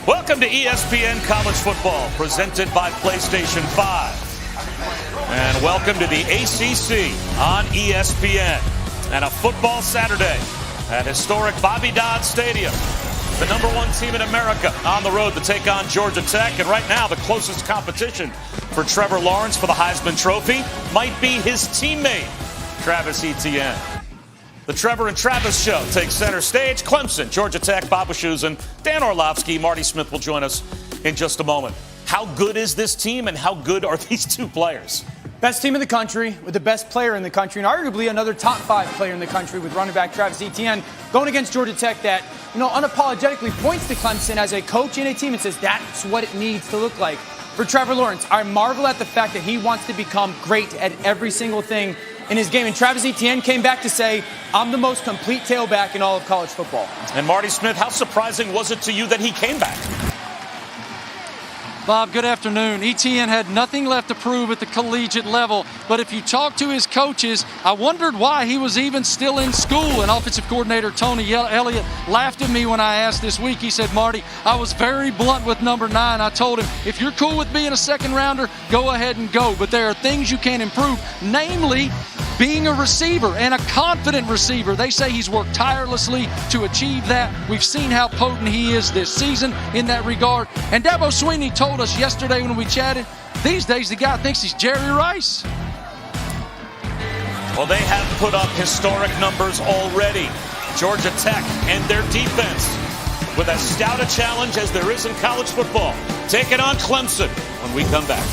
Welcome to ESPN College Football, presented by PlayStation 5. And welcome to the ACC on ESPN. And a football Saturday at historic Bobby Dodd Stadium. The #1 team in America on the road to take on Georgia Tech. And right now, the closest competition for Trevor Lawrence for the Heisman Trophy might be his teammate, Travis Etienne. The Trevor and Travis Show takes center stage. Clemson, Georgia Tech, Bob Wischusen, Dan Orlovsky, Marty Smith will join us in just a moment. How good is this team and how good are these two players? Best team in the country with the best player in the country and arguably another top 5 player in the country with running back Travis Etienne going against Georgia Tech that, unapologetically points to Clemson as a coach and a team and says that's what it needs to look like. For Trevor Lawrence, I marvel at the fact that he wants to become great at every single thing in his game. And Travis Etienne came back to say, I'm the most complete tailback in all of college football. And Marty Smith, how surprising was it to you that he came back? Bob, good afternoon. Etienne had nothing left to prove at the collegiate level, but if you talk to his coaches, I wondered why he was even still in school. And offensive coordinator Tony Elliott laughed at me when I asked this week. He said, Marty, I was very blunt with number 9. I told him, if you're cool with being a second rounder, go ahead and go. But there are things you can improve, namely being a receiver and a confident receiver. They say he's worked tirelessly to achieve that. We've seen how potent he is this season in that regard. And Dabo Swinney told us yesterday when we chatted, these days the guy thinks he's Jerry Rice. Well, they have put up historic numbers already. Georgia Tech and their defense with as stout a challenge as there is in college football. Taking on Clemson when we come back.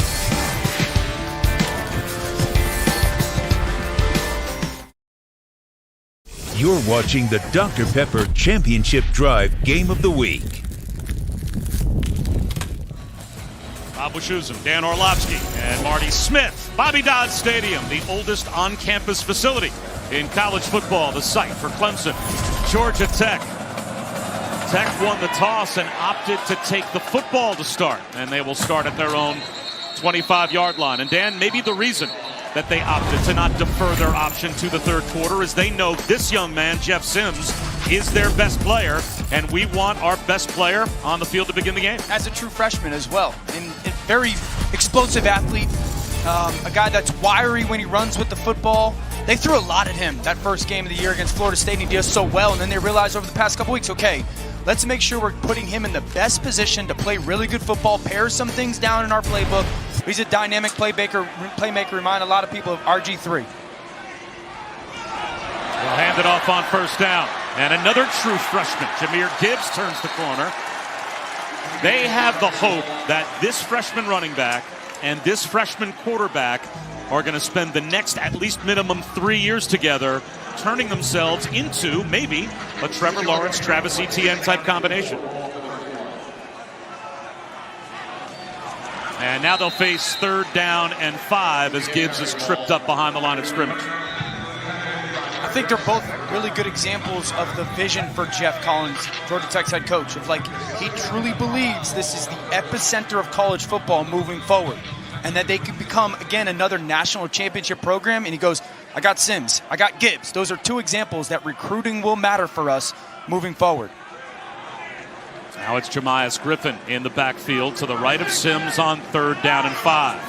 You're watching the Dr. Pepper Championship Drive Game of the Week. Bob Wischusen, Dan Orlovsky, and Marty Smith. Bobby Dodd Stadium, the oldest on-campus facility in college football, the site for Clemson. Georgia Tech. Tech won the toss and opted to take the football to start, and they will start at their own 25-yard line. And Dan, maybe the reason that they opted to not defer their option to the third quarter is they know this young man, Jeff Sims, is their best player, and we want our best player on the field to begin the game. As a true freshman as well, and a very explosive athlete, a guy that's wiry when he runs with the football. They threw a lot at him that first game of the year against Florida State, and he does so well, and then they realized over the past couple weeks, okay, let's make sure we're putting him in the best position to play really good football, pare some things down in our playbook. He's a dynamic playmaker, remind a lot of people of RG3. We'll hand it off on first down. And another true freshman, Jahmyr Gibbs, turns the corner. They have the hope that this freshman running back and this freshman quarterback are going to spend the next at least minimum 3 years together, turning themselves into maybe a Trevor Lawrence, Travis Etienne type combination. And now they'll face 3rd down and 5 as Gibbs is tripped up behind the line of scrimmage. I think they're both really good examples of the vision for Jeff Collins, Georgia Tech's head coach, of like he truly believes this is the epicenter of college football moving forward, and that they could become, again, another national championship program. And he goes, I got Sims, I got Gibbs. Those are 2 examples that recruiting will matter for us moving forward. Now it's Jemias Griffin in the backfield to the right of Sims on 3rd down and 5.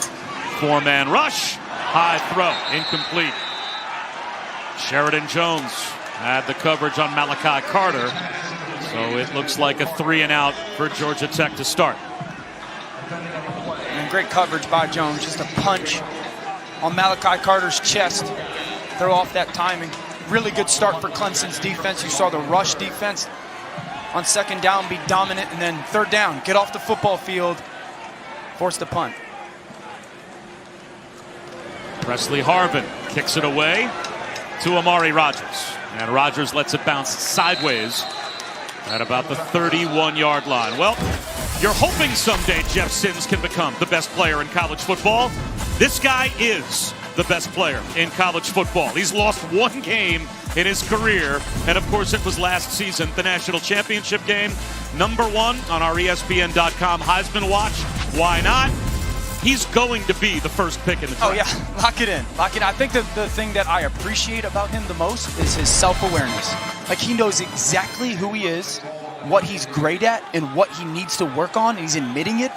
4-man rush, high throw, incomplete. Sheridan Jones had the coverage on Malachi Carter, so it looks like a 3-and-out for Georgia Tech to start. And great coverage by Jones, just a punch on Malachi Carter's chest, throw off that timing. Really good start for Clemson's defense. You saw the rush defense on 2nd down be dominant, and then 3rd down, get off the football field, force the punt. Presley Harvin kicks it away to Amari Rogers. And Rogers lets it bounce sideways at about the 31-yard line. Well, you're hoping someday Jeff Sims can become the best player in college football. This guy is the best player in college football. He's lost 1 game in his career, and of course it was last season, the national championship game. #1 on our ESPN.com Heisman Watch. Why not? He's going to be the first pick in the draft. Oh, yeah. Lock it in. Lock it in. I think that the thing that I appreciate about him the most is his self-awareness. Like, he knows exactly who he is, what he's great at and what he needs to work on. He's admitting it.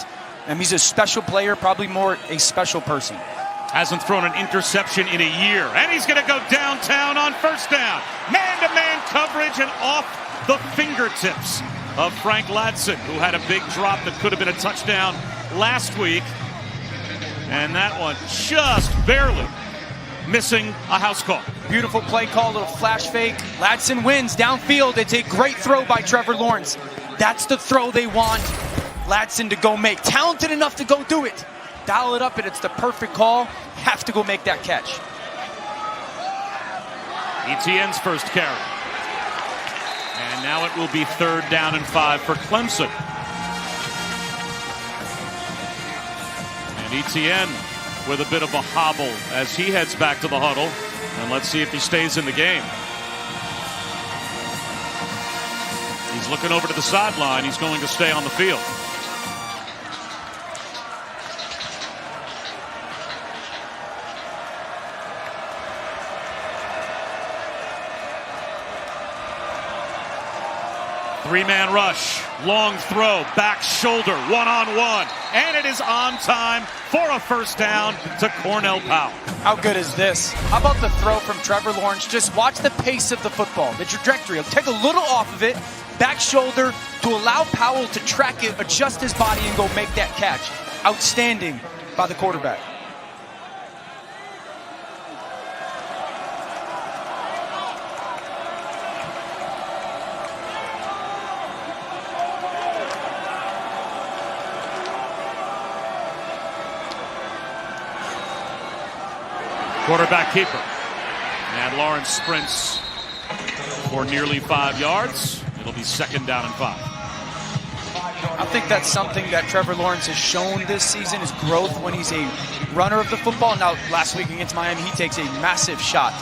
He's a special player, probably more a special person. Hasn't thrown an interception in a year. And he's going to go downtown on first down. Man-to-man coverage and off the fingertips of Frank Ladson, who had a big drop that could have been a touchdown last week. And that one just barely missing a house call. Beautiful play call, little flash fake. Ladson wins downfield. It's a great throw by Trevor Lawrence. That's the throw they want Ladson to go make. Talented enough to go do it. Dial it up and it's the perfect call. Have to go make that catch. ETN's first carry. And now it will be 3rd down and 5 for Clemson. And ETN with a bit of a hobble as he heads back to the huddle. And let's see if he stays in the game. He's looking over to the sideline. He's going to stay on the field. Three-man rush, long throw, back shoulder, one-on-one, and it is on time for a first down to Cornell Powell. How good is this? How about the throw from Trevor Lawrence? Just watch the pace of the football, the trajectory. He'll take a little off of it, back shoulder, to allow Powell to track it, adjust his body, and go make that catch. Outstanding by the quarterback. Quarterback keeper. And Lawrence sprints for nearly 5 yards. It'll be 2nd down and 5. I think that's something that Trevor Lawrence has shown this season, is growth when he's a runner of the football. Now, last week against Miami, he takes a massive shot.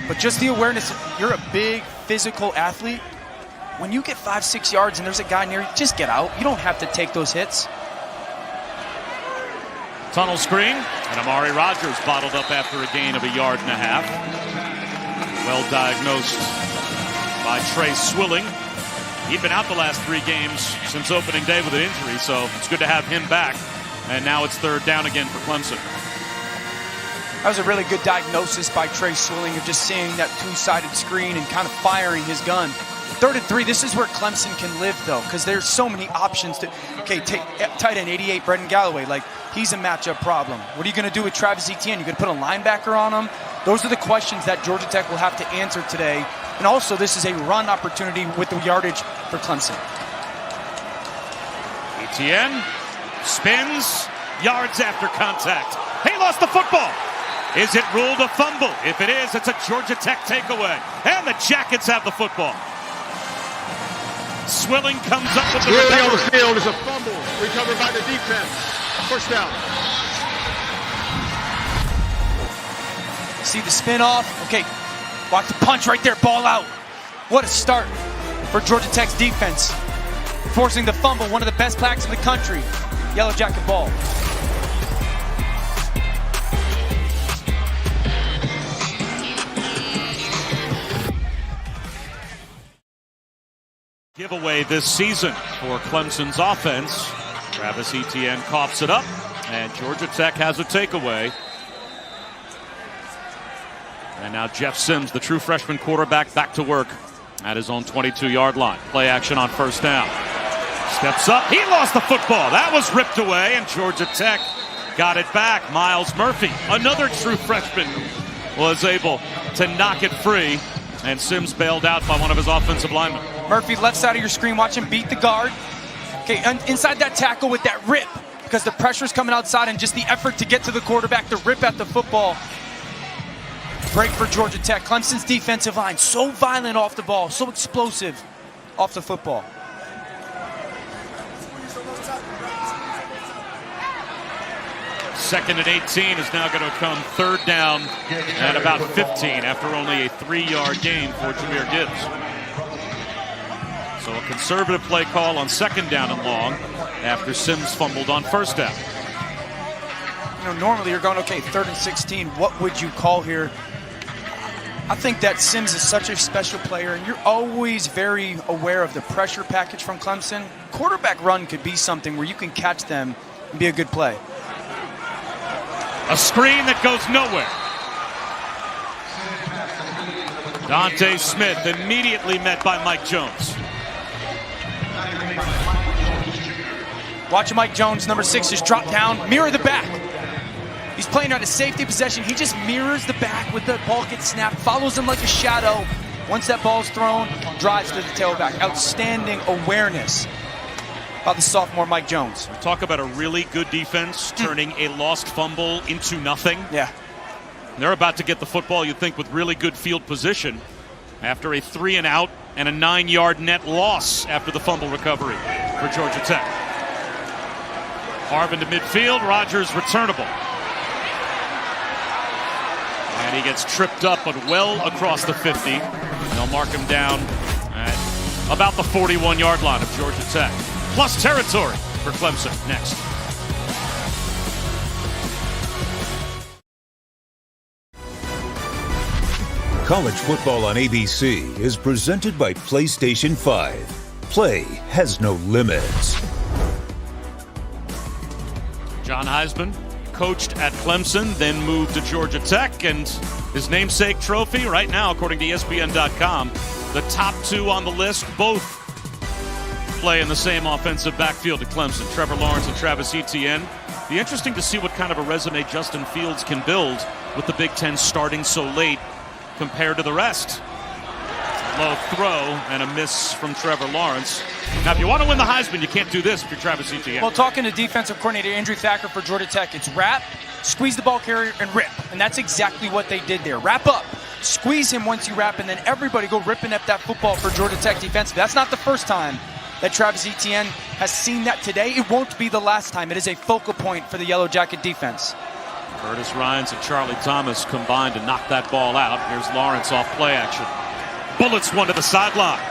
But just the awareness, you're a big physical athlete. When you get 5-6 yards and there's a guy near you, just get out. You don't have to take those hits. Tunnel screen, and Amari Rodgers bottled up after a gain of 1.5 yards. Well diagnosed by Trey Swilling. He'd been out the last 3 games since opening day with an injury, so it's good to have him back. And now it's 3rd down again for Clemson. That was a really good diagnosis by Trey Swilling of just seeing that two-sided screen and kind of firing his gun. 3rd and 3, this is where Clemson can live, though, because there's so many options to, okay, take tight end 88, Brendan Galloway, like, he's a matchup problem. What are you going to do with Travis Etienne? You're going to put a linebacker on him? Those are the questions that Georgia Tech will have to answer today. And also, this is a run opportunity with the yardage for Clemson. Etienne spins, yards after contact. He lost the football. Is it ruled a fumble? If it is, it's a Georgia Tech takeaway. And the Jackets have the football. Swilling comes up with the recovery. On the field is a fumble recovered by the defense. First down. See the spin off. Okay, watch the punch right there. Ball out. What a start for Georgia Tech's defense. Forcing the fumble, one of the best backs in the country. Yellow Jacket ball. Giveaway this season for Clemson's offense. Travis Etienne coughs it up, and Georgia Tech has a takeaway. And now Jeff Sims, the true freshman quarterback, back to work at his own 22-yard line. Play action on first down. Steps up. He lost the football. That was ripped away, and Georgia Tech got it back. Miles Murphy, another true freshman, was able to knock it free, and Sims bailed out by one of his offensive linemen. Murphy, left side of your screen, watch him beat the guard. Okay, inside that tackle with that rip, because the pressure's coming outside and just the effort to get to the quarterback, to rip at the football. Great for Georgia Tech. Clemson's defensive line, so violent off the ball, so explosive off the football. Second and 18 is now going to come 3rd down at about 15 after only a 3-yard gain for Jahmyr Gibbs. So a conservative play call on 2nd down and long after Sims fumbled on 1st down. You know, normally you're going, okay, 3rd and 16, what would you call here? I think that Sims is such a special player, and you're always very aware of the pressure package from Clemson. Quarterback run could be something where you can catch them and be a good play. A screen that goes nowhere. Dante Smith immediately met by Mike Jones. Watch Mike Jones, number 6, just drop down, mirror the back. He's playing on a safety possession. He just mirrors the back with the ball gets snapped, follows him like a shadow. Once that ball's thrown, drives to the tailback. Outstanding awareness by the sophomore Mike Jones. Talk about a really good defense turning a lost fumble into nothing. Yeah. They're about to get the football, you'd think, with really good field position after a 3-and-out and a 9-yard net loss after the fumble recovery for Georgia Tech. Harvin to midfield, Rogers returnable. And he gets tripped up, but well across the 50. They'll mark him down at about the 41-yard line of Georgia Tech. Plus territory for Clemson next. College football on ABC is presented by PlayStation 5. Play has no limits. John Heisman coached at Clemson, then moved to Georgia Tech, and his namesake trophy right now, according to ESPN.com, the top 2 on the list, both play in the same offensive backfield at Clemson. Trevor Lawrence and Travis Etienne. Be interesting to see what kind of a resume Justin Fields can build with the Big Ten starting so late compared to the rest. Low throw and a miss from Trevor Lawrence. Now, if you want to win the Heisman, you can't do this if you're Travis Etienne. Well, talking to defensive coordinator Andrew Thacker for Georgia Tech, it's wrap, squeeze the ball carrier, and rip. And that's exactly what they did there. Wrap up, squeeze him once you wrap, and then everybody go ripping up that football for Georgia Tech defensively. That's not the first time that Travis Etienne has seen that today. It won't be the last time. It is a focal point for the Yellow Jacket defense. Curtis Ryans and Charlie Thomas combined to knock that ball out. Here's Lawrence off play action. Bullets one to the sideline.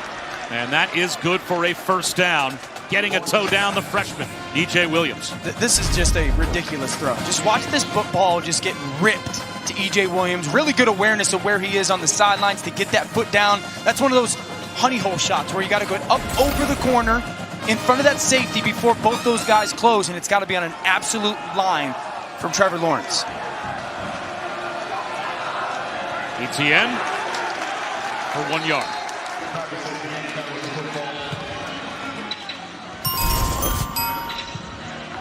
And that is good for a first down. Getting a toe down, the freshman, E.J. Williams. This is just a ridiculous throw. Just watch this football just get ripped to E.J. Williams. Really good awareness of where he is on the sidelines to get that foot down. That's one of those honey hole shots where you got to go up over the corner in front of that safety before both those guys close, and it's got to be on an absolute line from Trevor Lawrence. Etienne for 1 yard.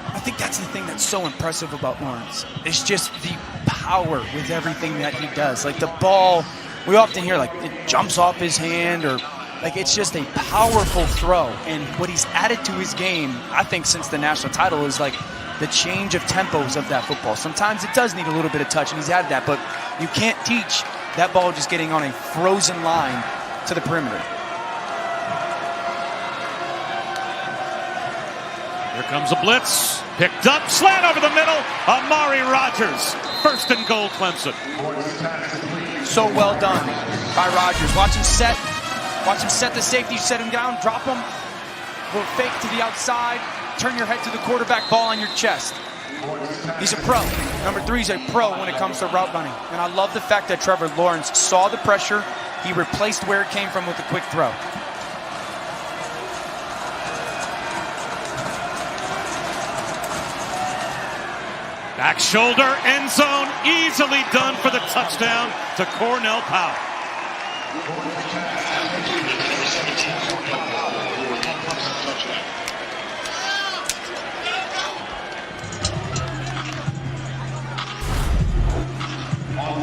I think that's the thing that's so impressive about Lawrence. It's just the power with everything that he does. Like the ball, we often hear like it jumps off his hand, or like it's just a powerful throw. And what he's added to his game, I think, since the national title is like the change of tempos of that football. Sometimes it does need a little bit of touch, and he's added that, but you can't teach that ball just getting on a frozen line to the perimeter. Here comes a blitz. Picked up, slant over the middle. Amari Rogers. First and goal, Clemson. So well done by Rogers. Watch him set. Watch him set the safety, set him down, drop him. Little fake to the outside. Turn your head to the quarterback, ball on your chest. He's a pro. Number 3 is a pro when it comes to route running. And I love the fact that Trevor Lawrence saw the pressure. He replaced where it came from with a quick throw. Back shoulder, end zone, easily done for the touchdown to Cornell Powell.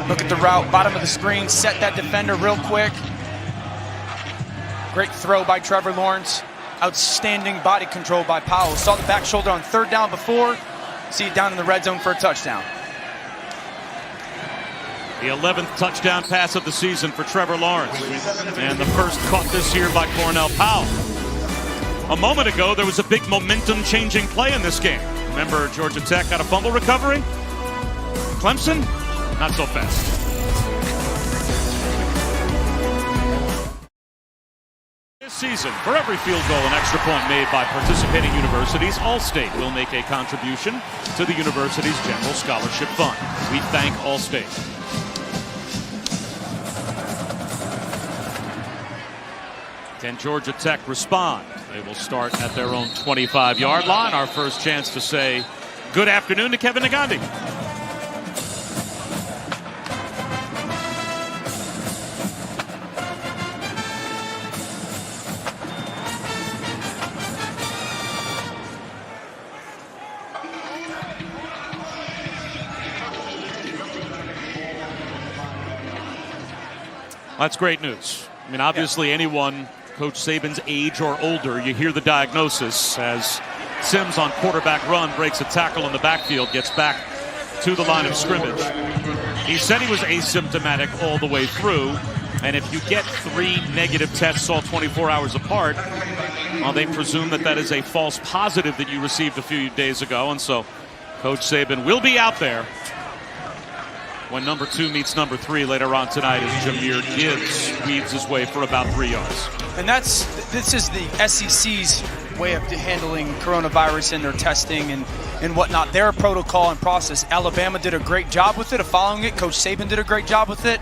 Look at the route, bottom of the screen, set that defender real quick. Great throw by Trevor Lawrence. Outstanding body control by Powell. Saw the back shoulder on 3rd down before. See it down in the red zone for a touchdown. The 11th touchdown pass of the season for Trevor Lawrence. And the first caught this year by Cornell Powell. A moment ago, there was a big momentum-changing play in this game. Remember, Georgia Tech got a fumble recovery? Clemson, not so fast. This season, for every field goal and extra point made by participating universities, Allstate will make a contribution to the university's general scholarship fund. We thank Allstate. Can Georgia Tech respond? They will start at their own 25-yard line. Our first chance to say good afternoon to Kevin Nagandi. That's great news. I mean, obviously, anyone Coach Saban's age or older, you hear the diagnosis as Sims on quarterback run breaks a tackle in the backfield, gets back to the line of scrimmage. He said he was asymptomatic all the way through, and if you get 3 negative tests all 24 hours apart, well, they presume that that is a false positive that you received a few days ago, and so Coach Saban will be out there when number 2 meets number 3 later on tonight as Jahmyr Gibbs weaves his way for about 3 yards. And this is the SEC's way of handling coronavirus and their testing and whatnot. Their protocol and process. Alabama did a great job with it, of following it. Coach Saban did a great job with it.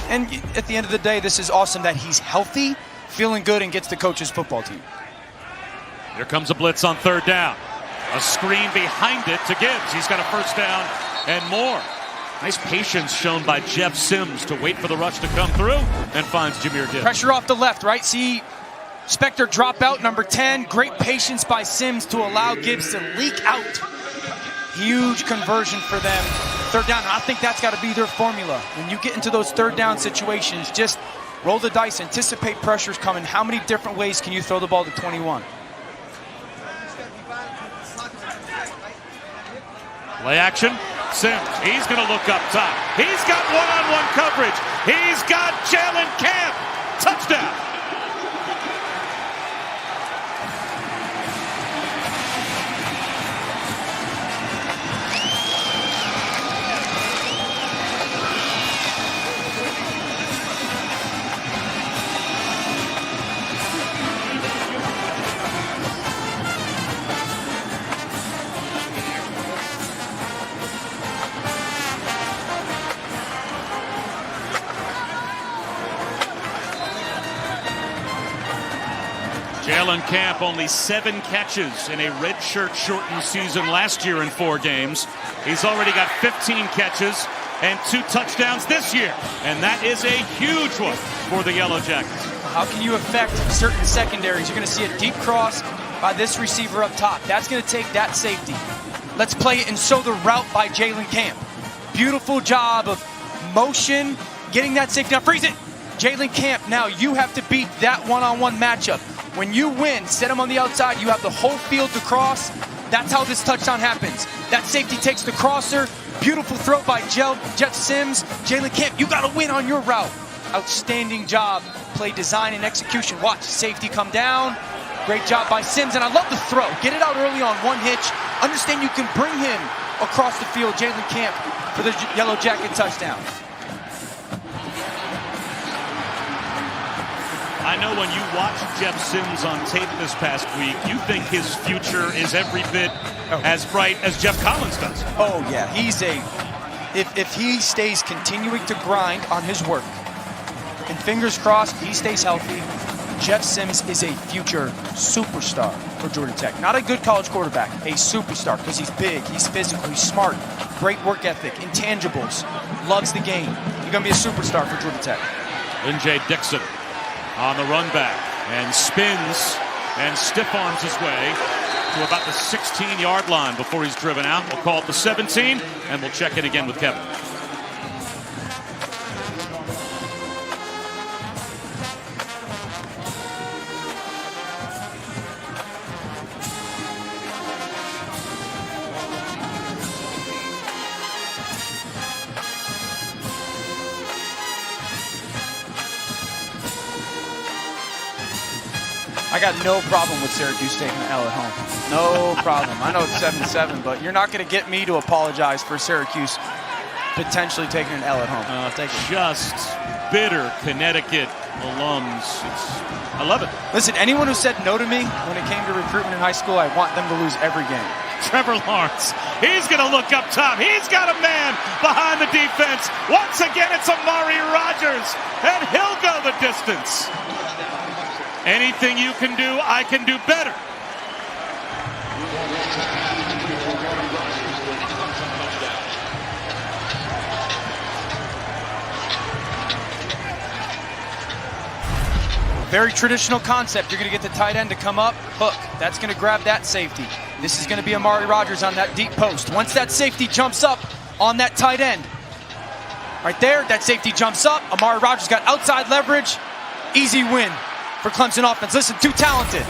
And at the end of the day, this is awesome that he's healthy, feeling good, and gets to coach his football team. Here comes a blitz on 3rd down. A screen behind it to Gibbs. He's got a first down and more. Nice patience shown by Jeff Sims to wait for the rush to come through and finds Jahmyr Gibbs. Pressure off the left, right? See Spector drop out, number 10. Great patience by Sims to allow Gibbs to leak out. Huge conversion for them. 3rd down, and I think that's got to be their formula. When you get into those 3rd down situations, just roll the dice, anticipate pressure's coming. How many different ways can you throw the ball to 21? Play action. Sims, he's going to look up top. He's got one-on-one coverage. He's got Jalen Camp. Touchdown. Jalen Camp, only 7 catches in a redshirt shortened season last year in 4 games. He's already got 15 catches and 2 touchdowns this year. And that is a huge one for the Yellow Jackets. How can you affect certain secondaries? You're going to see a deep cross by this receiver up top. That's going to take that safety. Let's play it and show the route by Jalen Camp. Beautiful job of motion, getting that safety. Now freeze it. Jalen Camp, now you have to beat that one-on-one matchup. When you win, set him on the outside, you have the whole field to cross. That's how this touchdown happens. That safety takes the crosser. Beautiful throw by Jeff Sims. Jalen Camp, you got to win on your route. Outstanding job. Play design and execution. Watch safety come down. Great job by Sims, and I love the throw. Get it out early on one hitch. Understand you can bring him across the field, Jalen Camp, for the Yellow Jacket touchdown. I know when you watched Jeff Sims on tape this past week, you think his future is every bit as bright as Jeff Collins does. Oh, yeah. He's if he stays continuing to grind on his work, and fingers crossed he stays healthy, Jeff Sims is a future superstar for Georgia Tech. Not a good college quarterback, a superstar, because he's big, he's physical, he's smart, great work ethic, intangibles, loves the game. He's going to be a superstar for Georgia Tech. Lynn-J Dixon on the run back and spins and stiff arms his way to about the 16-yard line before he's driven out. We'll call it the 17, and we'll check in again with Kevin. I got no problem with Syracuse taking an L at home. No problem. I know it's 7-7, but you're not going to get me to apologize for Syracuse potentially taking an L at home. I'll take it. Just bitter Connecticut alums. I love it. Listen, anyone who said no to me when it came to recruitment in high school, I want them to lose every game. Trevor Lawrence, he's going to look up top. He's got a man behind the defense. Once again, it's Amari Rogers, and he'll go the distance. Anything you can do, I can do better. Very traditional concept. You're going to get the tight end to come up, hook. That's going to grab that safety. This is going to be Amari Rodgers on that deep post. Once that safety jumps up on that tight end, right there, that safety jumps up. Amari Rodgers got outside leverage. Easy win for Clemson offense. Listen, too talented,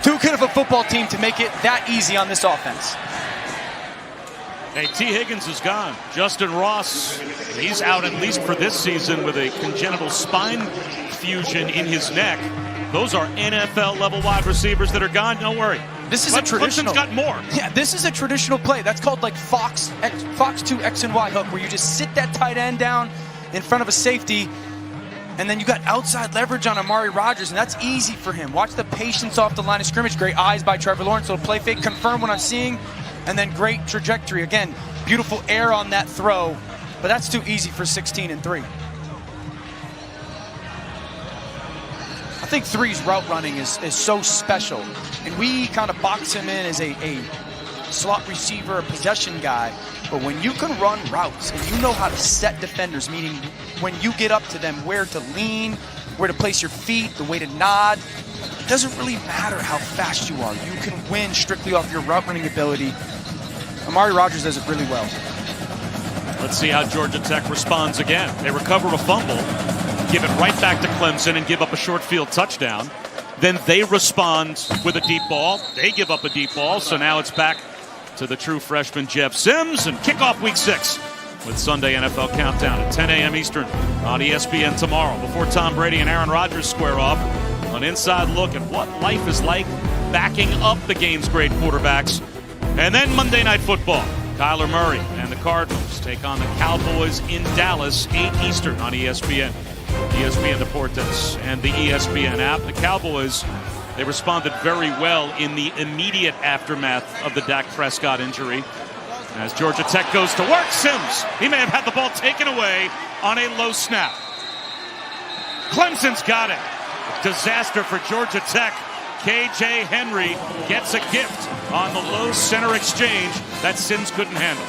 too good of a football team to make it that easy on this offense. Hey, T. Higgins is gone. Justin Ross, he's out at least for this season with a congenital spine fusion in his neck. Those are NFL-level wide receivers that are gone. Don't worry. This is a traditional. Clemson's got more. Yeah, this is a traditional play. That's called like Fox 2 X and Y hook, where you just sit that tight end down in front of a safety, and then you got outside leverage on Amari Rodgers, and that's easy for him. Watch the patience off the line of scrimmage. Great eyes by Trevor Lawrence. Little play fake, confirm what I'm seeing, and then great trajectory. Again, beautiful air on that throw, but that's too easy for 16-3. I think 3's route running is so special, and we kind of box him in as a slot receiver, a possession guy. But when you can run routes and you know how to set defenders, meaning when you get up to them, where to lean, where to place your feet, the way to nod, it doesn't really matter how fast you are. You can win strictly off your route running ability. Amari Rodgers does it really well. Let's see how Georgia Tech responds again. They recover a fumble, give it right back to Clemson, and give up a short field touchdown. Then they respond with a deep ball. They give up a deep ball, so now it's back to the true freshman Jeff Sims, and kickoff week 6 with Sunday NFL Countdown at 10 a.m. Eastern on ESPN tomorrow. Before Tom Brady and Aaron Rodgers square off, an inside look at what life is like backing up the game's great quarterbacks. And then Monday Night Football. Kyler Murray and the Cardinals take on the Cowboys in Dallas, 8 Eastern on ESPN. ESPN Deportes and the ESPN app. The Cowboys, they responded very well in the immediate aftermath of the Dak Prescott injury. As Georgia Tech goes to work, Sims, he may have had the ball taken away on a low snap. Clemson's got it. Disaster for Georgia Tech. KJ Henry gets a gift on the low center exchange that Sims couldn't handle.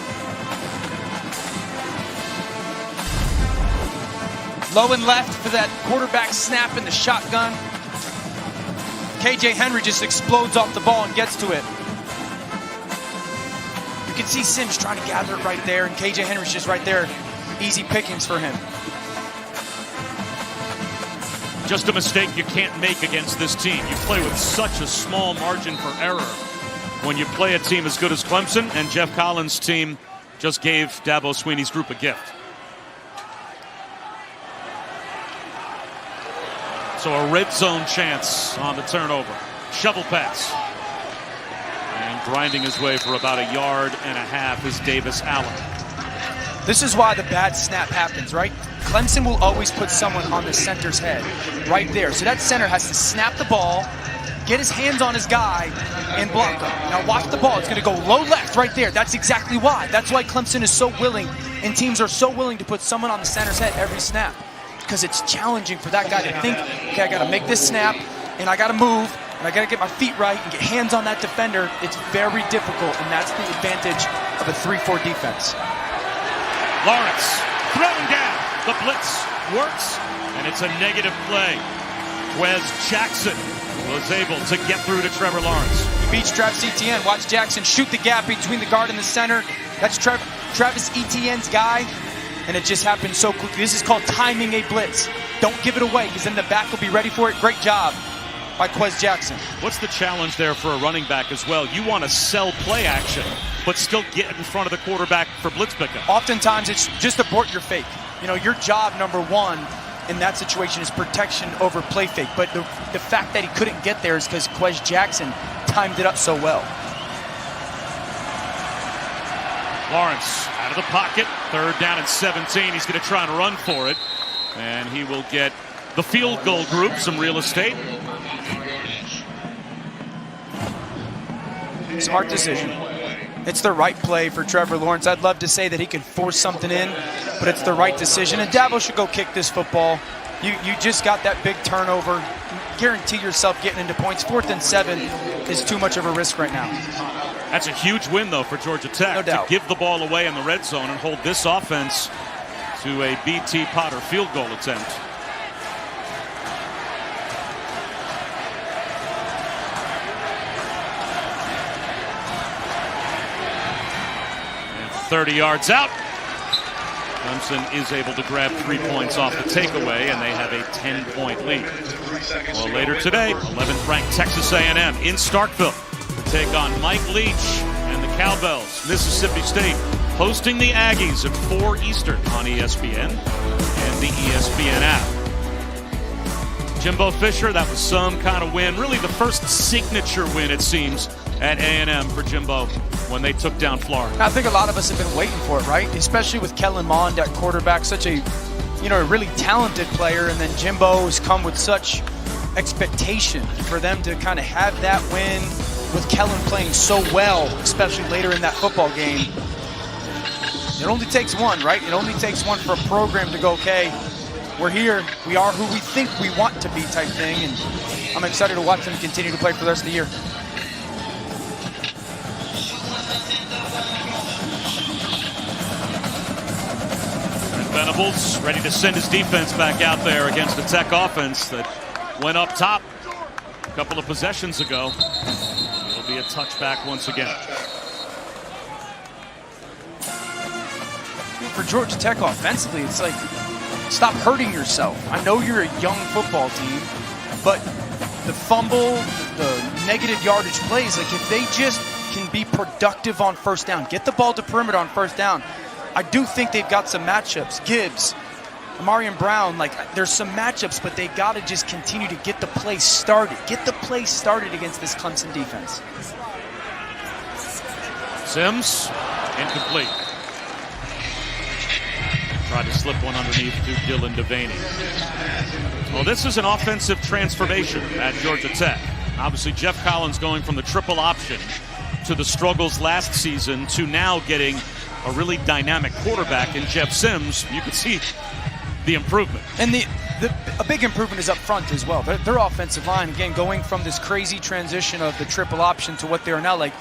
Low and left for that quarterback snap in the shotgun. KJ Henry just explodes off the ball and gets to it. You can see Sims trying to gather it right there, and KJ Henry's just right there. Easy pickings for him. Just a mistake you can't make against this team. You play with such a small margin for error when you play a team as good as Clemson, and Jeff Collins' team just gave Dabo Swinney's group a gift. So a red zone chance on the turnover. Shovel pass. And grinding his way for about 1.5 yards is Davis Allen. This is why the bad snap happens, right? Clemson will always put someone on the center's head right there. So that center has to snap the ball, get his hands on his guy, and block him. Now watch the ball. It's going to go low left right there. That's exactly why. That's why Clemson is so willing, and teams are so willing to put someone on the center's head every snap. Because it's challenging for that guy to think, okay, I got to make this snap, and I got to move, and I got to get my feet right and get hands on that defender. It's very difficult, and that's the advantage of a 3-4 defense. Lawrence throwing down. The blitz works, and it's a negative play. Wes Jackson was able to get through to Trevor Lawrence. He beats Travis Etienne. Watch Jackson shoot the gap between the guard and the center. That's Travis Etienne's guy, and it just happened so quickly. This is called timing a blitz. Don't give it away, because then the back will be ready for it. Great job by Quez Jackson. What's the challenge there for a running back as well? You want to sell play action, but still get in front of the quarterback for blitz pickup. Oftentimes, it's just abort your fake. You know, your job number one in that situation is protection over play fake. But the fact that he couldn't get there is because Quez Jackson timed it up so well. Lawrence out of the pocket, 3rd down and 17. He's going to try and run for it. And he will get the field goal group some real estate. Smart decision. It's the right play for Trevor Lawrence. I'd love to say that he could force something in, but it's the right decision. And Dabo should go kick this football. You just got that big turnover. guarantee yourself getting into points. 4th and 7 is too much of a risk right now. That's a huge win, though, for Georgia Tech. No doubt. To give the ball away in the red zone and hold this offense to a B.T. Potter field goal attempt. And 30 yards out. Clemson is able to grab 3 points off the takeaway, and they have a 10-point lead. Well, later today, 11th-ranked Texas A&M in Starkville to take on Mike Leach and the Cowbells. Mississippi State hosting the Aggies at 4 Eastern on ESPN and the ESPN app. Jimbo Fisher, that was some kind of win. Really the first signature win, it seems, at A&M for Jimbo when they took down Florida. I think a lot of us have been waiting for it, right? Especially with Kellen Mond at quarterback, such a, a really talented player, and then Jimbo has come with such expectation for them to kind of have that win with Kellen playing so well, especially later in that football game. It only takes one, right? It only takes one for a program to go, okay, we're here, we are who we think we want to be type thing, and I'm excited to watch them continue to play for the rest of the year. Venables ready to send his defense back out there against the Tech offense that went up top a couple of possessions ago. It'll be a touchback once again. For Georgia Tech offensively, it's like, stop hurting yourself. I know you're a young football team, but the fumble, the negative yardage plays, like if they just can be productive on first down, get the ball to perimeter on first down. I do think they've got some matchups. Gibbs, Amarian Brown, like there's some matchups, but they got to just continue to get the play started. Get the play started against this Clemson defense. Sims, incomplete. Tried to slip one underneath to Dylan Devaney. Well, this is an offensive transformation at Georgia Tech. Obviously, Jeff Collins going from the triple option to the struggles last season to now getting a really dynamic quarterback in Jeff Sims. You can see the improvement. And a big improvement is up front as well. Their offensive line, again, going from this crazy transition of the triple option to what they are now, like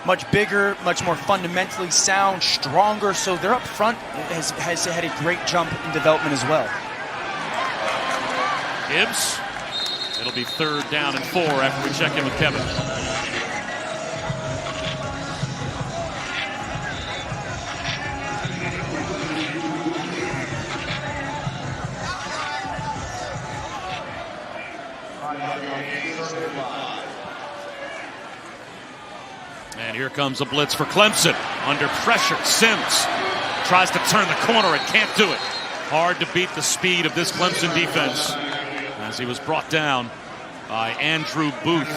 much bigger, much more fundamentally sound, stronger. So their up front has had a great jump in development as well. Gibbs. It'll be 3rd down and 4 after we check in with Kevin. And here comes a blitz for Clemson. Under pressure, Sims tries to turn the corner and can't do it. Hard to beat the speed of this Clemson defense as he was brought down by Andrew Booth.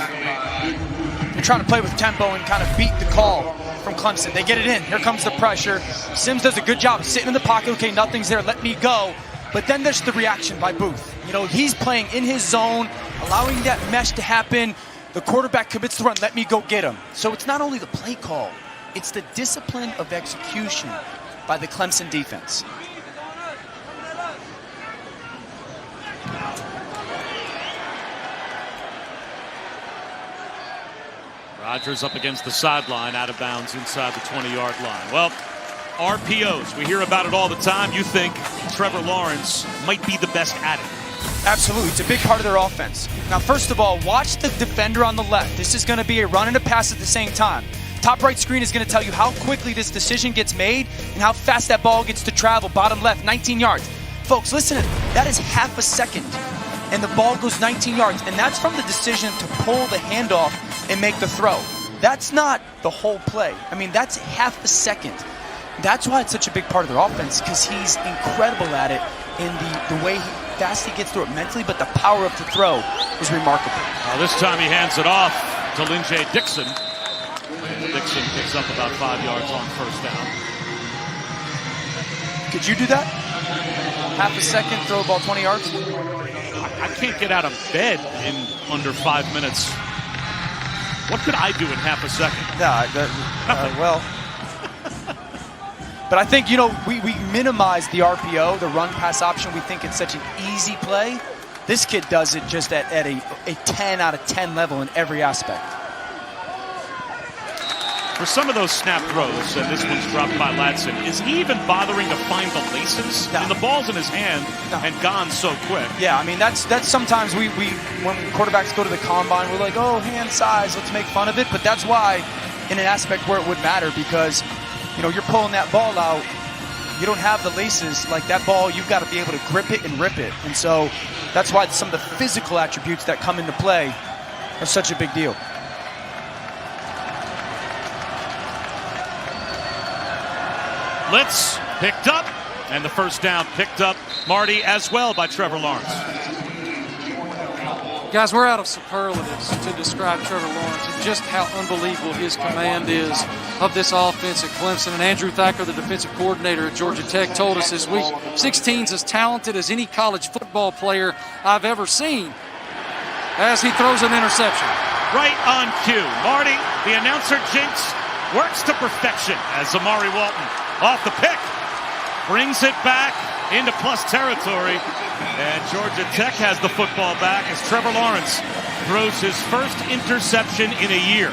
They're trying to play with tempo and kind of beat the call from Clemson. They get it in. Here comes the pressure. Sims does a good job of sitting in the pocket. Okay, nothing's there. Let me go. But then there's the reaction by Booth. He's playing in his zone, allowing that mesh to happen. The quarterback commits the run. Let me go get him. So it's not only the play call, it's the discipline of execution by the Clemson defense. Rodgers up against the sideline, out of bounds inside the 20-yard line. Well, RPOs, we hear about it all the time. You think Trevor Lawrence might be the best at it? Absolutely. It's a big part of their offense. Now, first of all, watch the defender on the left. This is going to be a run and a pass at the same time. Top right screen is going to tell you how quickly this decision gets made and how fast that ball gets to travel. Bottom left, 19 yards. Folks, listen, that is half a second, and the ball goes 19 yards, and that's from the decision to pull the handoff and make the throw. That's not the whole play. I mean, that's half a second. That's why it's such a big part of their offense, because he's incredible at it in the way fast he gets through it mentally, but the power of the throw is remarkable. This time he hands it off to Lynjay Dixon. Dixon picks up about 5 yards on first down. Could you do that? Half a second, throw the ball 20 yards? I can't get out of bed in under 5 minutes. What could I do in half a second? Well... But I think, we minimize the RPO, the run-pass option. We think it's such an easy play. This kid does it just at a a 10 out of 10 level in every aspect. For some of those snap throws, and this one's dropped by Ladson, is he even bothering to find the laces? No. I mean, the ball's in his hand and gone so quick. Yeah, I mean, that's sometimes we when quarterbacks go to the combine, we're like, oh, hand size, let's make fun of it. But that's why, in an aspect where it would matter, because, you know, you're pulling that ball out, you don't have the laces. Like that ball, you've got to be able to grip it and rip it. And so that's why some of the physical attributes that come into play are such a big deal. Blitz picked up, and the first down picked up, Marty, as well by Trevor Lawrence. Guys, we're out of superlatives to describe Trevor Lawrence and just how unbelievable his command is of this offense at Clemson. And Andrew Thacker, the defensive coordinator at Georgia Tech, told us this week, 16's as talented as any college football player I've ever seen, as he throws an interception. Right on cue. Marty, the announcer jinx, works to perfection as Amari Walton off the pick, brings it back into plus territory, and Georgia Tech has the football back as Trevor Lawrence throws his first interception in a year.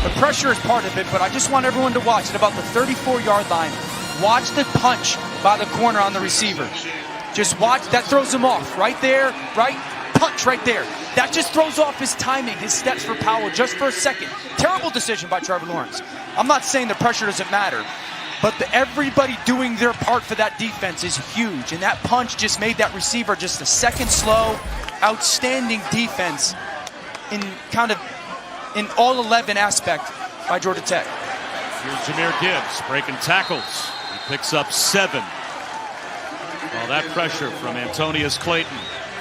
The pressure is part of it, but I just want everyone to watch at about the 34-yard line. Watch the punch by the corner on the receiver. Just watch, that throws him off right there, right? Punch right there. That just throws off his timing, his steps for Powell just for a second. Terrible decision by Trevor Lawrence. I'm not saying the pressure doesn't matter, but everybody doing their part for that defense is huge. And that punch just made that receiver just a second slow. Outstanding defense in all 11 aspect by Georgia Tech. Here's Jahmyr Gibbs breaking tackles. He picks up 7. Well, that pressure from Antonius Clayton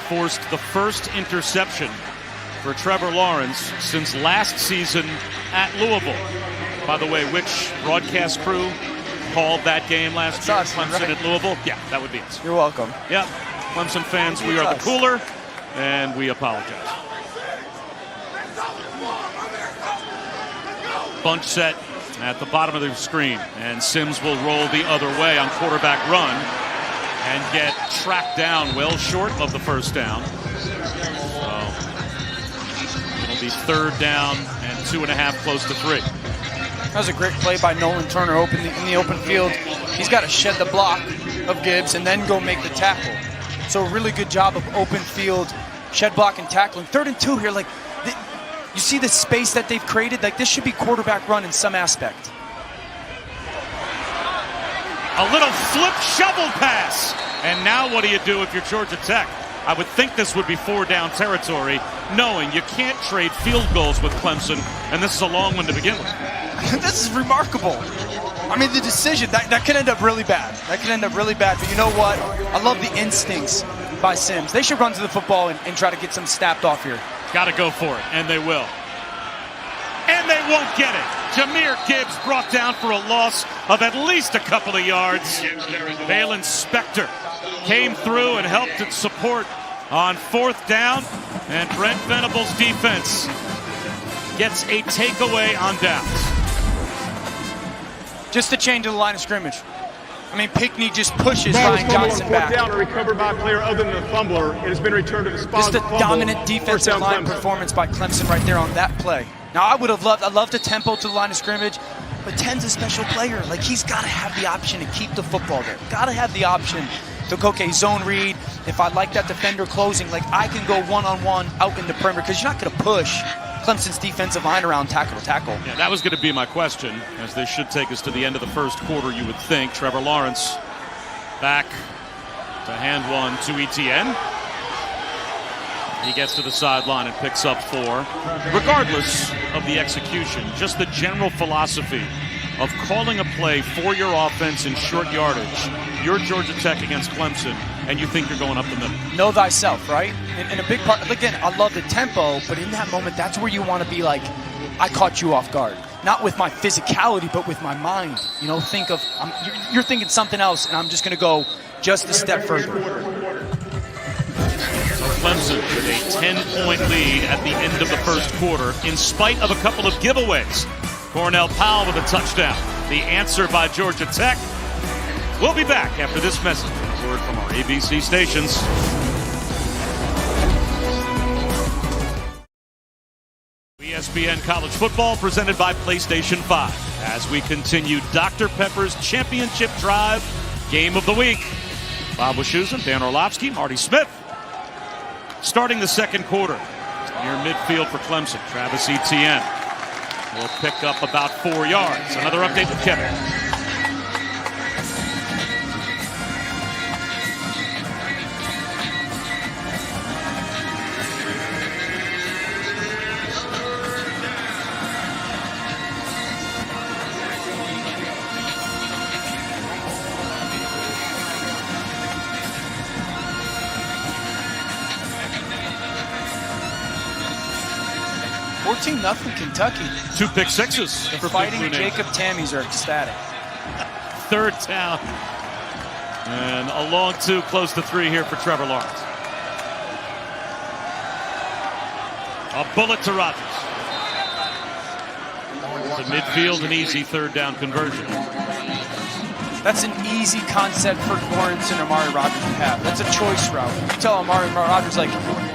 forced the first interception for Trevor Lawrence since last season at Louisville. By the way, which broadcast crew called that game last year? Clemson right? At Louisville? Yeah, that would be us. You're welcome. Yeah, Clemson fans, we are the cooler, and we apologize. Bunch set at the bottom of the screen, and Sims will roll the other way on quarterback run and get tracked down well short of the first down. So it'll be 3rd down and 2.5, close to 3. That was a great play by Nolan Turner in the open field. He's got to shed the block of Gibbs and then go make the tackle. So a really good job of open field, shed block and tackling. 3rd and 2 here, like you see the space that they've created? Like this should be quarterback run in some aspect. A little flip shovel pass. And now what do you do if you're Georgia Tech? I would think this would be 4-down territory, knowing you can't trade field goals with Clemson, and this is a long one to begin with. This is remarkable. I mean, the decision, that could end up really bad. That could end up really bad, but you know what? I love the instincts by Sims. They should run to the football and try to get some snapped off here. Got to go for it, and they will. And they won't get it. Jahmyr Gibbs brought down for a loss of at least a couple of yards. Valen Spector came through and helped its support on 4th down, and Brent Venable's defense gets a takeaway on downs. Just the change of the line of scrimmage. I mean, Pinkney just pushes Ryan Johnson back. Down and recovered by a player other than the fumbler. It has been returned to the spot. Just a dominant defensive line performance by Clemson right there on that play. Now, I loved the tempo to the line of scrimmage, but 10's a special player. Like, he's got to have the option to keep the football there. Got to have the option to go, okay, zone read. If I like that defender closing, like, I can go one-on-one out in the perimeter, because you're not going to push Clemson's defensive line around tackle to tackle. Yeah, that was going to be my question, as this should take us to the end of the first quarter, you would think. Trevor Lawrence back to hand one to Etienne. He gets to the sideline and picks up 4. Regardless of the execution, just the general philosophy of calling a play for your offense in short yardage. You're Georgia Tech against Clemson, and you think you're going up the middle. Know thyself, right? And a big part, again, I love the tempo, but in that moment, that's where you want to be like, I caught you off guard. Not with my physicality, but with my mind. You know, think of, you're thinking something else, and I'm just going to go just a step further. Clemson with a 10-point lead at the end of the first quarter, in spite of a couple of giveaways. Cornell Powell with a touchdown. The answer by Georgia Tech. We'll be back after this message. A word from our ABC stations. ESPN College Football presented by PlayStation 5 as we continue Dr. Pepper's Championship Drive Game of the Week. Bob Wischusen, Dan Orlovsky, Marty Smith. Starting the second quarter near midfield for Clemson. Travis Etienne will pick up about 4 yards. Another update with Kevin. Nothing Kentucky. 2 pick sixes. The Fighting Jacob Tammies are ecstatic. Third down. And a long 2, close to 3 here for Trevor Lawrence. A bullet to Rodgers. To midfield, an easy third down conversion. That's an easy concept for Lawrence and Amari Rodgers to have. That's a choice route. You tell Amari Rodgers, like,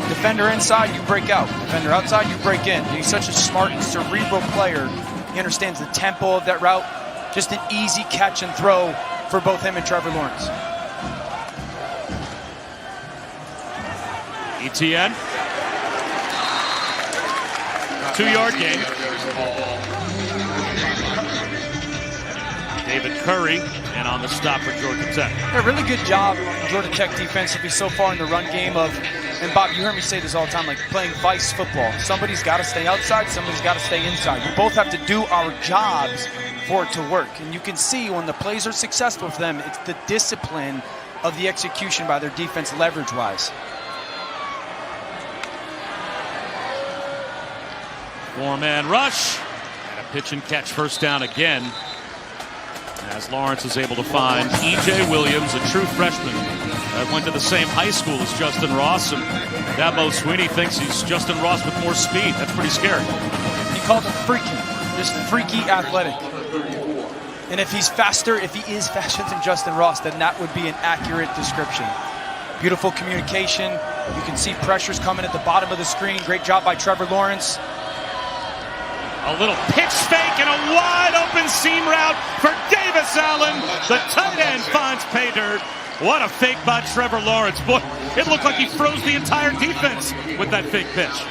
defender inside, you break out. Defender outside, you break in. He's such a smart and cerebral player. He understands the tempo of that route. Just an easy catch and throw for both him and Trevor Lawrence. Etienne. 2-yard gain. David Curry, and on the stop for Georgia Tech. A really good job, Georgia Tech defensively so far in the run game of, and Bob, you heard me say this all the time, like playing vice football. Somebody's got to stay outside, somebody's got to stay inside. We both have to do our jobs for it to work. And you can see when the plays are successful for them, it's the discipline of the execution by their defense leverage-wise. Four-man rush, and a pitch and catch first down again. As Lawrence is able to find E.J. Williams, a true freshman that went to the same high school as Justin Ross. And Dabo Swinney thinks he's Justin Ross with more speed. That's pretty scary. He called him freaky, just freaky athletic. And if he's faster, if he is faster than Justin Ross, then that would be an accurate description. Beautiful communication. You can see pressures coming at the bottom of the screen. Great job by Trevor Lawrence. A little pitch fake and a wide open seam route for Davis Allen. The tight end finds pay dirt. What a fake by Trevor Lawrence. Boy, it looked like he froze the entire defense with that fake pitch.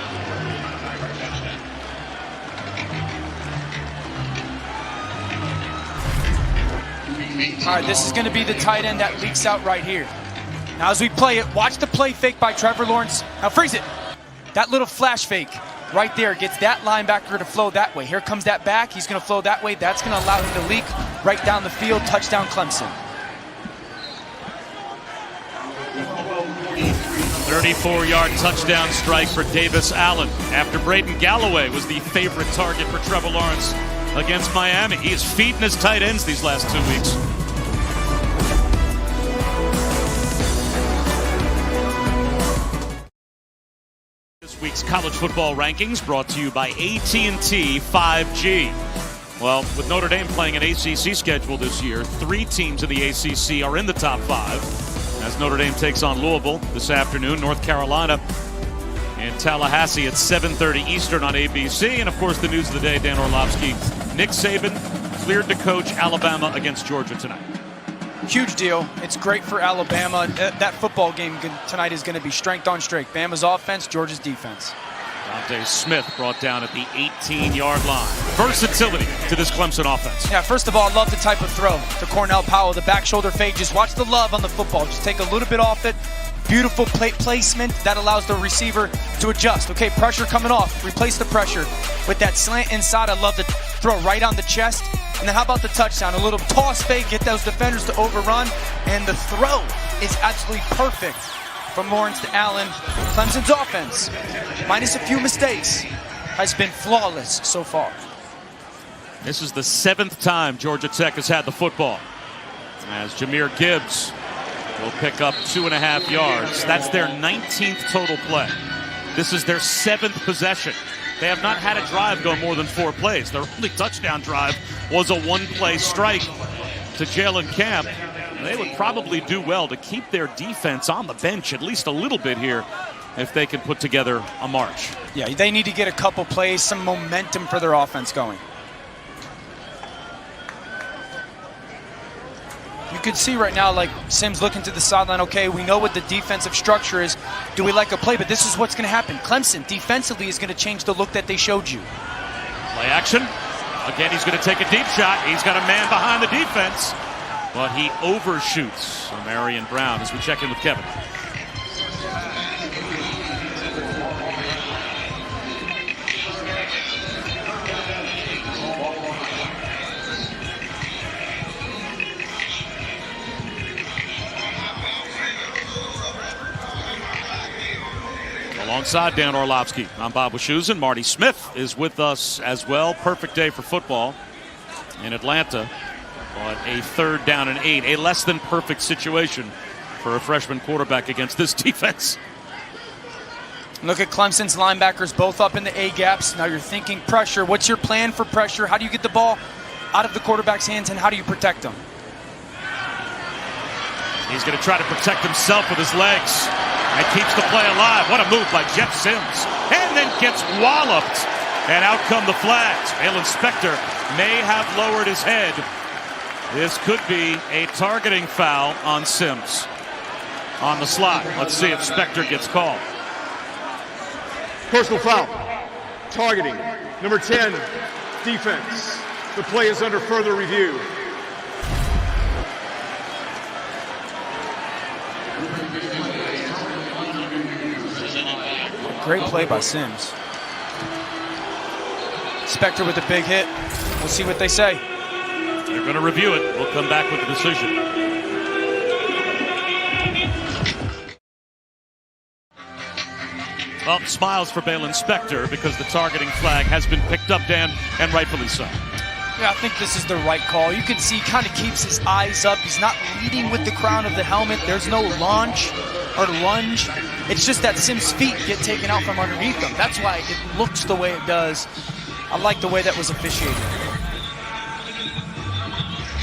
All right, this is going to be the tight end that leaks out right here. Now as we play it, watch the play fake by Trevor Lawrence. Now freeze it. That little flash fake right there gets that linebacker to flow that way. Here comes that back. He's going to flow that way. That's going to allow him to leak right down the field. Touchdown, Clemson. 34-yard touchdown strike for Davis Allen after Braden Galloway was the favorite target for Trevor Lawrence against Miami. He is feeding his tight ends these last 2 weeks. This week's college football rankings brought to you by AT&T 5G. Well, with Notre Dame playing an ACC schedule this year, 3 teams in the ACC are in the top 5. As Notre Dame takes on Louisville this afternoon, North Carolina in Tallahassee at 7:30 Eastern on ABC. And, of course, the news of the day, Dan Orlovsky, Nick Saban cleared to coach Alabama against Georgia tonight. Huge deal. It's great for Alabama. That football game tonight is going to be strength on strength. Bama's offense, Georgia's defense. Dante Smith brought down at the 18-yard line. Versatility to this Clemson offense. Yeah, first of all, I love the type of throw to Cornell Powell, the back shoulder fade. Just watch the love on the football. Just take a little bit off it. Beautiful placement that allows the receiver to adjust. Okay, pressure coming off. Replace the pressure with that slant inside. I love the throw right on the chest. And then how about the touchdown? A little toss fake, get those defenders to overrun. And the throw is absolutely perfect from Lawrence to Allen. Clemson's offense, minus a few mistakes, has been flawless so far. This is the 7th time Georgia Tech has had the football. As Jahmyr Gibbs will pick up 2.5 yards. That's their 19th total play. This is their 7th possession. They have not had a drive go more than 4 plays. Their only touchdown drive was a 1-play strike to Jalen Camp. They would probably do well to keep their defense on the bench at least a little bit here if they can put together a march. Yeah, they need to get a couple plays, some momentum for their offense going. You could see right now, like, Sims looking to the sideline. Okay, we know what the defensive structure is. Do we like a play? But this is what's going to happen. Clemson defensively is going to change the look that they showed you. Play action. Again, he's going to take a deep shot. He's got a man behind the defense, but he overshoots Marion Brown as we check in with Kevin. Alongside Dan Orlovsky, I'm Bob Wischusen. Marty Smith is with us as well. Perfect day for football in Atlanta, but a 3rd down and 8, a less than perfect situation for a freshman quarterback against this defense. Look at Clemson's linebackers both up in the A gaps. Now you're thinking pressure. What's your plan for pressure? How do you get the ball out of the quarterback's hands, and how do you protect them? He's going to try to protect himself with his legs. And keeps the play alive. What a move by Jeff Sims. And then gets walloped. And out come the flags. Jalen Spector may have lowered his head. This could be a targeting foul on Sims on the slot. Let's see if Spector gets called. Personal foul. Targeting. Number 10, defense. The play is under further review. Great play by Sims. Spector with a big hit. We'll see what they say. They're going to review it. We'll come back with the decision. Well, smiles for Jalen Spector because the targeting flag has been picked up, Dan, and rightfully so. Yeah, I think this is the right call. You can see he kind of keeps his eyes up. He's not leading with the crown of the helmet. There's no launch or lunge. It's just that Sims' feet get taken out from underneath him. That's why it looks the way it does. I like the way that was officiated.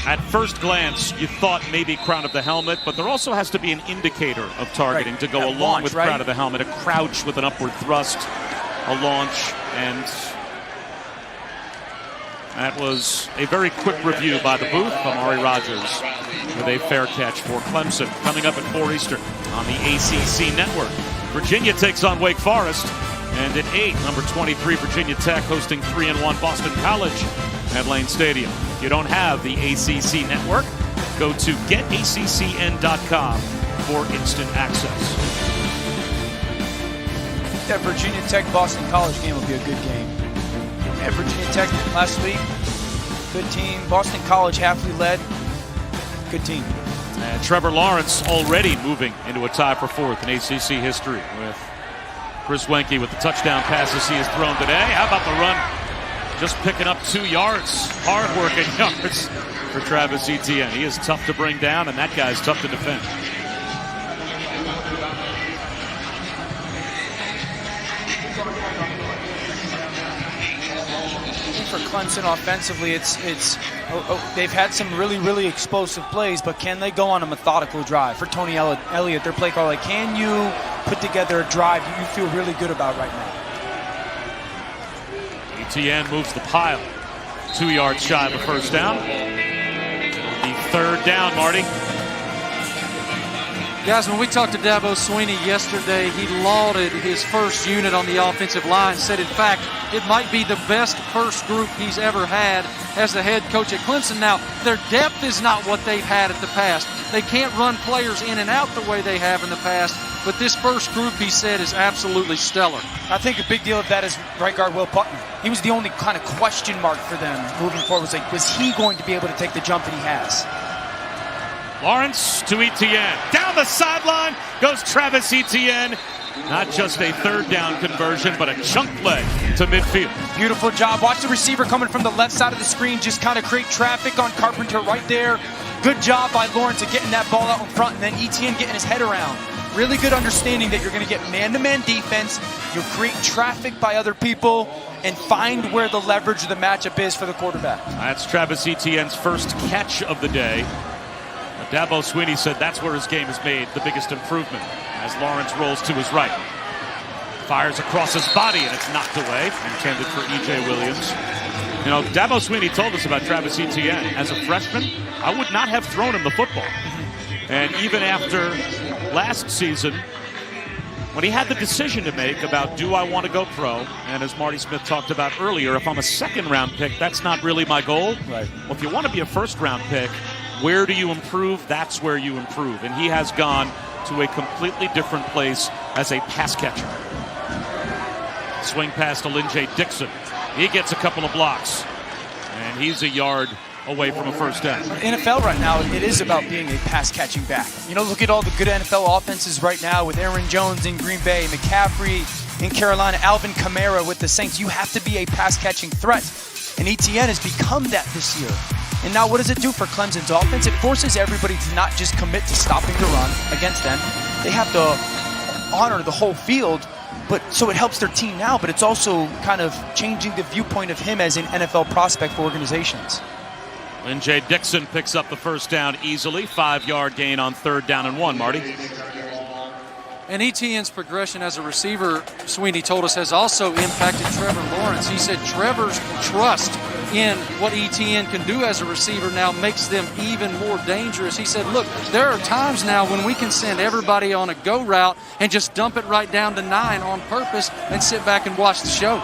At first glance, you thought maybe crown of the helmet, but there also has to be an indicator of targeting to go along launch, with crown of the helmet. A crouch with an upward thrust, a launch, and that was a very quick review by the booth. Amari Rogers with a fair catch for Clemson. Coming up at 4 Eastern on the ACC Network. Virginia takes on Wake Forest. And at 8, number 23, Virginia Tech hosting 3-1 Boston College at Lane Stadium. If you don't have the ACC Network, go to getaccn.com for instant access. That Virginia Tech-Boston College game will be a good game. Yeah, Virginia Tech last week, good team. Boston College halfly led, good team. And Trevor Lawrence already moving into a tie for 4th in ACC history with Chris Wenke with the touchdown passes he has thrown today. How about the run? Just picking up 2 yards. Hard-working yards for Travis Etienne. He is tough to bring down, and that guy's tough to defend. For Clemson offensively, they've had some really explosive plays, but can they go on a methodical drive? For Tony Elliott, their play call, like, can you put together a drive you feel really good about right now? Etienne moves the pile. 2 yards shy of a first down. The 3rd down, Marty. Guys, when we talked to Dabo Swinney yesterday, he lauded his first unit on the offensive line, said, in fact, it might be the best first group he's ever had as the head coach at Clemson. Now, their depth is not what they've had in the past. They can't run players in and out the way they have in the past, but this first group, he said, is absolutely stellar. I think a big deal of that is right guard Will Putnam. He was the only kind of question mark for them moving forward. Was he going to be able to take the jump that he has? Lawrence to Etienne. Down the sideline goes Travis Etienne. Not just a 3rd down conversion, but a chunk play to midfield. Beautiful job. Watch the receiver coming from the left side of the screen, just kind of create traffic on Carpenter right there. Good job by Lawrence of getting that ball out in front, and then Etienne getting his head around. Really good understanding that you're going to get man-to-man defense, you'll create traffic by other people, and find where the leverage of the matchup is for the quarterback. That's Travis Etienne's first catch of the day. Dabo Swinney said that's where his game has made the biggest improvement as Lawrence rolls to his right. Fires across his body, and it's knocked away. Intended for E.J. Williams. You know, Dabo Swinney told us about Travis Etienne. As a freshman, I would not have thrown him the football. And even after last season, when he had the decision to make about, do I want to go pro? And as Marty Smith talked about earlier, if I'm a second-round pick, that's not really my goal. Right. Well, if you want to be a first-round pick, where do you improve? That's where you improve. And he has gone to a completely different place as a pass catcher. Swing pass to Lynn J. Dixon. He gets a couple of blocks. And he's a yard away from a first down. NFL right now, it is about being a pass-catching back. You know, look at all the good NFL offenses right now with Aaron Jones in Green Bay, McCaffrey in Carolina, Alvin Kamara with the Saints. You have to be a pass-catching threat. And Etienne has become that this year. And now what does it do for Clemson's offense? It forces everybody to not just commit to stopping the run against them. They have to honor the whole field. But so it helps their team now, but it's also kind of changing the viewpoint of him as an NFL prospect for organizations. Lynn J. Dixon picks up the first down easily. 5-yard gain on 3rd down and 1, Marty. And Etienne's progression as a receiver, Sweeney told us, has also impacted Trevor Lawrence. He said Trevor's trust in what Etienne can do as a receiver now makes them even more dangerous. He said, look, there are times now when we can send everybody on a go route and just dump it right down to 9 on purpose and sit back and watch the show.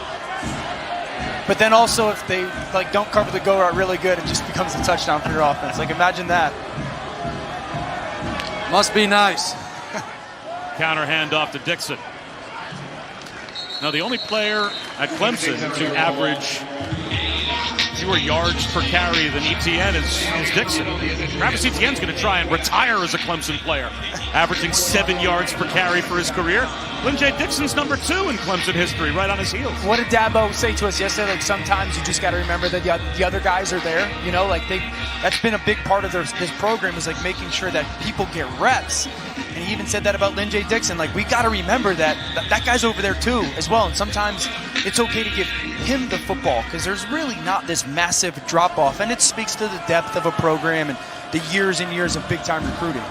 But then also if they don't cover the go route really good, it just becomes a touchdown for your offense. Imagine that. Must be nice. Counter handoff to Dixon. Now the only player at Clemson to average fewer yards per carry than Etienne is Dixon. Travis Etienne's going to try and retire as a Clemson player, averaging 7 yards per carry for his career. Lynn J. Dixon's number 2 in Clemson history, right on his heels. What did Dabo say to us yesterday? Sometimes you just got to remember that the other guys are there. You know, that's been a big part of his program is making sure that people get reps. And he even said that about Lynn J. Dixon. We got to remember that guy's over there too as well. And sometimes it's okay to give him the football because there's really not this massive drop-off. And it speaks to the depth of a program and the years and years of big-time recruiting.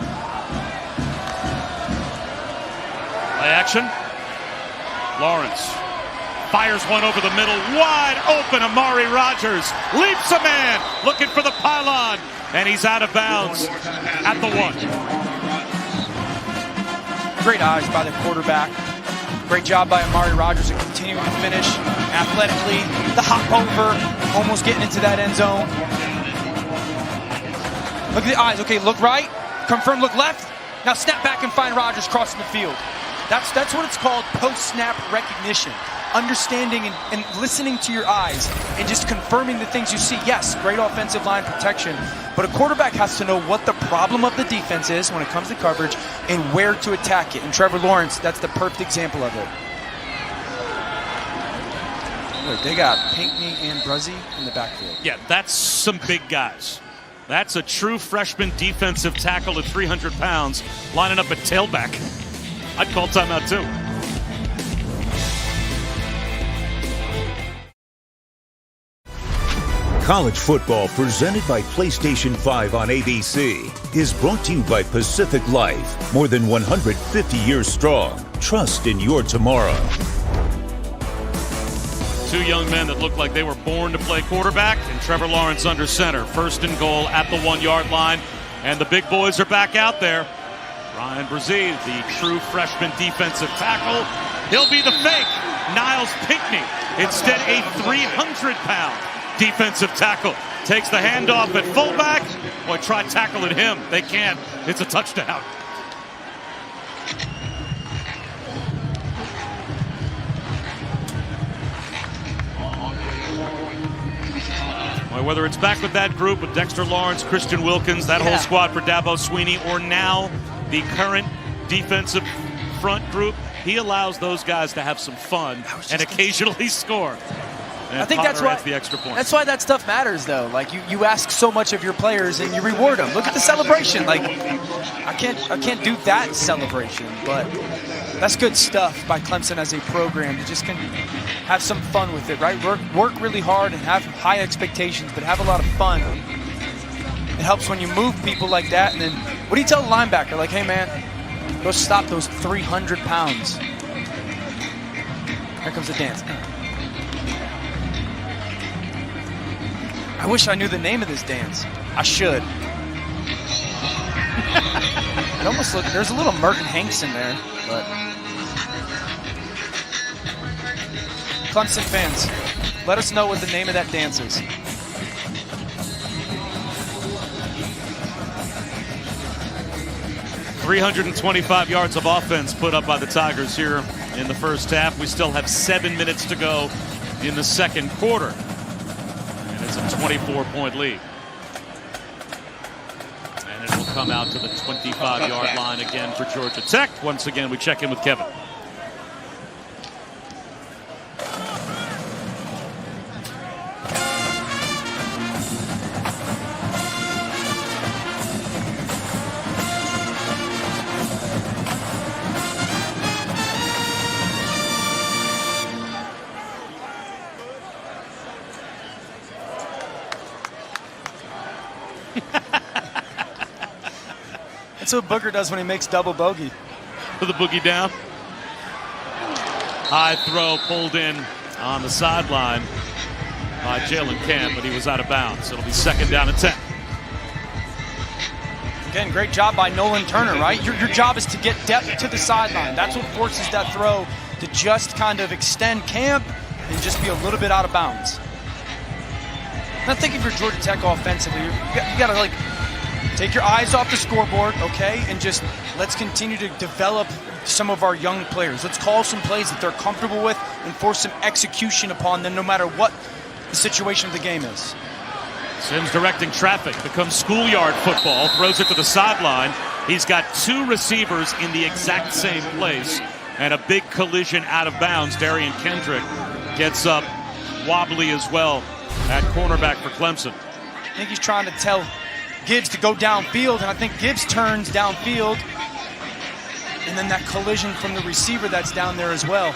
Play action. Lawrence fires one over the middle. Wide open. Amari Rodgers leaps a man looking for the pylon. And he's out of bounds at the 1. Great eyes by the quarterback. Great job by Amari Rodgers to continue to finish athletically. The hop over, almost getting into that end zone. Look at the eyes. Okay, look right. Confirm, look left. Now snap back and find Rodgers crossing the field. That's what it's called, post-snap recognition. Understanding and listening to your eyes and just confirming the things you see. Yes, great offensive line protection, but a quarterback has to know what the problem of the defense is when it comes to coverage and where to attack it. And Trevor Lawrence, that's the perfect example of it. Look, they got Pinckney and Bruzzy in the backfield. Yeah, that's some big guys. That's a true freshman defensive tackle at 300 pounds lining up at tailback. I'd call timeout too. College football presented by PlayStation 5 on ABC is brought to you by Pacific Life. More than 150 years strong. Trust in your tomorrow. 2 young men that look like they were born to play quarterback, and Trevor Lawrence under center. 1st and goal at the 1-yard line, and the big boys are back out there. Ryan Brzee, the true freshman defensive tackle. He'll be the fake. Niles Pinckney, instead a 300-pound defensive tackle. Takes the handoff at fullback. Boy, try tackling him. They can't. It's a touchdown. Boy, whether it's back with that group with Dexter Lawrence, Christian Wilkins, that whole squad for Dabo Swinney, or now the current defensive front group, he allows those guys to have some fun and occasionally score. And I think that's why the extra point. That's why that stuff matters, though. You ask so much of your players and you reward them. Look at the celebration. I can't do that celebration, but that's good stuff by Clemson as a program. You just can have some fun with it, right? Work really hard and have high expectations, but have a lot of fun. It helps when you move people like that. And then, what do you tell the linebacker? Hey, man, go stop those 300 pounds. Here comes the dance. I wish I knew the name of this dance. I should. It almost looks, there's a little Merton Hanks in there, but. Clemson fans, let us know what the name of that dance is. .325 yards of offense put up by the Tigers here in the first half. We still have 7 minutes to go in the second quarter. And it's a 24-point lead. And it will come out to the 25-yard line again for Georgia Tech. Once again, we check in with Kevin. That's what Booker does when he makes double bogey. For the boogie down. High throw pulled in on the sideline by Jalen Camp, but he was out of bounds. It'll be 2nd down and 10. Again, great job by Nolan Turner, right? Your job is to get depth to the sideline. That's what forces that throw to just kind of extend Camp and just be a little bit out of bounds. Now think of your Georgia Tech offensively. You got to like take your eyes off the scoreboard, okay, and just let's continue to develop some of our young players. Let's call some plays that they're comfortable with and force some execution upon them no matter what the situation of the game is. Sims directing traffic, becomes schoolyard football, throws it to the sideline. He's got 2 receivers in the exact same place, and a big collision out of bounds. Darian Kendrick gets up wobbly as well at cornerback for Clemson. I think he's trying to tell Gibbs to go downfield, and I think Gibbs turns downfield, and then that collision from the receiver that's down there as well.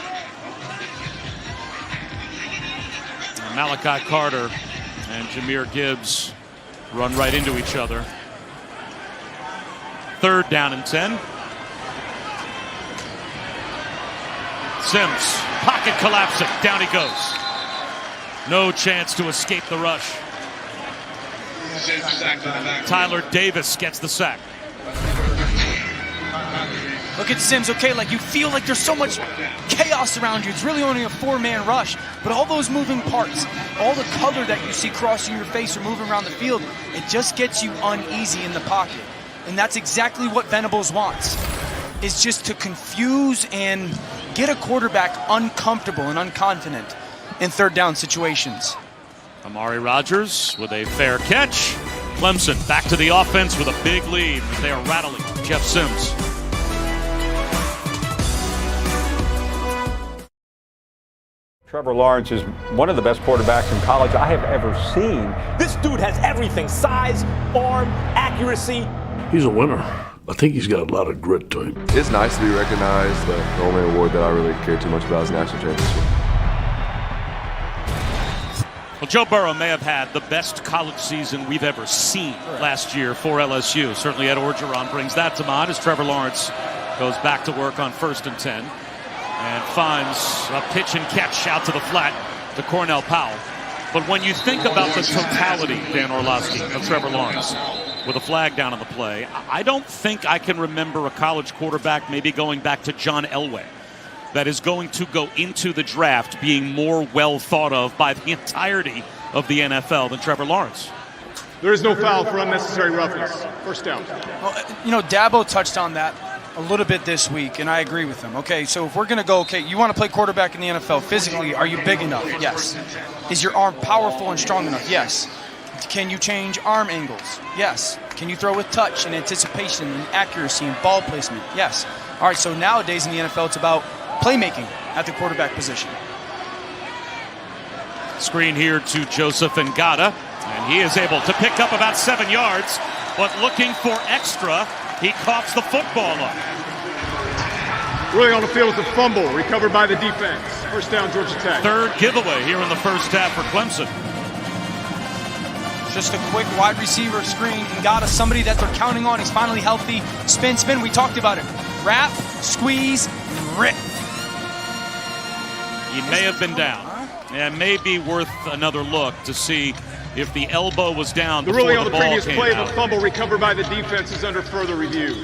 And Malachi Carter and Jahmyr Gibbs run right into each other. 3rd down and 10. Sims, pocket collapsing, down he goes. No chance to escape the rush. Tyler Davis gets the sack. Look at Sims, okay, like you feel like there's so much chaos around you. It's really only a 4-man rush, but all those moving parts, all the color that you see crossing your face or moving around the field, it just gets you uneasy in the pocket. And that's exactly what Venables wants, is just to confuse and get a quarterback uncomfortable and unconfident in 3rd down situations. Amari Rogers with a fair catch. Clemson back to the offense with a big lead as they are rattling Jeff Sims. Trevor Lawrence is one of the best quarterbacks in college I have ever seen. This dude has everything: size, arm, accuracy. He's a winner. I think he's got a lot of grit to him. It's nice to be recognized, but the only award that I really care too much about is national championship. Well, Joe Burrow may have had the best college season we've ever seen last year for LSU. Certainly Ed Orgeron brings that to mind as Trevor Lawrence goes back to work on 1st and 10 and finds a pitch and catch out to the flat to Cornell Powell. But when you think about the totality, Dan Orlovsky, of Trevor Lawrence, with a flag down on the play, I don't think I can remember a college quarterback, maybe going back to John Elway, that is going to go into the draft being more well thought of by the entirety of the NFL than Trevor Lawrence. There is no foul for unnecessary roughness. 1st down. Well, you know, Dabo touched on that a little bit this week, and I agree with him. Okay, so if we're going to go, okay, you want to play quarterback in the NFL physically, are you big enough? Yes. Is your arm powerful and strong enough? Yes. Can you change arm angles? Yes. Can you throw with touch and anticipation and accuracy and ball placement? Yes. All right, so nowadays in the NFL, it's about playmaking at the quarterback position. Screen here to Joseph Ngata, and he is able to pick up about 7 yards, but looking for extra, he coughs the football up. Rolling on the field with a fumble, recovered by the defense. 1st down, Georgia Tech. 3rd giveaway here in the first half for Clemson. Just a quick wide receiver screen. Ngata, somebody that they're counting on. He's finally healthy. Spin. We talked about it. Wrap, squeeze, and rip. He may have been down. And may be worth another look to see if the elbow was down The before ruling on the the ball previous came play out. of a fumble recovered by the defense is under further review.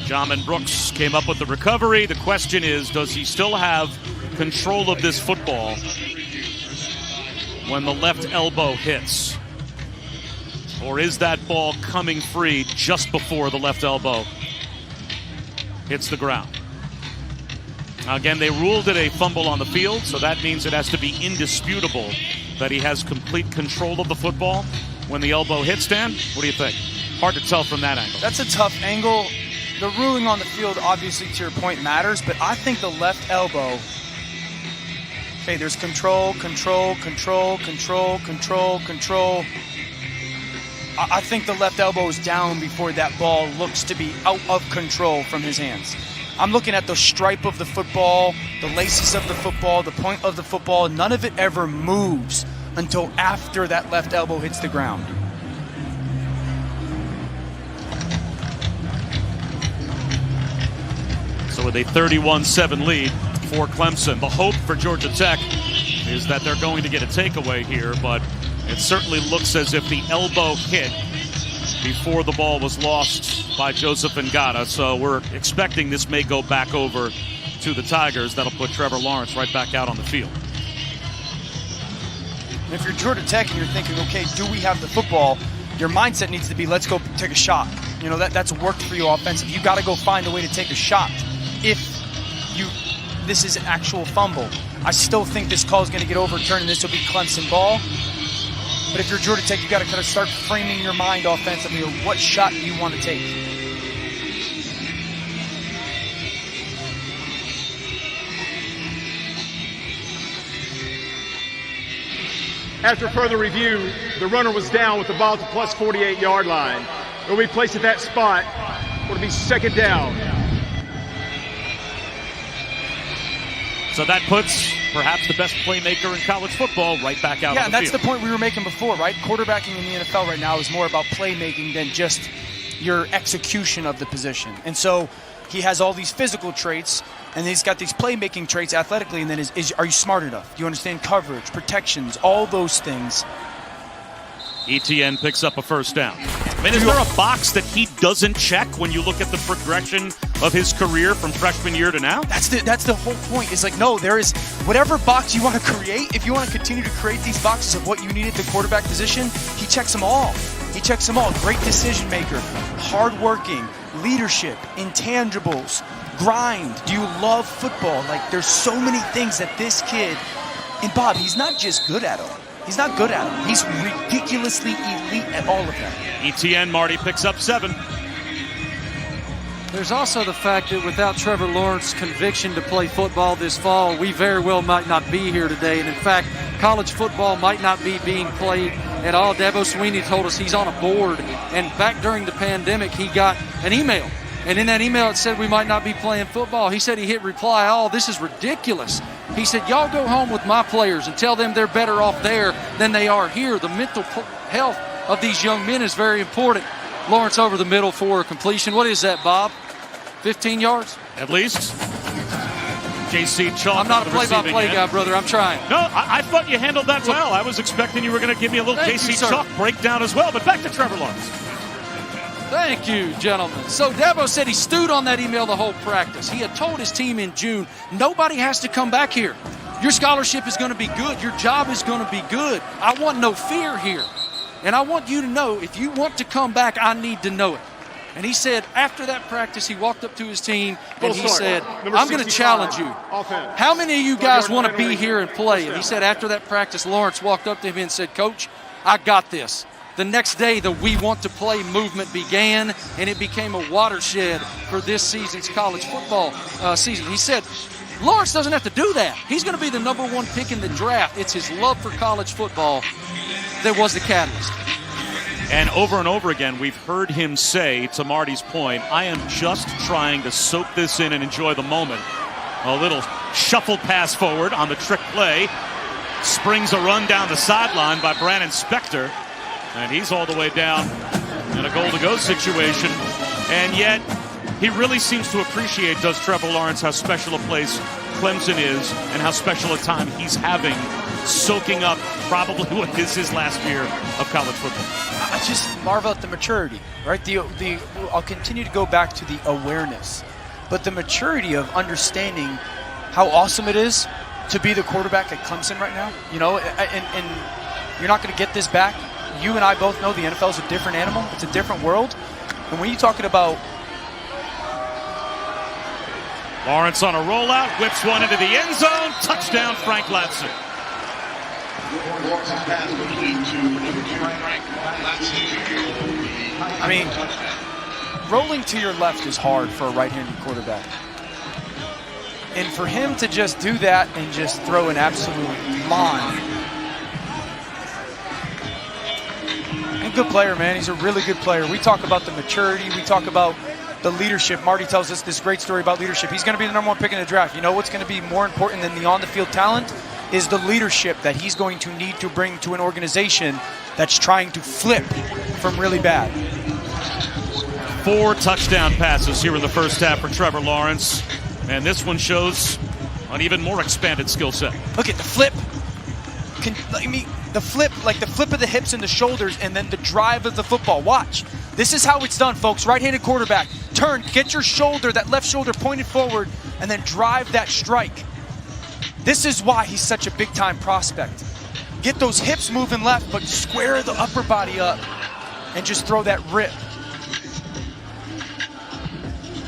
Jamin Brooks came up with the recovery. The question is, does he still have control of this football when the left elbow hits? Or is that ball coming free just before the left elbow hits the ground? Now again, they ruled it a fumble on the field, so that means it has to be indisputable that he has complete control of the football when the elbow hits. Dan, what do you think? Hard to tell from that angle. That's a tough angle. The ruling on the field, obviously, to your point, matters, but I think the left elbow, okay, there's control. I think the left elbow is down before that ball looks to be out of control from his hands. I'm looking at the stripe of the football, the laces of the football, the point of the football. None of it ever moves until after that left elbow hits the ground. So with a 31-7 lead for Clemson, the hope for Georgia Tech is that they're going to get a takeaway here, but it certainly looks as if the elbow hit before the ball was lost by Joseph Ngata. So we're expecting this may go back over to the Tigers. That'll put Trevor Lawrence right back out on the field. And if you're Georgia Tech and you're thinking, okay, do we have the football? Your mindset needs to be, let's go take a shot. You know, that's worked for you offensive. You got to go find a way to take a shot. If this is an actual fumble, I still think this call is going to get overturned and this will be Clemson ball. But if you're Georgia Tech, you got to kind of start framing your mind offensively. What shot do you want to take? After further review, the runner was down with the ball at the plus 48-yard line. It will be placed at that spot. It will be second down. So that puts perhaps the best playmaker in college football right back out on the field. Yeah, that's the point we were making before, right? Quarterbacking in the NFL right now is more about playmaking than just your execution of the position. And so he has all these physical traits, and he's got these playmaking traits athletically, and then are you smart enough? Do you understand coverage, protections, all those things? ETN picks up a first down. I mean, is there a box that he doesn't check when you look at the progression of his career from freshman year to now? That's the whole point. It's like, no, there is whatever box you want to create. If you want to continue to create these boxes of what you need at the quarterback position, he checks them all. He checks them all. Great decision maker, hardworking, leadership, intangibles, grind. Do you love football? Like, there's so many things that this kid, and Bob, he's not just good at them. He's not good at them. He's ridiculously elite at all of them. ETN, Marty picks up 7. There's also the fact that without Trevor Lawrence's conviction to play football this fall, we very well might not be here today. And in fact, college football might not be being played at all. Dabo Swinney told us he's on a board. And back during the pandemic, he got an email. And in that email, it said we might not be playing football. He said he hit reply all. This is ridiculous. He said, y'all go home with my players and tell them they're better off there than they are here. The mental health of these young men is very important. Lawrence over the middle for a completion. What is that, Bob? 15 yards? At least. J.C. Chalk. I'm not a play-by-play guy, brother. I'm trying. No, I thought you handled that well. I was expecting you were going to give me a little J.C. Chalk breakdown as well. But back to Trevor Lawrence. Thank you, gentlemen. So Dabo said he stewed on that email the whole practice. He had told his team in June, nobody has to come back here. Your scholarship is going to be good. Your job is going to be good. I want no fear here. And I want you to know, if you want to come back, I need to know it. And he said after that practice, he walked up to his team and he said, I'm going to challenge you. How many of you guys want to be here and play? And he said after that practice, Lawrence walked up to him and said, Coach, I got this. The next day, the We Want to Play movement began, and it became a watershed for this season's college football season. He said, Lawrence doesn't have to do that. He's going to be the #1 pick in the draft. It's his love for college football that was the catalyst. And over again, we've heard him say, to Marty's point, I am just trying to soak this in and enjoy the moment. A little shuffle pass forward on the trick play. Springs a run down the sideline by Brandon Spector. And he's all the way down in a goal-to-go situation. And yet, He really seems to appreciate, does Trevor Lawrence, how special a place Clemson is and how special a time he's having soaking up probably what is his last year of college football. I just marvel at the maturity, right? I'll continue to go back to the awareness, but the maturity of understanding how awesome it is to be the quarterback at Clemson right now. You know, and you're not going to get this back. You and I both know the NFL is a different animal. It's a different world. And when you're talking about Lawrence on a rollout, whips one into the end zone. Touchdown, Frank Latson. I mean, rolling to your left is hard for a right-handed quarterback. And for him to just do that and just throw an absolute line. And good player, man. He's a really good player. We talk about the maturity. We talk about the leadership. Marty tells us this great story about leadership. He's going to be the #1 pick in the draft. You know what's going to be more important than the on-the-field talent is the leadership that he's going to need to bring to an organization that's trying to flip from really bad. 4 touchdown passes here in the first half for Trevor Lawrence. And this one shows an even more expanded skill set. Look at the flip. The flip, like the flip of the hips and the shoulders, and then the drive of the football. Watch. This is how it's done, folks. Right-handed quarterback. Turn, get your shoulder, that left shoulder pointed forward, and then drive that strike. This is why he's such a big-time prospect. Get those hips moving left, but square the upper body up and just throw that rip.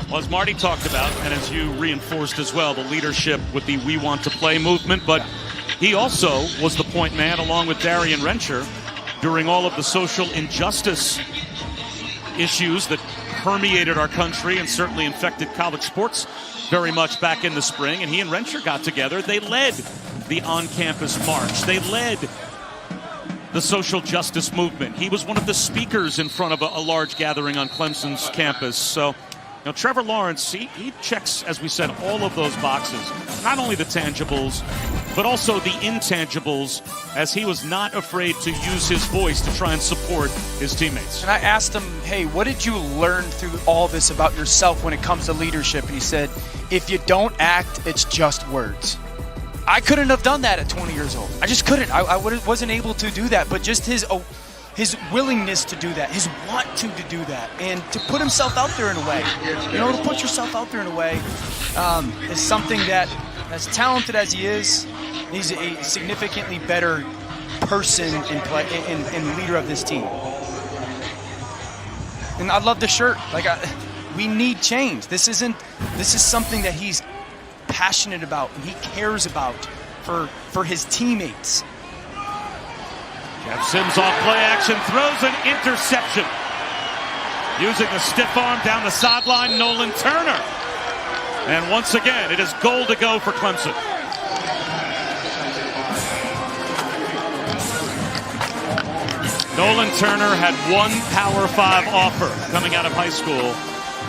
Well, as Marty talked about, and as you reinforced as well, the leadership with the We Want to Play movement, but he also was the point man along with Darian Rencher during all of the social injustice issues that permeated our country and certainly infected college sports very much back in the spring. And he and Rencher got together. They led the on-campus march. They led the social justice movement. He was one of the speakers in front of a large gathering on Clemson's campus. So, you know, Trevor Lawrence, he checks, as we said, all of those boxes. Not only the tangibles, but also the intangibles, as he was not afraid to use his voice to try and support his teammates. And I asked him, hey, what did you learn through all this about yourself when it comes to leadership? And he said, if you don't act, it's just words. I couldn't have done that at 20 years old. I just couldn't. I wasn't able to do that. But just his willingness to do that, his want to do that, and to put himself out there in a way, you know, to put yourself out there in a way is something that, as talented as he is, he's a significantly better person and leader of this team. And I love the shirt. We need change. This is something that he's passionate about and he cares about for his teammates. Jeff Sims off play action, throws an interception. Using the stiff arm down the sideline, Nolan Turner. And once again, it is goal to go for Clemson. Nolan Turner had one Power 5 offer coming out of high school,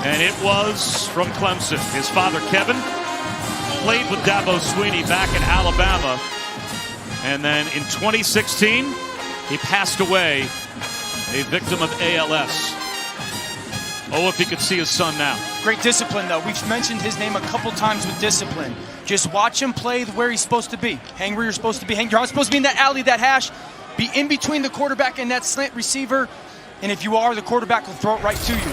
and it was from Clemson. His father, Kevin, played with Dabo Swinney back in Alabama. And then in 2016, he passed away, a victim of ALS. Oh, if he could see his son now. Great discipline, though. We've mentioned his name a couple times with discipline. Just watch him play where he's supposed to be. Hang where you're supposed to be. You're not supposed to be in that alley, that hash. Be in between the quarterback and that slant receiver. And if you are, the quarterback will throw it right to you.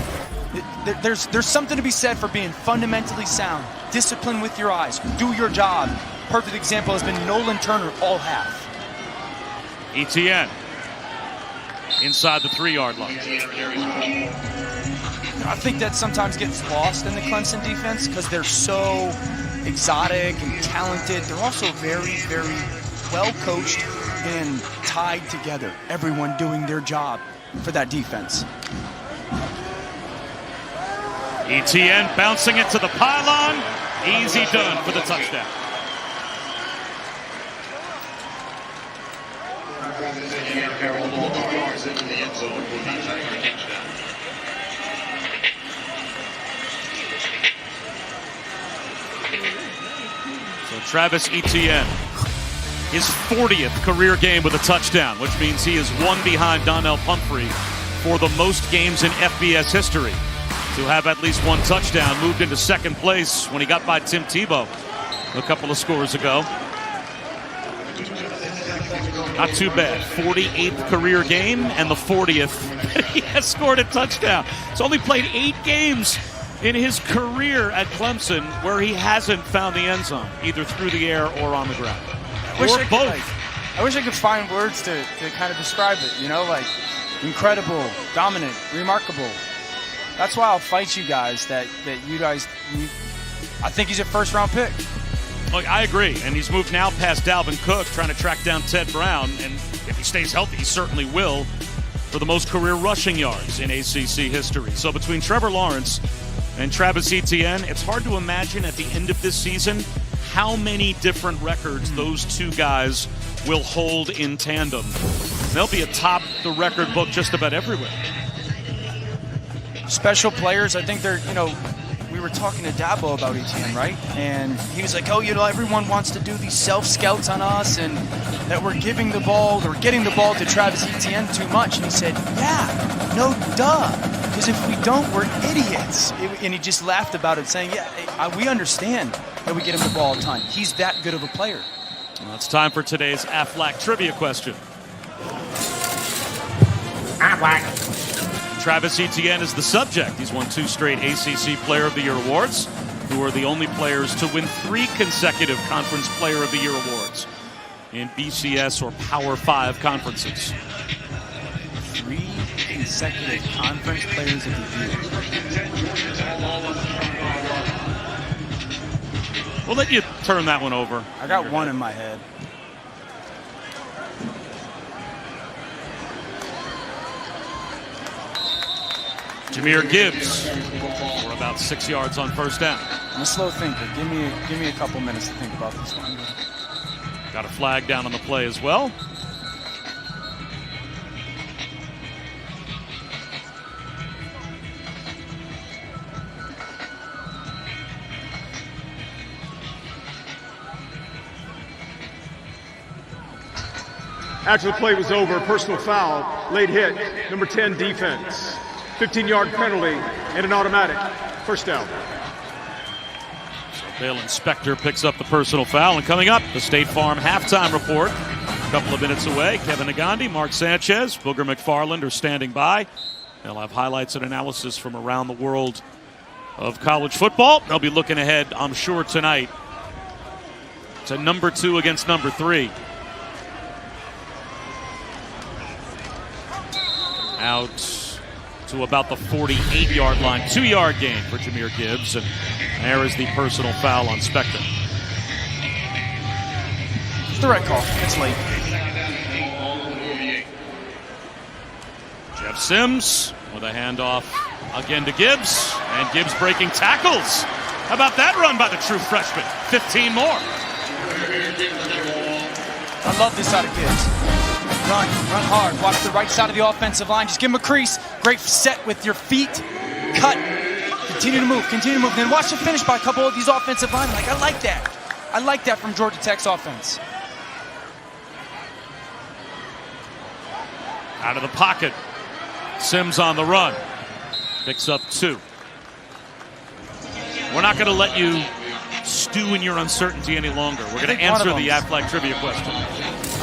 There's something to be said for being fundamentally sound. Discipline with your eyes. Do your job. Perfect example has been Nolan Turner all half. ETN inside the 3-yard line. I think that sometimes gets lost in the Clemson defense because they're so exotic and talented. They're also very, very well coached and tied together. Everyone doing their job for that defense. ETN bouncing it to the pylon. Easy done for the touchdown. So Travis Etienne, his 40th career game with a touchdown, which means he is one behind Donnell Pumphrey for the most games in FBS history. to have at least one touchdown. Moved into second place when he got by Tim Tebow a couple of scores ago. Not too bad. 48th career game and the 40th he has scored a touchdown. He's only played 8 games in his career at Clemson where he hasn't found the end zone, either through the air or on the ground. Or both. I wish I could find words to kind of describe it, you know, like incredible, dominant, remarkable. That's why I'll fight you guys that you guys, I think he's a first-round pick. Look, I agree, and he's moved now past Dalvin Cook, trying to track down Ted Brown, and if he stays healthy, he certainly will, for the most career rushing yards in ACC history. So between Trevor Lawrence and Travis Etienne, it's hard to imagine at the end of this season how many different records those two guys will hold in tandem. They'll be atop the record book just about everywhere. Special players, I think they're, you know, we were talking to Dabo about Etienne, right? And he was like, oh, you know, everyone wants to do these self-scouts on us and that we're giving the ball, or getting the ball to Travis Etienne too much. And he said, yeah, no duh, because if we don't, we're idiots. And he just laughed about it, saying, yeah, we understand that we get him the ball all the time. He's that good of a player. Well, it's time for today's Aflac trivia question. Aflac. Travis Etienne is the subject. He's won 2 straight ACC Player of the Year awards, who are the only players to win 3 consecutive Conference Player of the Year awards in BCS or Power 5 conferences. 3 consecutive Conference Players of the Year. We'll let you turn that one over. I got one in my head. Jahmyr Gibbs for about 6 yards on first down. I'm a slow thinker. Give me a couple minutes to think about this one. Got a flag down on the play as well. After the play was over, personal foul, late hit, number 10 defense. 15-yard penalty and an automatic. First down. So Bill Inspector picks up the personal foul. And coming up, the State Farm halftime report. A couple of minutes away, Kevin Nagandi, Mark Sanchez, Booger McFarland are standing by. They'll have highlights and analysis from around the world of college football. They'll be looking ahead, I'm sure, tonight to number 2 against number 3. Out to about the 48-yard line. 2-yard gain for Jahmyr Gibbs, and there is the personal foul on Spector. It's the right call. It's late. Jeff Sims with a handoff again to Gibbs, and Gibbs breaking tackles. How about that run by the true freshman? 15 more. I love this out of Gibbs. Run hard. Watch the right side of the offensive line. Just give him a crease. Great set with your feet. Cut. Continue to move. Then watch the finish by a couple of these offensive linemen. Like, I like that. I like that from Georgia Tech's offense. Out of the pocket. Sims on the run. Picks up 2. We're not going to let you stew in your uncertainty any longer. We're going to answer the Aflac trivia question.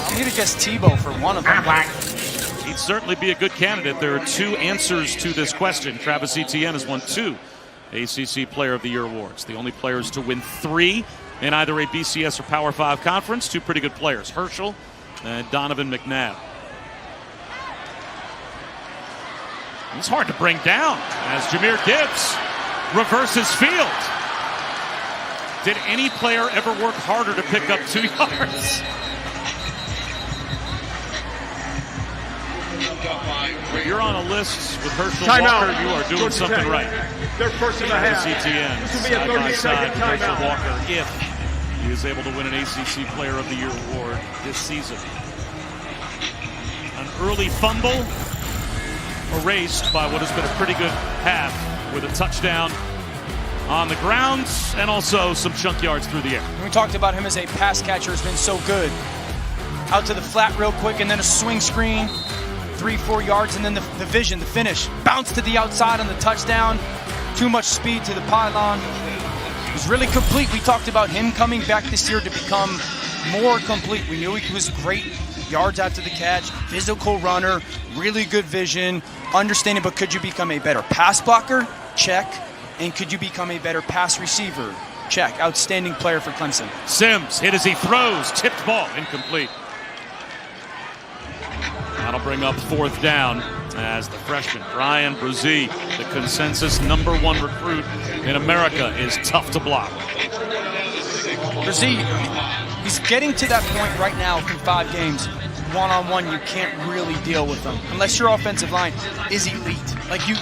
I'm going to guess Tebow for one of them. He'd certainly be a good candidate. There are 2 answers to this question. Travis Etienne has won 2 ACC Player of the Year awards. The only players to win 3 in either a BCS or Power 5 conference. 2 pretty good players, Herschel and Donovan McNabb. It's hard to bring down as Jahmyr Gibbs reverses field. Did any player ever work harder to pick up 2 yards? If you're on a list with Herschel Walker, you are doing something right. They're first in the half. Etienne This will be a side by 30-second side with Herschel timeout. Walker if he is able to win an ACC Player of the Year award this season. An early fumble erased by what has been a pretty good half with a touchdown on the ground and also some chunk yards through the air. We talked about him as a pass catcher, has been so good. Out to the flat real quick and then a swing screen. 3-4 yards, and then the vision, the finish. Bounce to the outside on the touchdown. too much speed to the pylon. He's really complete. We talked about him coming back this year to become more complete. We knew he was great yards after the catch, physical runner, really good vision, understanding, but could you become a better pass blocker? Check. And could you become a better pass receiver? Check. Outstanding player for Clemson. Sims hit as he throws, tipped ball, incomplete. That'll bring up 4th down as the freshman Brian Brzee, the consensus #1 recruit in America, is tough to block. Brzee, he's getting to that point right now through 5 games. One-on-one, you can't really deal with him unless your offensive line is elite. Like you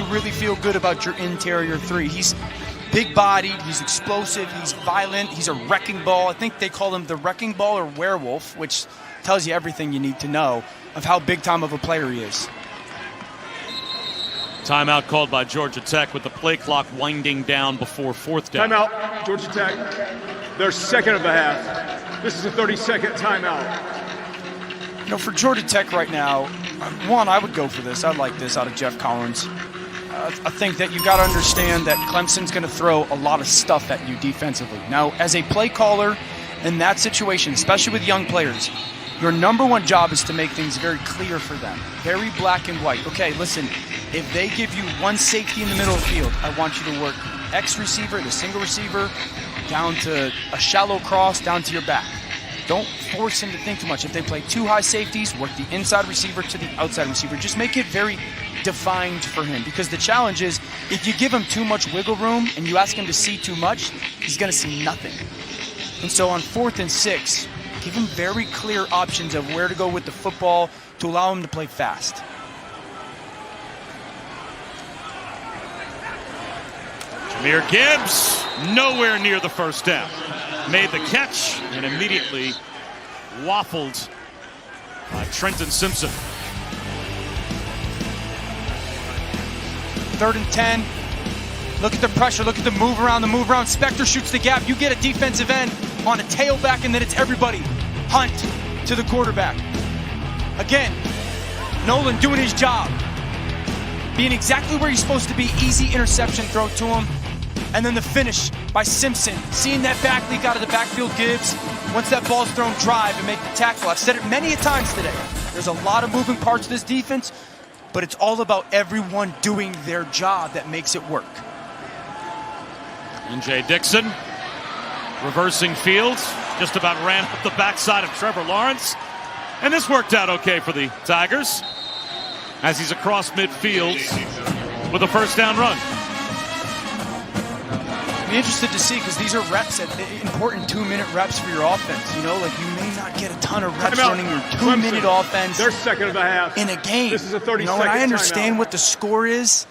really feel good about your interior 3. He's big-bodied, he's explosive, he's violent, he's a wrecking ball. I think they call him the wrecking ball or werewolf, which tells you everything you need to know of how big-time of a player he is. Timeout called by Georgia Tech with the play clock winding down before 4th down. Timeout, Georgia Tech. Their second of the half. This is a 30-second timeout. You know, for Georgia Tech right now, one, I would go for this. I like this out of Jeff Collins. I think that you got to understand that Clemson's going to throw a lot of stuff at you defensively. Now, as a play caller in that situation, especially with young players, your #1 job is to make things very clear for them, very black and white. Okay, listen, if they give you one safety in the middle of the field, I want you to work X receiver, the single receiver, down to a shallow cross, down to your back. Don't force him to think too much. If they play 2 high safeties, work the inside receiver to the outside receiver. Just make it very defined for him, because the challenge is if you give him too much wiggle room and you ask him to see too much, he's going to see nothing. And so on 4th and 6, give him very clear options of where to go with the football to allow him to play fast. Jahmyr Gibbs, nowhere near the 1st down. Made the catch and immediately waffled by Trenton Simpson. 3rd and 10. Look at the pressure. Look at the move around. Spector shoots the gap. You get a defensive end on a tailback, and then it's everybody. Hunt to the quarterback. Again, Nolan doing his job. Being exactly where he's supposed to be. Easy interception throw to him. And then the finish by Simpson. Seeing that back leak out of the backfield, Gibbs. Once that ball's thrown, drive and make the tackle. I've said it many a times today. There's a lot of moving parts to this defense, but it's all about everyone doing their job that makes it work. N.J. Dixon, reversing field, just about ran up the backside of Trevor Lawrence. And this worked out okay for the Tigers as he's across midfield with a 1st down run. Be interested to see, because these are reps, important 2-minute reps for your offense. You know, like you may not get a ton of reps running your 2-minute offense. Their second of the half. In a game. This is a 30-second and I understand timeout. what the score is,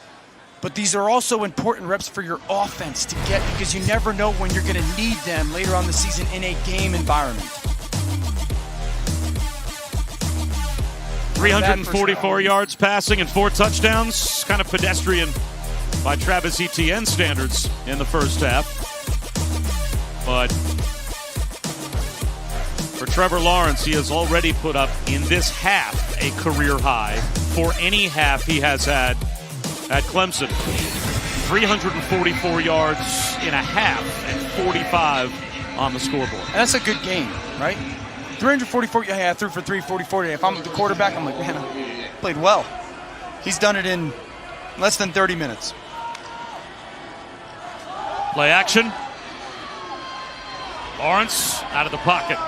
but these are also important reps for your offense to get, because you never know when you're going to need them later on the season in a game environment. 344 yards passing and 4 touchdowns. Kind of pedestrian by Travis Etienne standards in the 1st half. But for Trevor Lawrence, he has already put up in this half a career high for any half he has had at Clemson. 344 yards in a half and 45 on the scoreboard. And that's a good game, right? 344, yeah, I threw for 344 today. If I'm the quarterback, I'm like, man, I played well. He's done it in less than 30 minutes. Play action. Lawrence out of the pocket.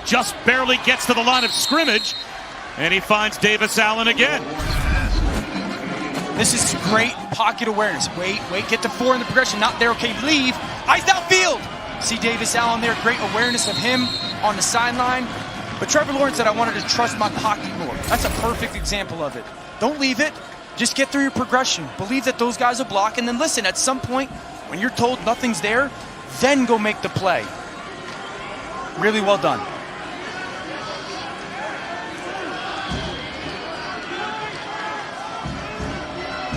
Just barely gets to the line of scrimmage, and he finds Davis Allen again. This is great pocket awareness. Wait, get to 4 in the progression. Not there, okay, leave. Eyes downfield. See Davis Allen there, great awareness of him on the sideline. But Trevor Lawrence said, I wanted to trust my pocket more. That's a perfect example of it. Don't leave it. Just get through your progression. Believe that those guys will block, and then listen, at some point, when you're told nothing's there, then go make the play. Really well done.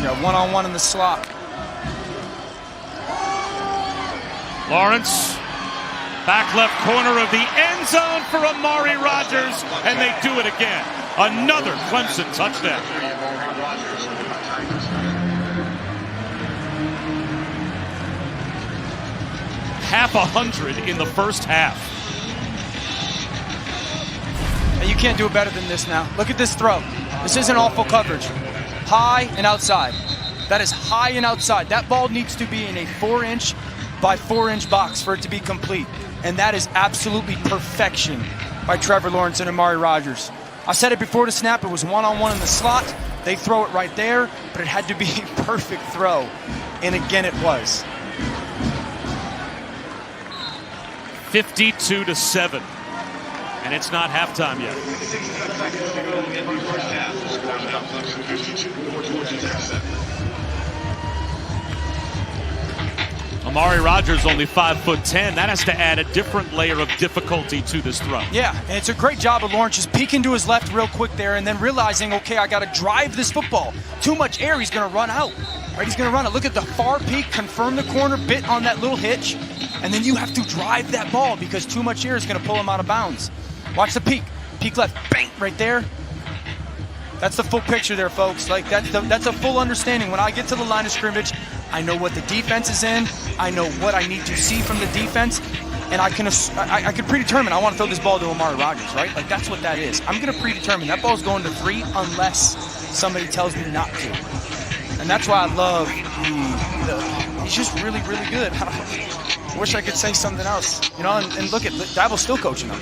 Yeah, one-on-one in the slot. Lawrence, back left corner of the end zone for Amari Rodgers, and they do it again. Another Clemson touchdown. half 100 in the first half. And you can't do it better than this now. Look at this throw. This isn't awful coverage. High and outside. That is high and outside. That ball needs to be in a 4-inch by 4-inch box for it to be complete. And that is absolutely perfection by Trevor Lawrence and Amari Rodgers. I said it before the snap. It was one-on-one in the slot. They throw it right there, but it had to be a perfect throw. And again, it was. 52-7. And it's not halftime yet. Amari Rodgers only 5'10". That has to add a different layer of difficulty to this throw. Yeah, and it's a great job of Lawrence just peeking to his left real quick there and then realizing, okay, I got to drive this football. Too much air, he's going to run out. Right, he's going to run it. Look at the far peak, confirm the corner, bit on that little hitch, and then you have to drive that ball because too much air is going to pull him out of bounds. Watch the peak. Peak left, bang, right there. That's the full picture there, folks. Like that's a full understanding. When I get to the line of scrimmage, I know what the defense is in. I know what I need to see from the defense, and I can predetermine. I want to throw this ball to Amari Rodgers, right? Like that's what that is. I'm going to predetermine that ball's going to 3 unless somebody tells me not to, and that's why I love he's just really, really good. I wish I could say something else, you know. And look at Dabo's still coaching him.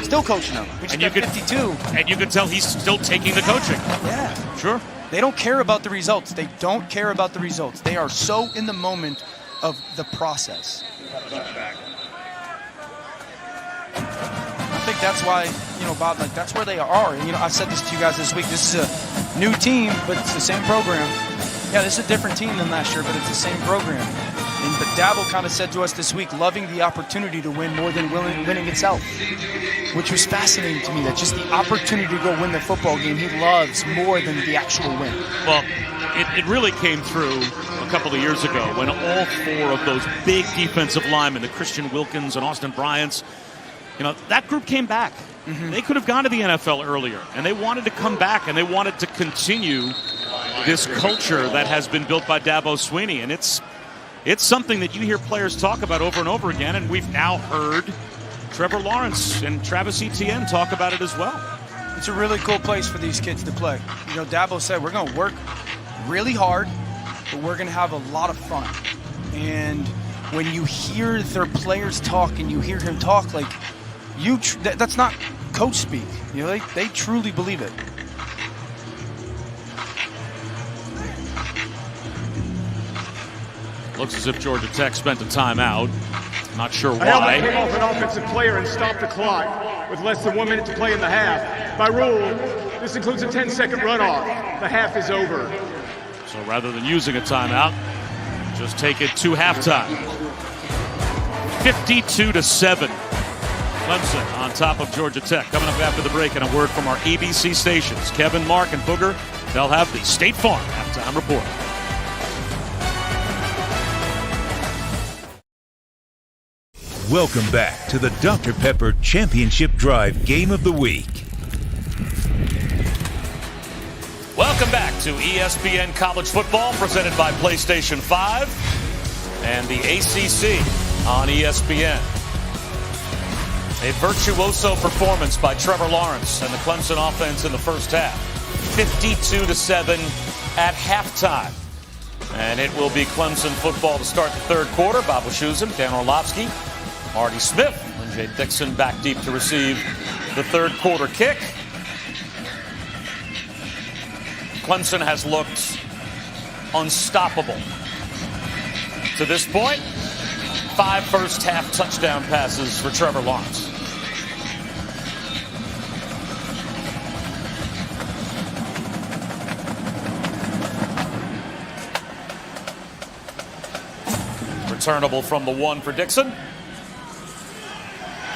Still coaching him. We just got 52. And you can tell he's still taking the coaching. Yeah. Sure. They don't care about the results. They don't care about the results. They are so in the moment of the process. I think that's why, you know, Bob, like that's where they are. And, you know, I've said this to you guys this week. This is a new team, but it's the same program. Yeah, this is a different team than last year, but it's the same program. But Dabo kind of said to us this week, loving the opportunity to win more than winning itself, which was fascinating to me, that just the opportunity to go win the football game he loves more than the actual win. Well, it really came through a couple of years ago when all 4 of those big defensive linemen, the Christian Wilkins and Austin Bryants, you know, that group came back. Mm-hmm. They could have gone to the NFL earlier, and they wanted to come back, and they wanted to continue this culture that has been built by Dabo Swinney, and it's something that you hear players talk about over and over again, and we've now heard Trevor Lawrence and Travis Etienne talk about it as well. It's a really cool place for these kids to play. You know, Dabo said we're going to work really hard, but we're going to have a lot of fun. And when you hear their players talk and you hear him talk, like that's not coach speak. You know, they truly believe it. Looks as if Georgia Tech spent a timeout. Not sure why. A helmet came off an offensive player and stopped the clock with less than 1 minute to play in the half. By rule, this includes a 10-second runoff. The half is over. So rather than using a timeout, just take it to halftime. 52-7. Clemson on top of Georgia Tech. Coming up after the break, and a word from our ABC stations. Kevin, Mark, and Booger, they'll have the State Farm halftime report. Welcome back to the Dr. Pepper Championship Drive Game of the Week. Welcome back to ESPN College Football, presented by PlayStation 5 and the ACC on ESPN. A virtuoso performance by Trevor Lawrence and the Clemson offense in the first half. 52-7 at halftime. And it will be Clemson football to start the third quarter. Bob Wischusen, Dan Orlovsky, Marty Smith, and Jay Dixon back deep to receive the third quarter kick. Clemson has looked unstoppable to this point. 5 first half touchdown passes for Trevor Lawrence. Returnable from the 1 for Dixon.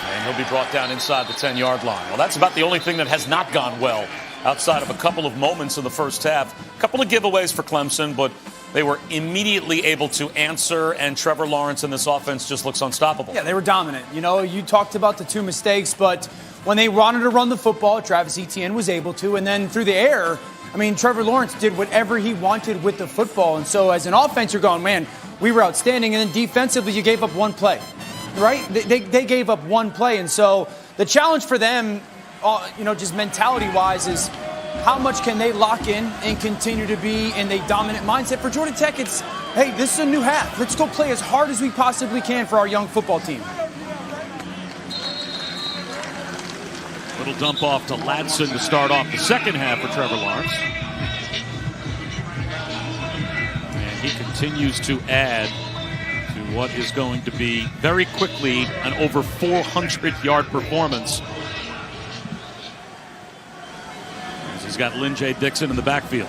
And he'll be brought down inside the 10-yard line. Well, that's about the only thing that has not gone well outside of a couple of moments in the first half. A couple of giveaways for Clemson, but they were immediately able to answer, and Trevor Lawrence in this offense just looks unstoppable. Yeah, they were dominant. You know, you talked about the 2 mistakes, but when they wanted to run the football, Travis Etienne was able to, and then through the air, I mean, Trevor Lawrence did whatever he wanted with the football. And so as an offense, you're going, man, we were outstanding. And then defensively, you gave up 1 play. right? They gave up one play. And so the challenge for them, just mentality-wise, is how much can they lock in and continue to be in a dominant mindset? For Georgia Tech, it's, hey, this is a new half. Let's go play as hard as we possibly can for our young football team. Little dump off to Ladson to start off the second half for Trevor Lawrence. And he continues to add to what is going to be very quickly an over 400-yard performance. As he's got Lynn J. Dixon in the backfield.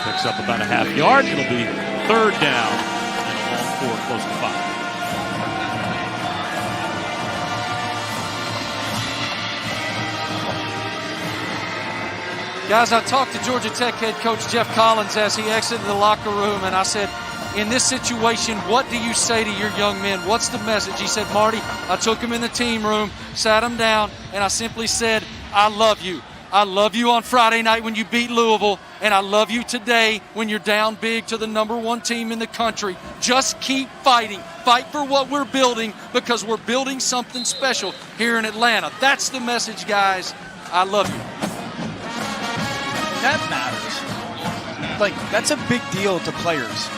Picks up about a half yard. It'll be third down and a long 4, close to 5. Guys, I talked to Georgia Tech head coach Jeff Collins as he exited the locker room, and I said, in this situation, what do you say to your young men? What's the message? He said, Marty, I took him in the team room, sat him down, and I simply said, I love you. I love you on Friday night when you beat Louisville, and I love you today when you're down big to the #1 team in the country. Just keep fighting. Fight for what we're building, because we're building something special here in Atlanta. That's the message, guys. I love you. That matters. Like, that's a big deal to players.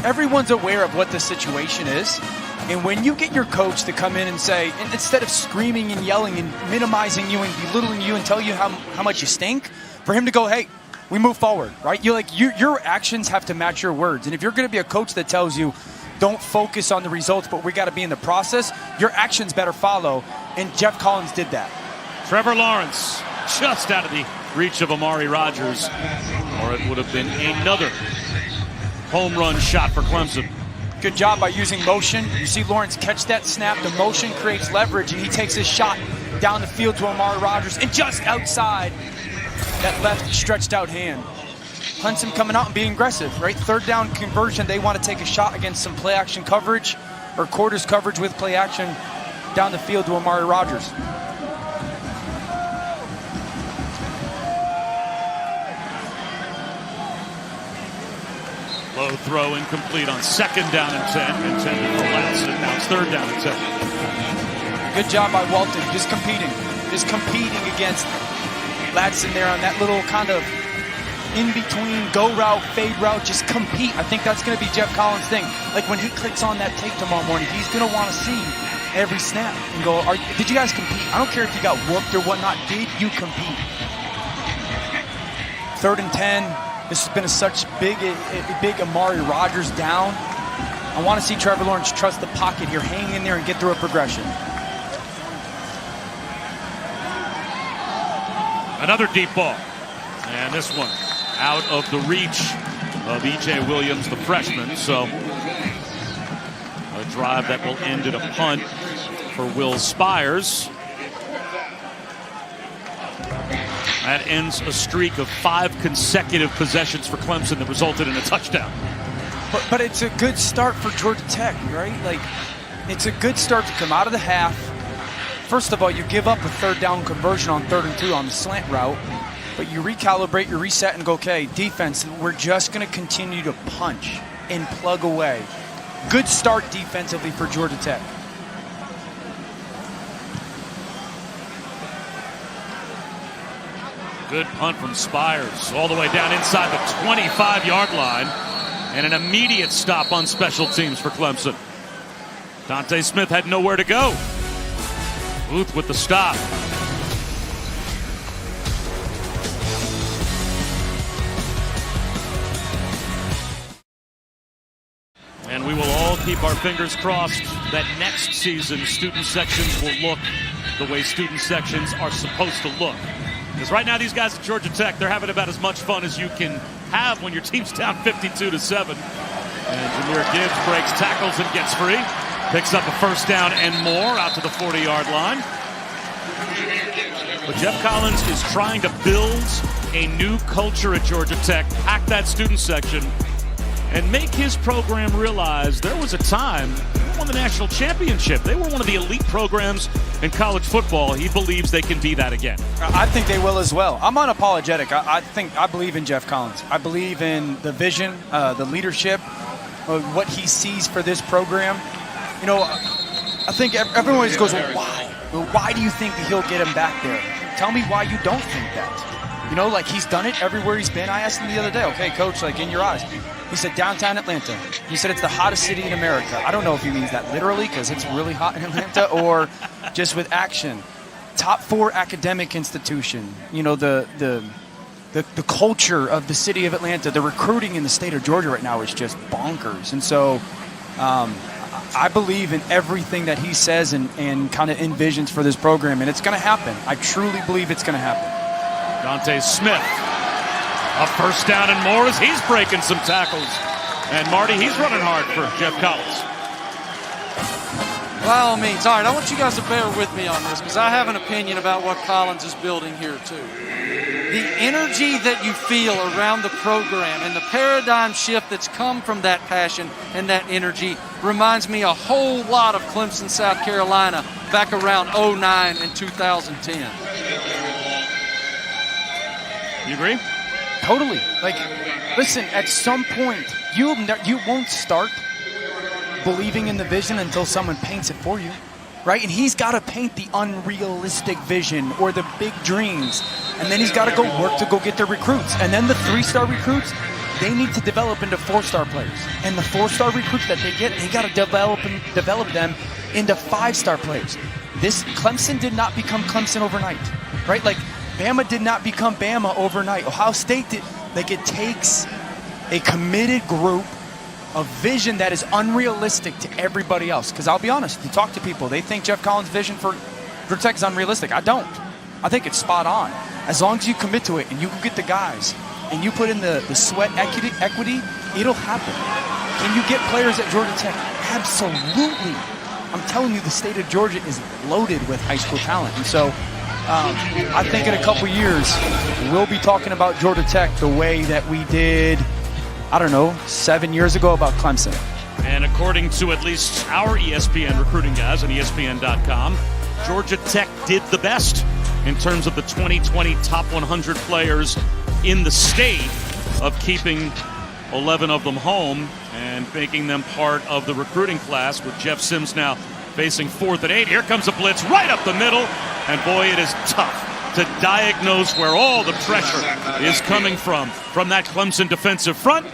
Everyone's aware of what the situation is. And when you get your coach to come in and say, instead of screaming and yelling and minimizing you and belittling you and tell you how much you stink, for him to go, hey, we move forward, right? Your actions have to match your words. And if you're going to be a coach that tells you, don't focus on the results, but we got to be in the process, your actions better follow. And Jeff Collins did that. Trevor Lawrence just out of the reach of Amari Rodgers, or it would have been another home run shot for Clemson. Good job by using motion. You see Lawrence catch that snap. The motion creates leverage, and he takes his shot down the field to Amari Rodgers, and just outside that left stretched out hand. Clemson coming out and being aggressive, right? Third down conversion. They want to take a shot against some play action coverage or quarters coverage with play action down the field to Amari Rodgers. Low throw incomplete on second down and 10. Intended for Ladson. Now it's third down and 10. Good job by Walton, just competing against Ladson there on that little kind of in-between go route, fade route, just compete. I think that's going to be Jeff Collins' thing. Like when he clicks on that tape tomorrow morning, he's going to want to see every snap and go, did you guys compete? I don't care if you got whooped or whatnot. Did you compete? Third and 10. This has been such big Amari Rodgers down. I want to see Trevor Lawrence trust the pocket here, hang in there and get through a progression. Another deep ball. And this one out of the reach of E.J. Williams, the freshman. So a drive that will end in a punt for Will Spires. That ends a streak of 5 consecutive possessions for Clemson that resulted in a touchdown. But it's a good start for Georgia Tech, right? Like, it's a good start to come out of the half. First of all, you give up a third down conversion on 3rd and 2 on the slant route, but you recalibrate, you reset, and go, okay, defense, we're just going to continue to punch and plug away. Good start defensively for Georgia Tech. Good punt from Spires all the way down inside the 25-yard line, and an immediate stop on special teams for Clemson. Dante Smith had nowhere to go. Booth with the stop. And we will all keep our fingers crossed that next season student sections will look the way student sections are supposed to look. Because right now these guys at Georgia Tech, they're having about as much fun as you can have when your team's down 52-7. And Jahmyr Gibbs breaks tackles and gets free. Picks up a first down and more out to the 40-yard line. But Jeff Collins is trying to build a new culture at Georgia Tech, pack that student section, and make his program realize there was a time they won the national championship. They were one of the elite programs in college football. He believes they can be that again. I think they will as well. I'm unapologetic. I believe in Jeff Collins. I believe in the vision, the leadership, what he sees for this program. You know, I think everyone always goes, well, why? Well, why do you think that he'll get him back there? Tell me why you don't think that. You know, like he's done it everywhere he's been. I asked him the other day, okay, coach, like in your eyes. He said downtown Atlanta. He said it's the hottest city in America. I don't know if he means that literally because it's really hot in Atlanta or just with action. Top 4 academic institution. You know, the culture of the city of Atlanta, the recruiting in the state of Georgia right now is just bonkers. And so I believe in everything that he says and kind of envisions for this program, and it's going to happen. I truly believe it's going to happen. Dante Smith, a first down and more as he's breaking some tackles. And Marty, he's running hard for Jeff Collins. By all means. All right, I want you guys to bear with me on this because I have an opinion about what Collins is building here too. The energy that you feel around the program and the paradigm shift that's come from that passion and that energy reminds me a whole lot of Clemson, South Carolina back around 2009 and 2010. You agree? Totally. Like, listen, at some point, you won't start believing in the vision until someone paints it for you, right? And he's got to paint the unrealistic vision or the big dreams, and then he's got to go work to go get the recruits. And then the 3-star recruits, they need to develop into 4-star players. And the 4-star recruits that they get, they got to develop them into 5-star players. Clemson did not become Clemson overnight, right? Like, Bama did not become Bama overnight. Ohio State did. Like, it takes a committed group, a vision that is unrealistic to everybody else. Because I'll be honest, you talk to people, they think Jeff Collins' vision for Tech is unrealistic. I don't. I think it's spot on. As long as you commit to it and you can get the guys and you put in the sweat equity, it'll happen. Can you get players at Georgia Tech? Absolutely. I'm telling you, the state of Georgia is loaded with high school talent. And so I think in a couple years, we'll be talking about Georgia Tech the way that we did, I don't know, 7 years ago about Clemson. And according to at least our ESPN recruiting guys on ESPN.com, Georgia Tech did the best in terms of the 2020 top 100 players in the state of keeping 11 of them home and making them part of the recruiting class, with Jeff Sims now facing 4th and 8. Here comes a blitz right up the middle. And boy, it is tough to diagnose where all the pressure is coming from that Clemson defensive front.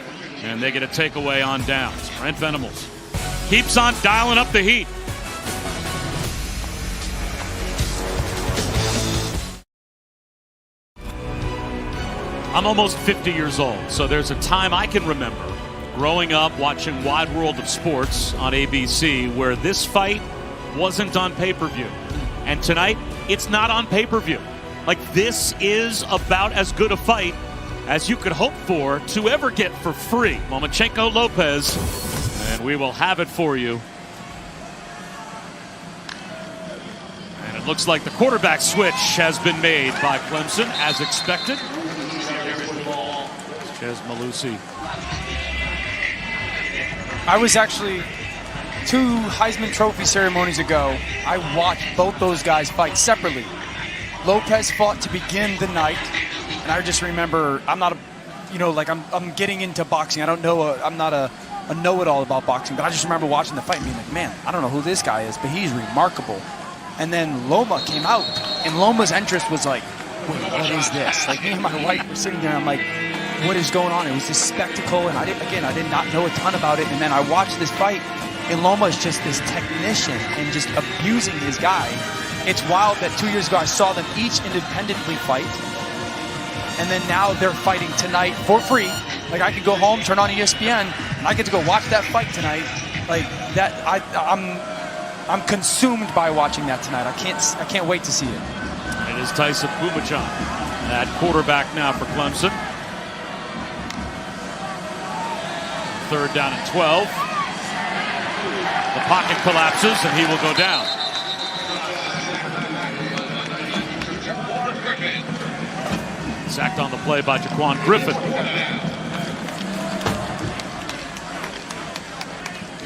And they get a takeaway on downs. Brent Venables keeps on dialing up the heat. I'm almost 50 years old, so there's a time I can remember growing up watching Wide World of Sports on ABC where this fight wasn't on pay-per-view. And tonight, it's not on pay-per-view. Like, this is about as good a fight as you could hope for to ever get for free. Lomachenko Lopez, and we will have it for you. And it looks like the quarterback switch has been made by Clemson, as expected. Chez Malusi. I was actually 2 Heisman Trophy ceremonies ago. I watched both those guys fight separately. Lopez fought to begin the night, and I just remember, I'm not a, I'm getting into boxing. I don't know, I'm not a know-it-all about boxing, but I just remember watching the fight and being like, man, I don't know who this guy is, but he's remarkable. And then Loma came out, and Loma's interest was like, wait, what is this? Like, me and my wife were sitting there, and I'm like, what is going on? It was this spectacle, and I did not know a ton about it, and then I watched this fight, and Loma is just this technician and just abusing his guy. It's wild that 2 years ago I saw them each independently fight, and then now they're fighting tonight for free. Like, I could go home, turn on ESPN, and I get to go watch that fight tonight. Like that, I'm consumed by watching that tonight. I can't wait to see it. It is Tyson Bumachan at quarterback now for Clemson. 3rd down and 12. The pocket collapses and he will go down. Sacked on the play by Jaquan Griffin.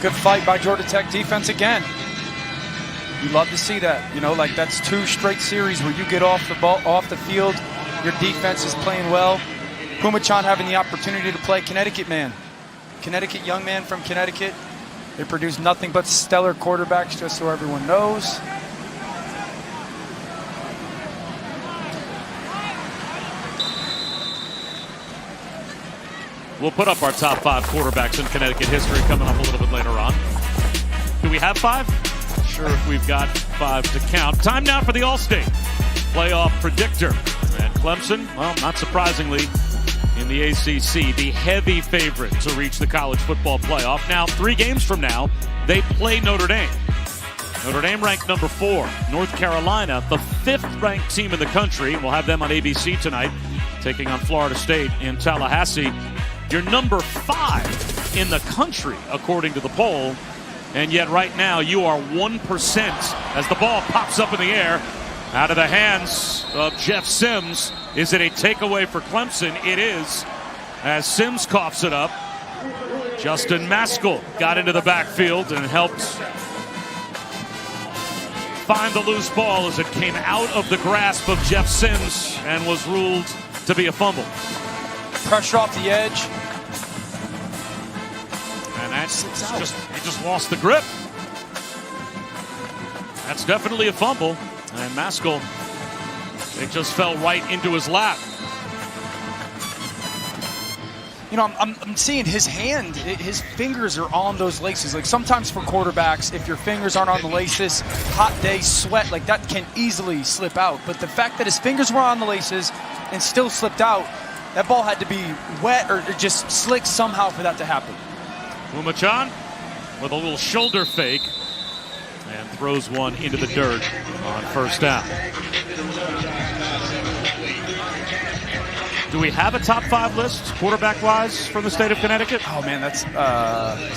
Good fight by Georgia Tech defense again. You love to see that. You know, like that's 2 straight series where you get off the field, your defense is playing well. Pumachan having the opportunity to play Connecticut man. Connecticut young man from Connecticut. They produce nothing but stellar quarterbacks, just so everyone knows. We'll put up our top 5 quarterbacks in Connecticut history coming up a little bit later on. Do we have 5? Sure, we've got 5 to count. Time now for the All-State playoff predictor. And Clemson, well, not surprisingly, in the ACC, the heavy favorite to reach the college football playoff. Now, 3 games from now, they play Notre Dame. Notre Dame ranked number 4. North Carolina, the 5th ranked team in the country. We'll have them on ABC tonight, taking on Florida State in Tallahassee. You're number 5 in the country, according to the poll. And yet right now you are 1% as the ball pops up in the air out of the hands of Jeff Sims. Is it a takeaway for Clemson? It is, as Sims coughs it up. Justin Maskell got into the backfield and helped find the loose ball as it came out of the grasp of Jeff Sims and was ruled to be a fumble. Pressure off the edge. And that's he just lost the grip. That's definitely a fumble. And Maskell, it just fell right into his lap. You know, I'm seeing his hand, his fingers are on those laces. Like sometimes for quarterbacks, if your fingers aren't on the laces, hot day, sweat, like that can easily slip out. But the fact that his fingers were on the laces and still slipped out, that ball had to be wet or just slick somehow for that to happen. Pumachan with a little shoulder fake and throws one into the dirt on first down. Do we have a top 5 list, quarterback-wise, from the state of Connecticut? Oh, man, that's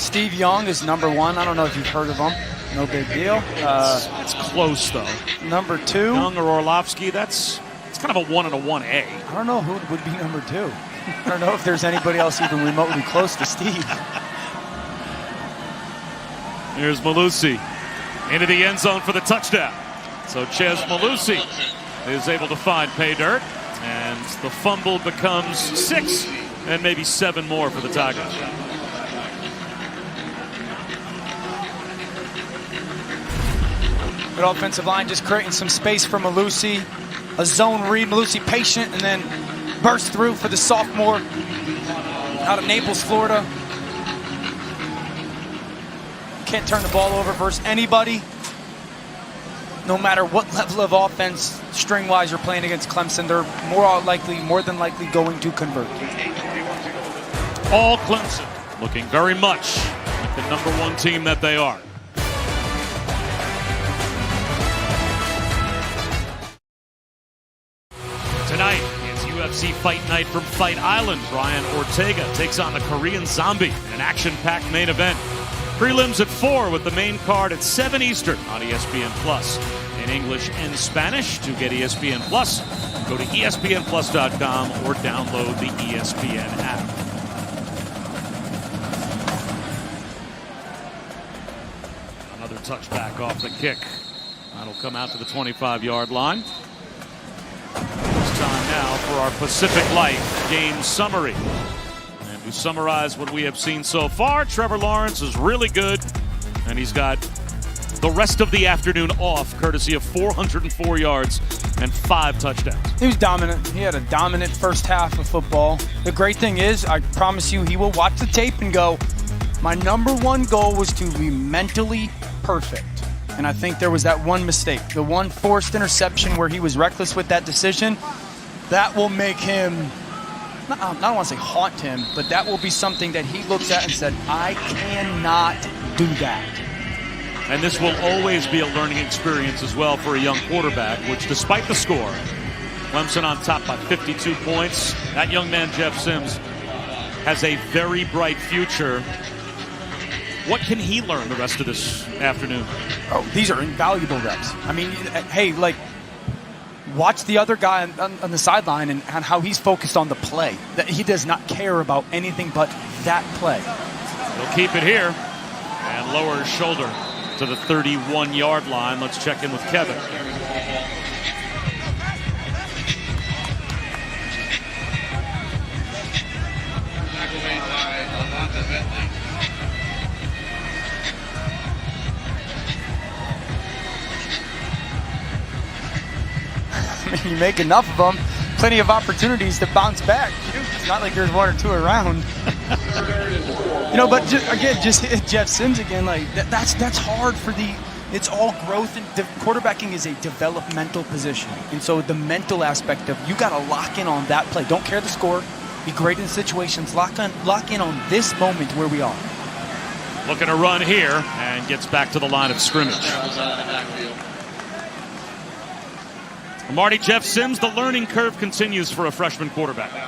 Steve Young is number 1. I don't know if you've heard of him. No big deal. It's close, though. Number 2. Young or Orlovsky, it's kind of a 1 and a 1A. I don't know who would be number 2. I don't know if there's anybody else even remotely close to Steve. Here's Malusi into the end zone for the touchdown. So Ches Malusi is able to find pay dirt, and the fumble becomes 6 and maybe 7 more for the Tigers. Good offensive line just creating some space for Malusi. A zone read, Malusi patient, and then burst through for the sophomore out of Naples, Florida. Can't turn the ball over versus anybody. No matter what level of offense, string-wise, you're playing against Clemson, they're more than likely going to convert. All Clemson looking very much like the number 1 team that they are. Tonight is UFC Fight Night from Fight Island. Brian Ortega takes on the Korean Zombie in an action-packed main event. Prelims at 4 with the main card at 7 Eastern on ESPN Plus in English and Spanish. To get ESPN Plus, go to ESPNplus.com or download the ESPN app. Another touchback off the kick. That'll come out to the 25-yard line. It's time now for our Pacific Life game summary. To summarize what we have seen so far, Trevor Lawrence is really good, and he's got the rest of the afternoon off, courtesy of 404 yards and 5 touchdowns. He was dominant. He had a dominant first half of football. The great thing is, I promise you, he will watch the tape and go, my number 1 goal was to be mentally perfect. And I think there was that one mistake, the one forced interception where he was reckless with that decision. That will make him, I don't want to say haunt him, but that will be something that he looks at and said, I cannot do that. And this will always be a learning experience as well for a young quarterback, which despite the score, Clemson on top by 52 points. That young man, Jeff Sims, has a very bright future. What can he learn the rest of this afternoon? Oh, these are invaluable reps. I mean, hey, like, watch the other guy on the sideline and how he's focused on the play. That he does not care about anything but that play. He'll keep it here. And and lower his shoulder to the 31-yard line. Let's check in with Kevin. You make enough of them, plenty of opportunities to bounce back. It's not like there's one or two around. But just hit Jeff Sims again. Like that's hard for it's all growth, and quarterbacking is a developmental position. And so the mental aspect of you got to lock in on that play. Don't care the score. Be great in situations. Lock in on this moment where we are. Looking to run here and gets back to the line of scrimmage. Marty, Jeff Sims, the learning curve continues for a freshman quarterback. And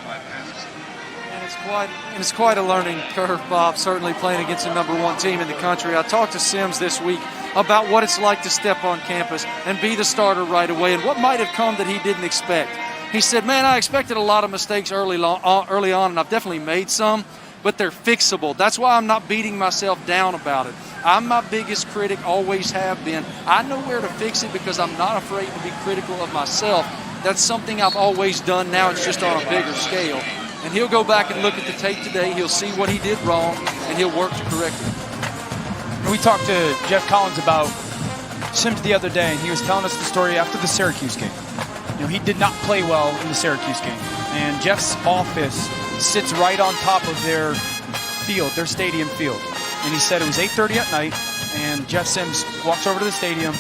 it's quite a learning curve, Bob, certainly playing against the #1 team in the country. I talked to Sims this week about what it's like to step on campus and be the starter right away and what might have come that he didn't expect. He said, man, I expected a lot of mistakes early on, and I've definitely made some, but they're fixable. That's why I'm not beating myself down about it. I'm my biggest critic, always have been. I know where to fix it because I'm not afraid to be critical of myself. That's something I've always done. Now it's just on a bigger scale. And he'll go back and look at the tape today. He'll see what he did wrong, and he'll work to correct it. We talked to Jeff Collins about Sims the other day, and he was telling us the story after the Syracuse game. He did not play well in the Syracuse game. And Jeff's office sits right on top of their field, their stadium field. And he said it was 8:30 at night, and Jeff Sims walks over to the stadium,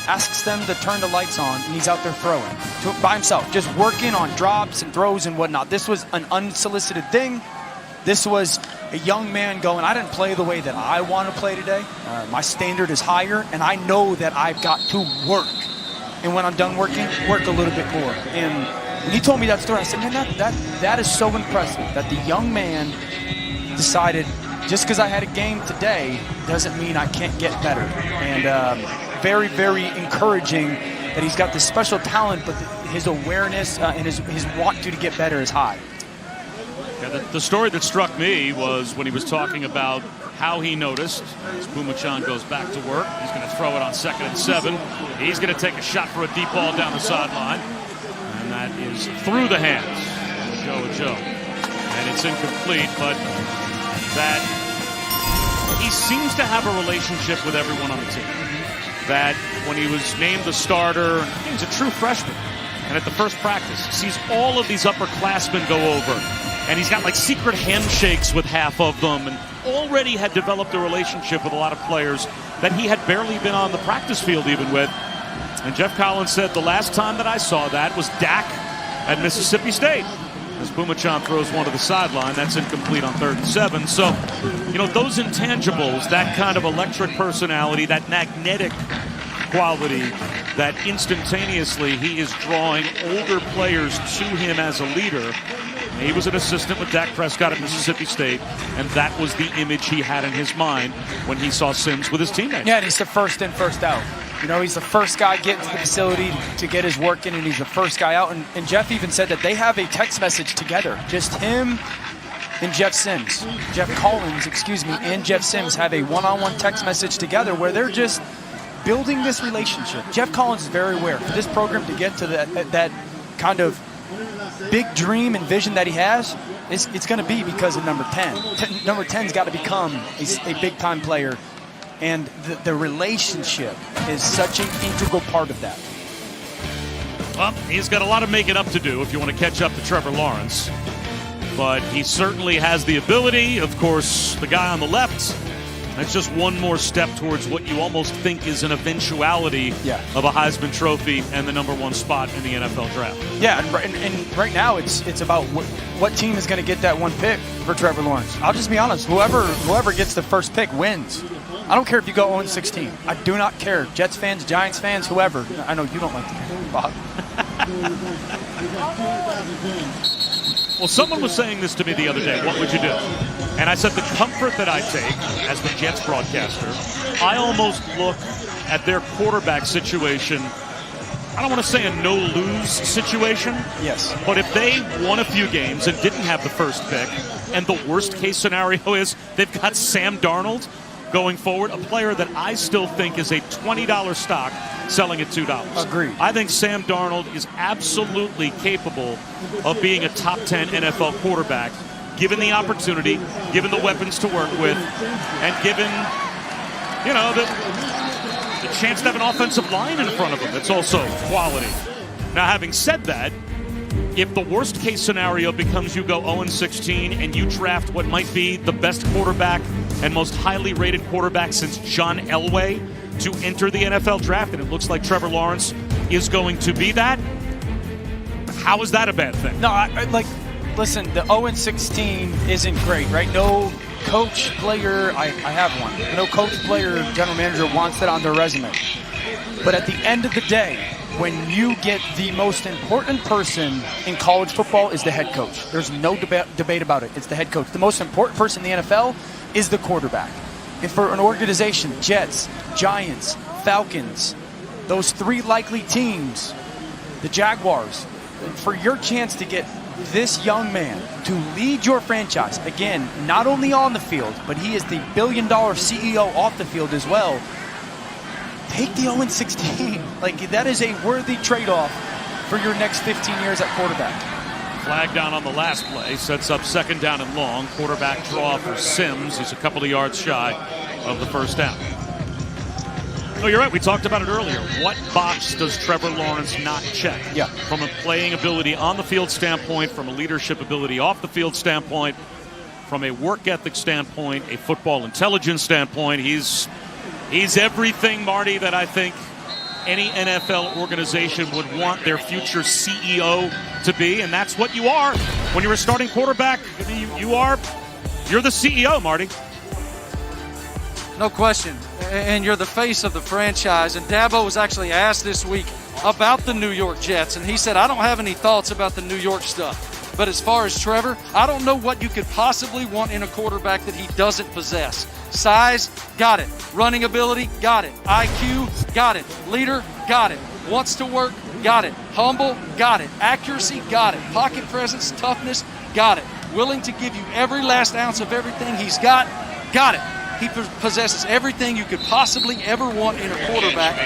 asks them to turn the lights on, and he's out there throwing by himself, just working on drops and throws and whatnot. This was an unsolicited thing. This was a young man going, I didn't play the way that I want to play today. My standard is higher, and I know that I've got to work. And when I'm done working, work a little bit more. And when he told me that story, I said, man, that is so impressive that the young man decided, just because I had a game today doesn't mean I can't get better. And very, very encouraging that he's got this special talent, but his awareness and his want to get better is high. Yeah, the story that struck me was when he was talking about how he noticed as Pumachan goes back to work. He's going to throw it on 2nd and 7. He's going to take a shot for a deep ball down the sideline. And that is through the hands of Joe. And it's incomplete, but that he seems to have a relationship with everyone on the team. That when he was named the starter, he's a true freshman. And at the first practice, sees all of these upperclassmen go over. And he's got like secret handshakes with half of them, and already had developed a relationship with a lot of players that he had barely been on the practice field even with. And Jeff Collins said the last time that I saw that was Dak at Mississippi State. As Pumachan throws one to the sideline, that's incomplete on 3rd and 7. So, those intangibles, that kind of electric personality, that magnetic quality, that instantaneously he is drawing older players to him as a leader. He was an assistant with Dak Prescott at Mississippi State, and that was the image he had in his mind when he saw Sims with his teammates. Yeah, and he's the first in, first out. He's the first guy getting to the facility to get his work in, and he's the first guy out. And Jeff even said that they have a text message together. Just him and Jeff Collins, and Jeff Sims have a one-on-one text message together where they're just building this relationship. Jeff Collins is very aware for this program to get to that kind of big dream and vision that he has. It's going to be because of number 10. Number 10's got to become a big-time player, and the relationship is such an integral part of that. Well, he's got a lot of making up to do if you want to catch up to Trevor Lawrence. But he certainly has the ability. Of course, the guy on the left, that's just one more step towards what you almost think is an eventuality of a Heisman Trophy and the #1 spot in the NFL draft. Yeah, and right now it's about what team is going to get that one pick for Trevor Lawrence. I'll just be honest, whoever gets the first pick wins. I don't care if you go 0-16. I do not care. Jets fans, Giants fans, whoever. I know you don't like the game, Bob. Well, someone was saying this to me the other day. What would you do? And I said the comfort that I take as the Jets broadcaster, I almost look at their quarterback situation. I don't want to say a no-lose situation. Yes. But if they won a few games and didn't have the first pick, and the worst-case scenario is they've got Sam Darnold, going forward. A player that I still think is a $20 stock, selling at $2. Agreed. I think Sam Darnold is absolutely capable of being a top 10 NFL quarterback, given the opportunity, given the weapons to work with, and given, you know, the chance to have an offensive line in front of him that's also quality. Now, having said that, if the worst case scenario becomes you go 0-16 and you draft what might be the best quarterback and most highly rated quarterback since John Elway to enter the NFL draft, and it looks like Trevor Lawrence is going to be that, how is that a bad thing? No, listen, the 0-16 isn't great, right? No coach, player, I have one. No coach, player, general manager wants that on their resume. But at the end of the day, when you get the most important person in college football is the head coach. There's no debate about it. It's the head coach. The most important person in the NFL is the quarterback. And for an organization, Jets, Giants, Falcons, those three likely teams, the Jaguars, for your chance to get this young man to lead your franchise, again, not only on the field, but he is the billion-dollar CEO off the field as well, take the 0-16. Like, that is a worthy trade-off for your next 15 years at quarterback. Flag down on the last play, sets up second down and long. Quarterback draw for Sims. He's a couple of yards shy of the first down. No, you're right. We talked about it earlier. What box does Trevor Lawrence not check? Yeah. From a playing ability on the field standpoint, from a leadership ability off the field standpoint, from a work ethic standpoint, a football intelligence standpoint, he's everything, Marty, that I think any NFL organization would want their future CEO to be, and that's what you are. When you're a starting quarterback, you're the CEO, Marty. No question. And you're the face of the franchise. And Dabo was actually asked this week about the New York Jets, and he said, I don't have any thoughts about the New York stuff. But as far as Trevor, I don't know what you could possibly want in a quarterback that he doesn't possess. Size, got it. Running ability, got it. IQ, got it. Leader, got it. Wants to work, got it. Humble, got it. Accuracy, got it. Pocket presence, toughness, got it. Willing to give you every last ounce of everything he's got it. He possesses everything you could possibly ever want in a quarterback,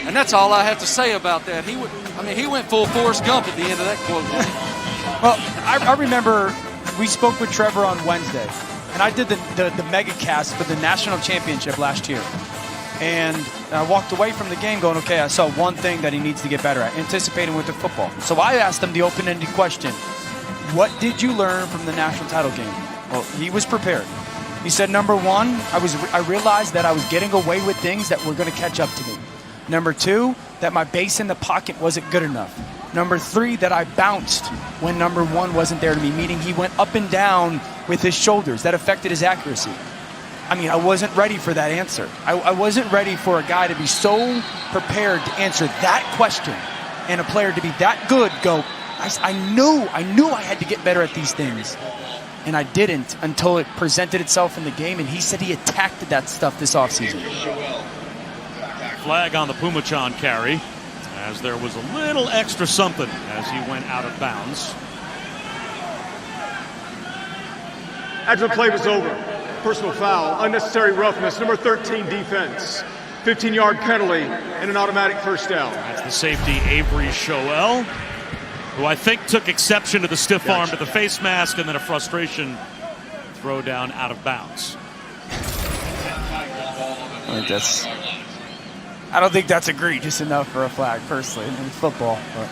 and that's all I have to say about that. He went full Forrest Gump at the end of that quote. Well, I remember we spoke with Trevor on Wednesday, and I did the mega cast for the national championship last year. And I walked away from the game going, okay, I saw one thing that he needs to get better at, anticipating with the football. So I asked him the open-ended question, what did you learn from the national title game? Well, he was prepared. He said, number one, I realized that I was getting away with things that were going to catch up to me. Number two, that my base in the pocket wasn't good enough. Number three, that I bounced when number one wasn't there to me, meaning he went up and down with his shoulders. That affected his accuracy. I mean, I wasn't ready for that answer. I wasn't ready for a guy to be so prepared to answer that question and a player to be that good go, I knew I had to get better at these things. And I didn't until it presented itself in the game, and he said he attacked that stuff this offseason. Flag on the Pumachan carry, as there was a little extra something as he went out of bounds. After the play was over, personal foul, unnecessary roughness, number 13 defense, 15-yard penalty, and an automatic first down. That's the safety, Avery Shoel, who I think took exception to the stiff arm to the face mask and then a frustration throw down out of bounds. I don't think that's egregious enough for a flag, personally, in football. But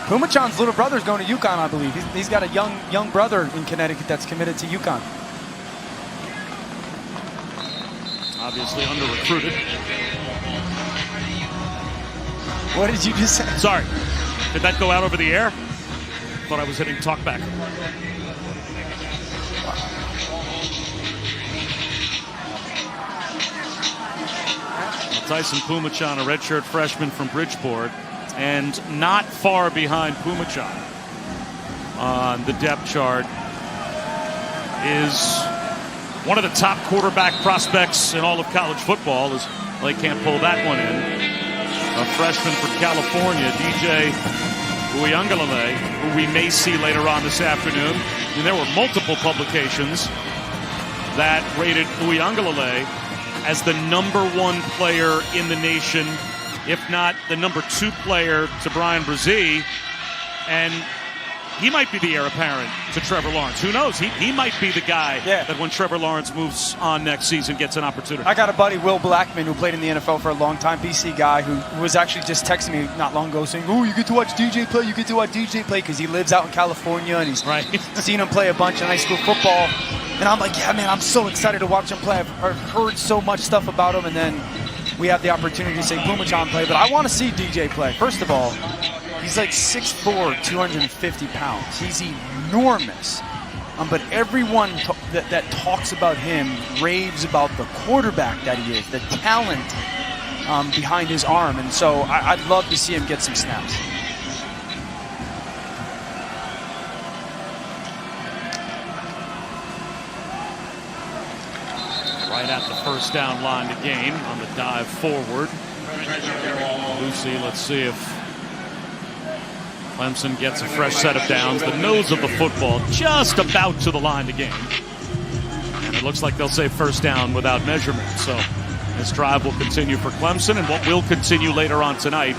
Pumachan's little brother's going to UConn, I believe. He's got a young brother in Connecticut that's committed to UConn. Obviously under-recruited. What did you just say? Sorry. Did that go out over the air? Thought I was hitting talkback. Tyson Pumachan, a redshirt freshman from Bridgeport, and not far behind Pumachan on the depth chart is one of the top quarterback prospects in all of college football. As Blake can't pull that one in. A freshman from California, DJ Uiagalelei, who we may see later on this afternoon. And there were multiple publications that rated Uiagalelei as the #1 player in the nation, if not the #2 player to Brian Brzee. And he might be the heir apparent to Trevor Lawrence. Who knows? He might be the guy that when Trevor Lawrence moves on next season gets an opportunity. I got a buddy, Will Blackman, who played in the NFL for a long time, BC guy, who was actually just texting me not long ago saying, oh, you get to watch DJ play, because he lives out in California and he's seen him play a bunch of high school football. And I'm like, yeah, man, I'm so excited to watch him play. I've heard so much stuff about him, and then we have the opportunity to see Pumachan play. But I want to see DJ play. First of all, he's like 6'4", 250 pounds. He's enormous. But everyone that talks about him raves about the quarterback that he is, the talent behind his arm. And so I'd love to see him get some snaps. Right at the first down line to gain on the dive forward. Lucy, let's see if Clemson gets a fresh set of downs. The nose of the football just about to the line to gain. And it looks like they'll say first down without measurement. So this drive will continue for Clemson, and what will continue later on tonight,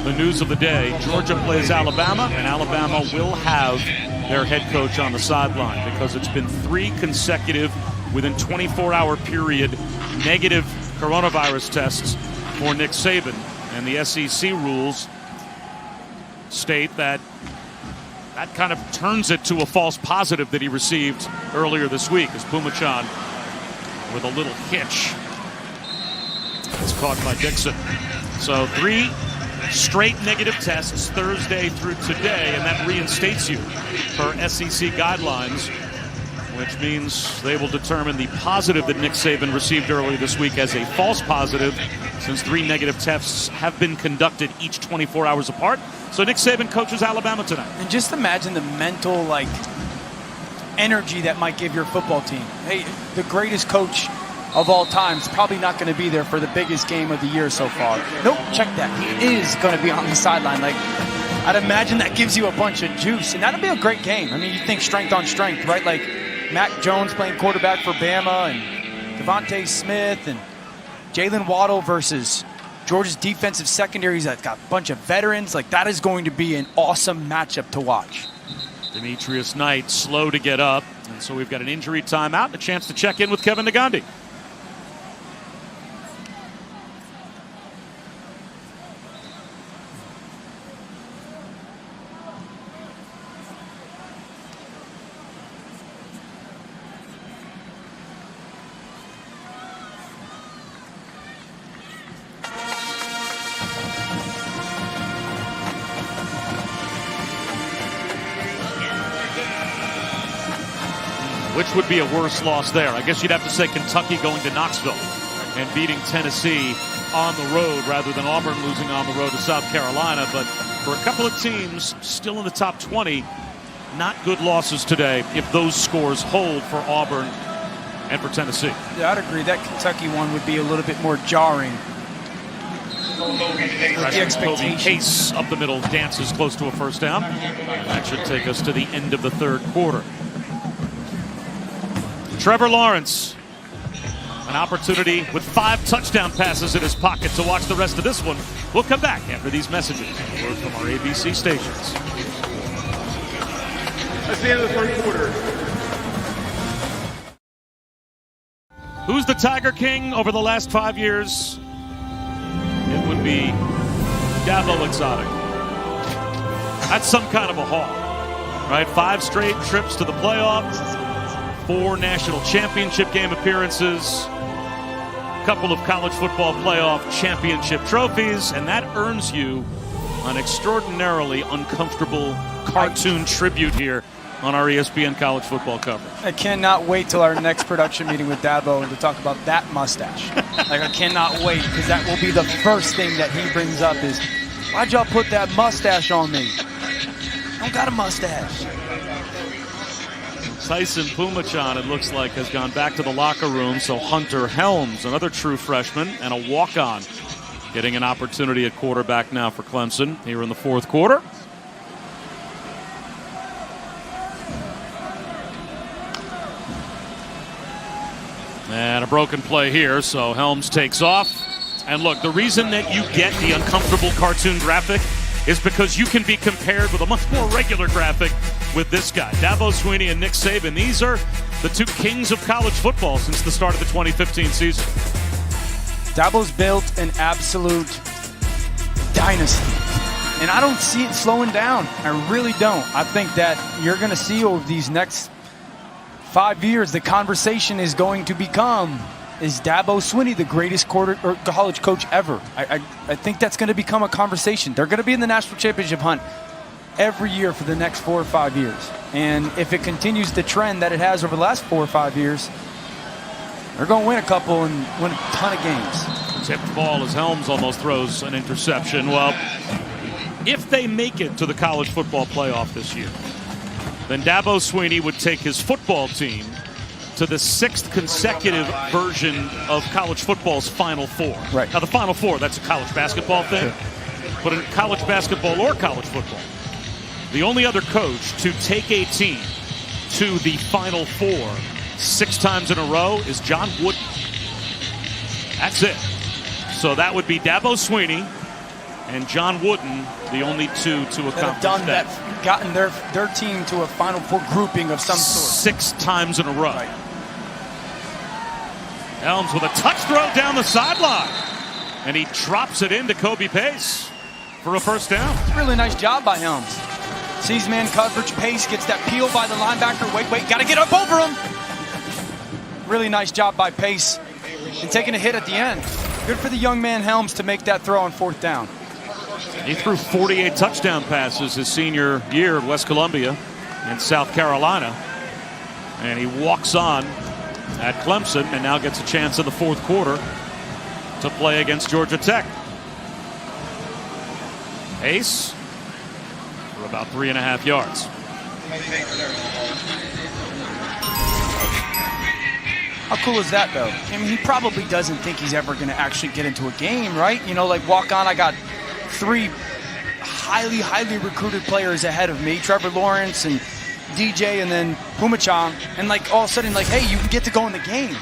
the news of the day, Georgia plays Alabama, and Alabama will have their head coach on the sideline because it's been 3 consecutive within 24-hour period negative coronavirus tests for Nick Saban. And the SEC rules state that kind of turns it to a false positive that he received earlier this week as Pumachan with a little hitch. It's caught by Dixon. So 3 straight negative tests Thursday through today, and that reinstates you per SEC guidelines, which means they will determine the positive that Nick Saban received earlier this week as a false positive, since 3 negative tests have been conducted each 24 hours apart. So Nick Saban coaches Alabama tonight. And just imagine the mental, energy that might give your football team. Hey, the greatest coach of all time is probably not going to be there for the biggest game of the year so far. Nope, check that. He is going to be on the sideline. I'd imagine that gives you a bunch of juice, and that'll be a great game. I mean, you think strength on strength, right? Like Mac Jones playing quarterback for Bama, and Devontae Smith, and Jalen Waddle versus Georgia's defensive secondaries that's got a bunch of veterans. That is going to be an awesome matchup to watch. Demetrius Knight slow to get up, and so we've got an injury timeout and a chance to check in with Kevin Nagandi. Which would be a worse loss there? I guess you'd have to say Kentucky going to Knoxville and beating Tennessee on the road rather than Auburn losing on the road to South Carolina. But for a couple of teams still in the top 20, not good losses today if those scores hold for Auburn and for Tennessee. Yeah, I'd agree. That Kentucky one would be a little bit more jarring. The expectation. Case up the middle dances close to a first down. And that should take us to the end of the third quarter. Trevor Lawrence, an opportunity with 5 touchdown passes in his pocket to watch the rest of this one. We'll come back after these messages. A word from our ABC stations. That's the end of the third quarter. Who's the Tiger King over the last 5 years? It would be Dabo Exotic. That's some kind of a haul, right? 5 straight trips to the playoffs. 4 national championship game appearances, a couple of college football playoff championship trophies, and that earns you an extraordinarily uncomfortable cartoon tribute here on our ESPN college football coverage. I cannot wait till our next production meeting with Dabo and to talk about that mustache. I cannot wait, because that will be the first thing that he brings up is, why'd y'all put that mustache on me? I don't got a mustache. Tyson Pumachan, it looks like, has gone back to the locker room. So Hunter Helms, another true freshman and a walk-on, getting an opportunity at quarterback now for Clemson here in the fourth quarter. And a broken play here, so Helms takes off. And look, the reason that you get the uncomfortable cartoon graphic is because you can be compared with a much more regular graphic with this guy. Dabo Swinney and Nick Saban. These are the two kings of college football since the start of the 2015 season. Dabo's built an absolute dynasty. And I don't see it slowing down. I really don't. I think that you're going to see over these next 5 years, the conversation is going to become, is Dabo Swinney the greatest college coach ever? I think that's going to become a conversation. They're going to be in the national championship hunt every year for the next 4 or 5 years. And if it continues the trend that it has over the last 4 or 5 years, they're going to win a couple and win a ton of games. Tipped ball as Helms almost throws an interception. Well, if they make it to the college football playoff this year, then Dabo Swinney would take his football team to the 6th consecutive version of college football's Final Four. Right. Now, the Final Four, that's a college basketball thing. Sure. But in college basketball or college football, the only other coach to take a team to the Final Four 6 times in a row is John Wooden. That's it. So that would be Dabo Swinney and John Wooden, the only two to accomplish that. Gotten their team to a Final Four grouping of some sort. 6 times in a row. Right. Helms with a touch throw down the sideline. And he drops it into Kobe Pace for a first down. Really nice job by Helms. Sees man coverage. Pace gets that peel by the linebacker. Wait, got to get up over him. Really nice job by Pace. And taking a hit at the end. Good for the young man Helms to make that throw on 4th down. He threw 48 touchdown passes his senior year at West Columbia in South Carolina. And he walks on at Clemson and now gets a chance in the 4th quarter to play against Georgia Tech. Ace for about 3.5 yards. How cool is that, though? I mean, he probably doesn't think he's ever going to actually get into a game, right? You know, like walk on, I got 3 highly recruited players ahead of me, Trevor Lawrence and DJ and then Pumachong, and like all of a sudden, like, hey, you get to go in the game.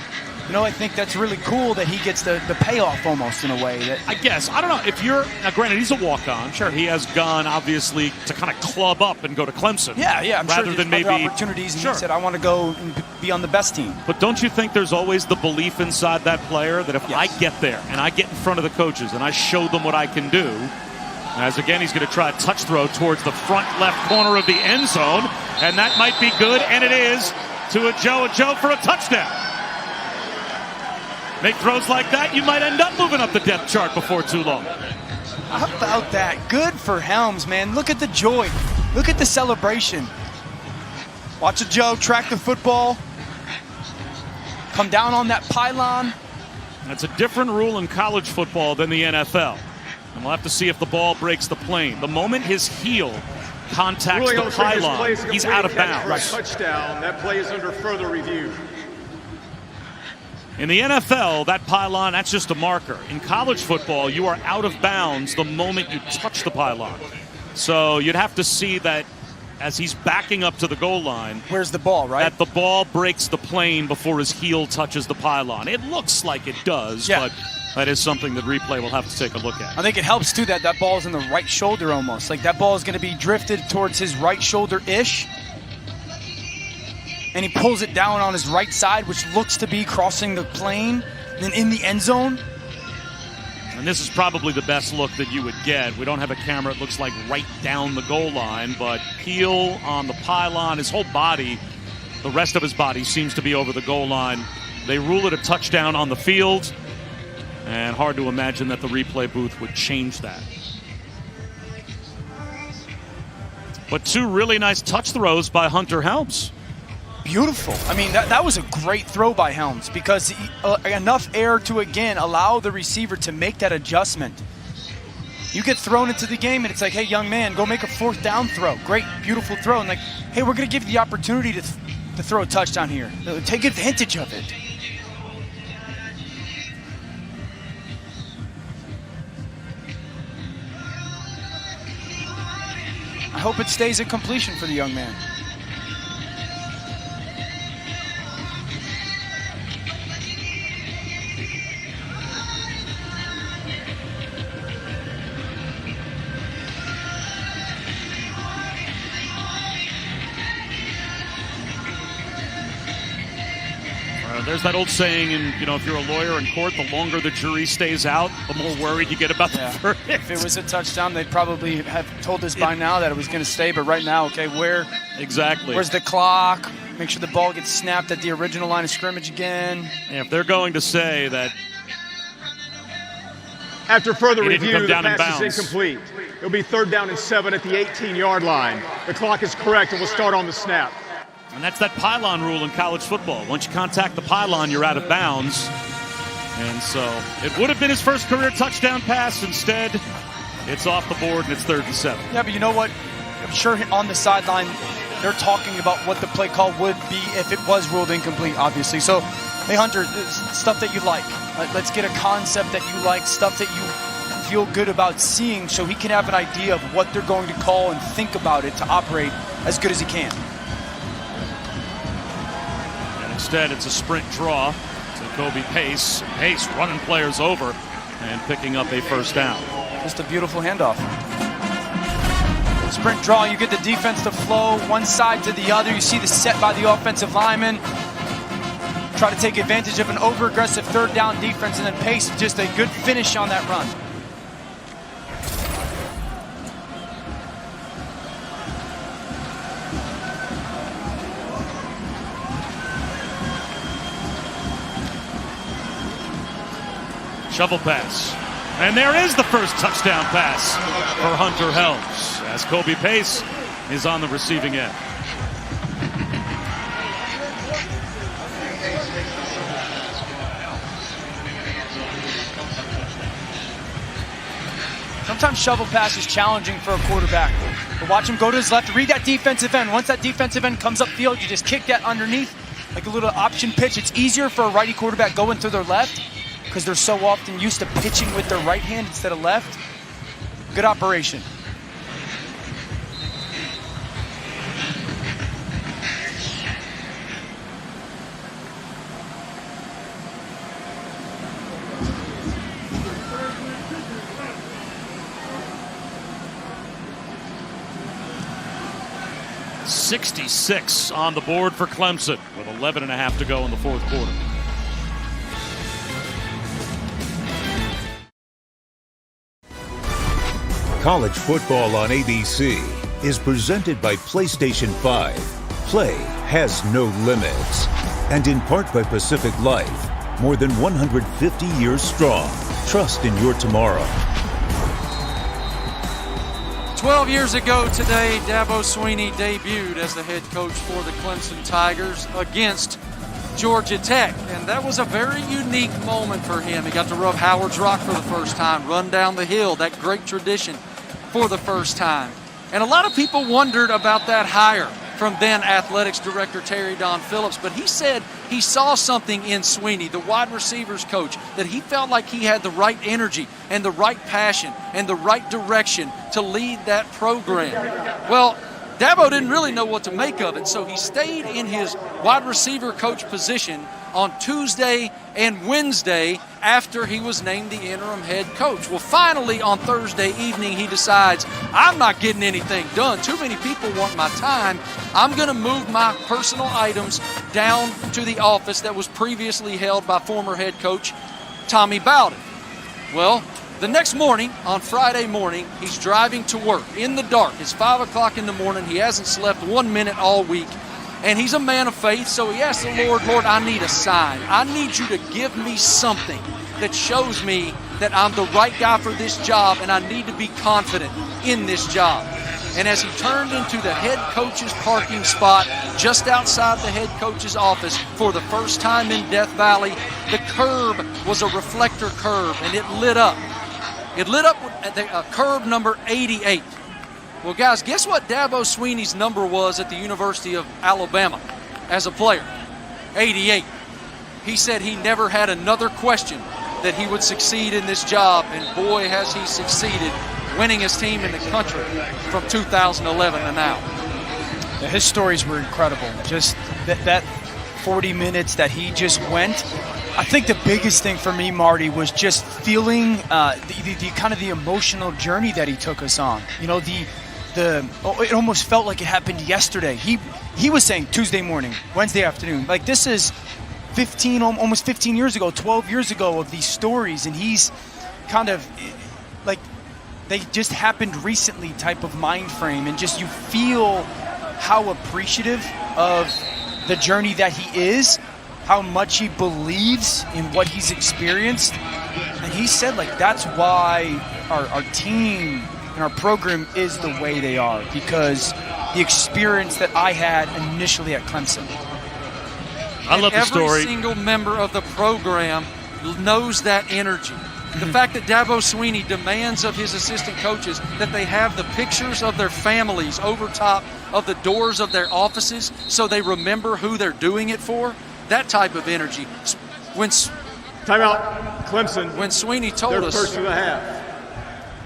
You know, I think that's really cool that he gets the payoff almost in a way. That I guess. I don't know if you're, now granted, he's a walk-on. Sure. He has gone, obviously, to kind of club up and go to Clemson. Yeah, I'm rather sure than maybe opportunities, and he said, I want to go and be on the best team. But don't you think there's always the belief inside that player that if I get there and I get in front of the coaches and I show them what I can do, as again he's going to try a touch throw towards the front left corner of the end zone, and that might be good, and it is, to a Joe for a touchdown. Make throws like that, you might end up moving up the depth chart before too long. How about that? Good for Helms, man. Look at the joy. Look at the celebration. Watch a Joe track the football. Come down on that pylon. That's a different rule in college football than the NFL. And we'll have to see if the ball breaks the plane. The moment his heel contacts the pylon, he's out of bounds. Touchdown. That play is under further review. In the NFL, that pylon, that's just a marker. In college football, you are out of bounds the moment you touch the pylon. So you'd have to see that as he's backing up to the goal line. Where's the ball, right? That the ball breaks the plane before his heel touches the pylon. It looks like it does, but that is something that replay will have to take a look at. I think it helps, too, that ball is in the right shoulder almost. Like that ball is going to be drifted towards his right shoulder-ish. And he pulls it down on his right side, which looks to be crossing the plane, then in the end zone. And this is probably the best look that you would get. We don't have a camera, it looks like right down the goal line, but heel on the pylon, his whole body, the rest of his body seems to be over the goal line. They rule it a touchdown on the field, and hard to imagine that the replay booth would change that. But 2 really nice touch throws by Hunter Helms. Beautiful. I mean, that was a great throw by Helms because enough air to, again, allow the receiver to make that adjustment. You get thrown into the game, and it's like, hey, young man, go make a 4th down throw. Great, beautiful throw. And like, hey, we're going to give you the opportunity to throw a touchdown here. Take advantage of it. I hope it stays a completion for the young man. There's that old saying, if you're a lawyer in court, the longer the jury stays out, the more worried you get about the verdict. If it was a touchdown, they'd probably have told us by now that it was going to stay. But right now, okay, where's the clock? Make sure the ball gets snapped at the original line of scrimmage again. If they're going to say that after further review, the down pass is incomplete. It'll be 3rd down and 7 at the 18-yard line. The clock is correct and we'll start on the snap. And that's that pylon rule in college football. Once you contact the pylon, you're out of bounds. And so it would have been his first career touchdown pass. Instead, it's off the board and it's 3rd and 7. Yeah, but you know what? I'm sure on the sideline, they're talking about what the play call would be if it was ruled incomplete, obviously. So, hey, Hunter, stuff that you like. Let's get a concept that you like, stuff that you feel good about seeing so he can have an idea of what they're going to call and think about it to operate as good as he can. And instead, it's a sprint draw to Kobe Pace. Pace running players over and picking up a first down. Just a beautiful handoff. Sprint draw, you get the defense to flow one side to the other. You see the set by the offensive lineman. Try to take advantage of an over-aggressive 3rd down defense, and then Pace just a good finish on that run. Shovel pass. And there is the first touchdown pass for Hunter Helms as Kobe Pace is on the receiving end. Sometimes shovel pass is challenging for a quarterback. But watch him go to his left, read that defensive end. Once that defensive end comes upfield, you just kick that underneath like a little option pitch. It's easier for a righty quarterback going to their left because they're so often used to pitching with their right hand instead of left. Good operation. .66 on the board for Clemson with 11.5 to go in the 4th quarter. College football on ABC is presented by PlayStation 5. Play has no limits. And in part by Pacific Life, more than 150 years strong. Trust in your tomorrow. 12 years ago today, Dabo Swinney debuted as the head coach for the Clemson Tigers against Georgia Tech. And that was a very unique moment for him. He got to rub Howard's Rock for the first time, run down the hill, that great tradition for the first time. And a lot of people wondered about that hire from then Athletics Director Terry Don Phillips, but he said he saw something in Swinney, the wide receivers coach, that he felt like he had the right energy and the right passion and the right direction to lead that program. Well, Dabo didn't really know what to make of it, so he stayed in his wide receiver coach position on Tuesday and Wednesday after he was named the interim head coach. Well, finally on Thursday evening, he decides, I'm not getting anything done. Too many people want my time. I'm going to move my personal items down to the office that was previously held by former head coach Tommy Bowden. Well, the next morning, on Friday morning, he's driving to work in the dark. It's 5 o'clock in the morning. He hasn't slept 1 minute all week. And he's a man of faith, so he asked the Lord, Lord, I need a sign. I need you to give me something that shows me that I'm the right guy for this job and I need to be confident in this job. And as he turned into the head coach's parking spot just outside the head coach's office for the first time in Death Valley, the curb was a reflector curb and it lit up. It lit up with curb number 88. Well, guys, guess what Dabo Swinney's number was at the University of Alabama as a player? 88. He said he never had another question that he would succeed in this job, and boy, has he succeeded, winning his team in the country from 2011 to now. His stories were incredible. Just that 40 minutes that he just went. I think the biggest thing for me, Marty, was just feeling the kind of the emotional journey that he took us on. You know, it almost felt like it happened yesterday. He was saying Tuesday morning, Wednesday afternoon. Like, this is almost 15 years ago, 12 years ago of these stories, and he's kind of like they just happened recently type of mind frame, and just you feel how appreciative of the journey that he is, how much he believes in what he's experienced. And he said, like, that's why our team and our program is the way they are, because the experience that I had initially at Clemson. I love the story. Every single member of the program knows that energy. The fact that Dabo Swinney demands of his assistant coaches that they have the pictures of their families over top of the doors of their offices so they remember who they're doing it for, that type of energy. Timeout, Clemson. When Swinney told us first of the half.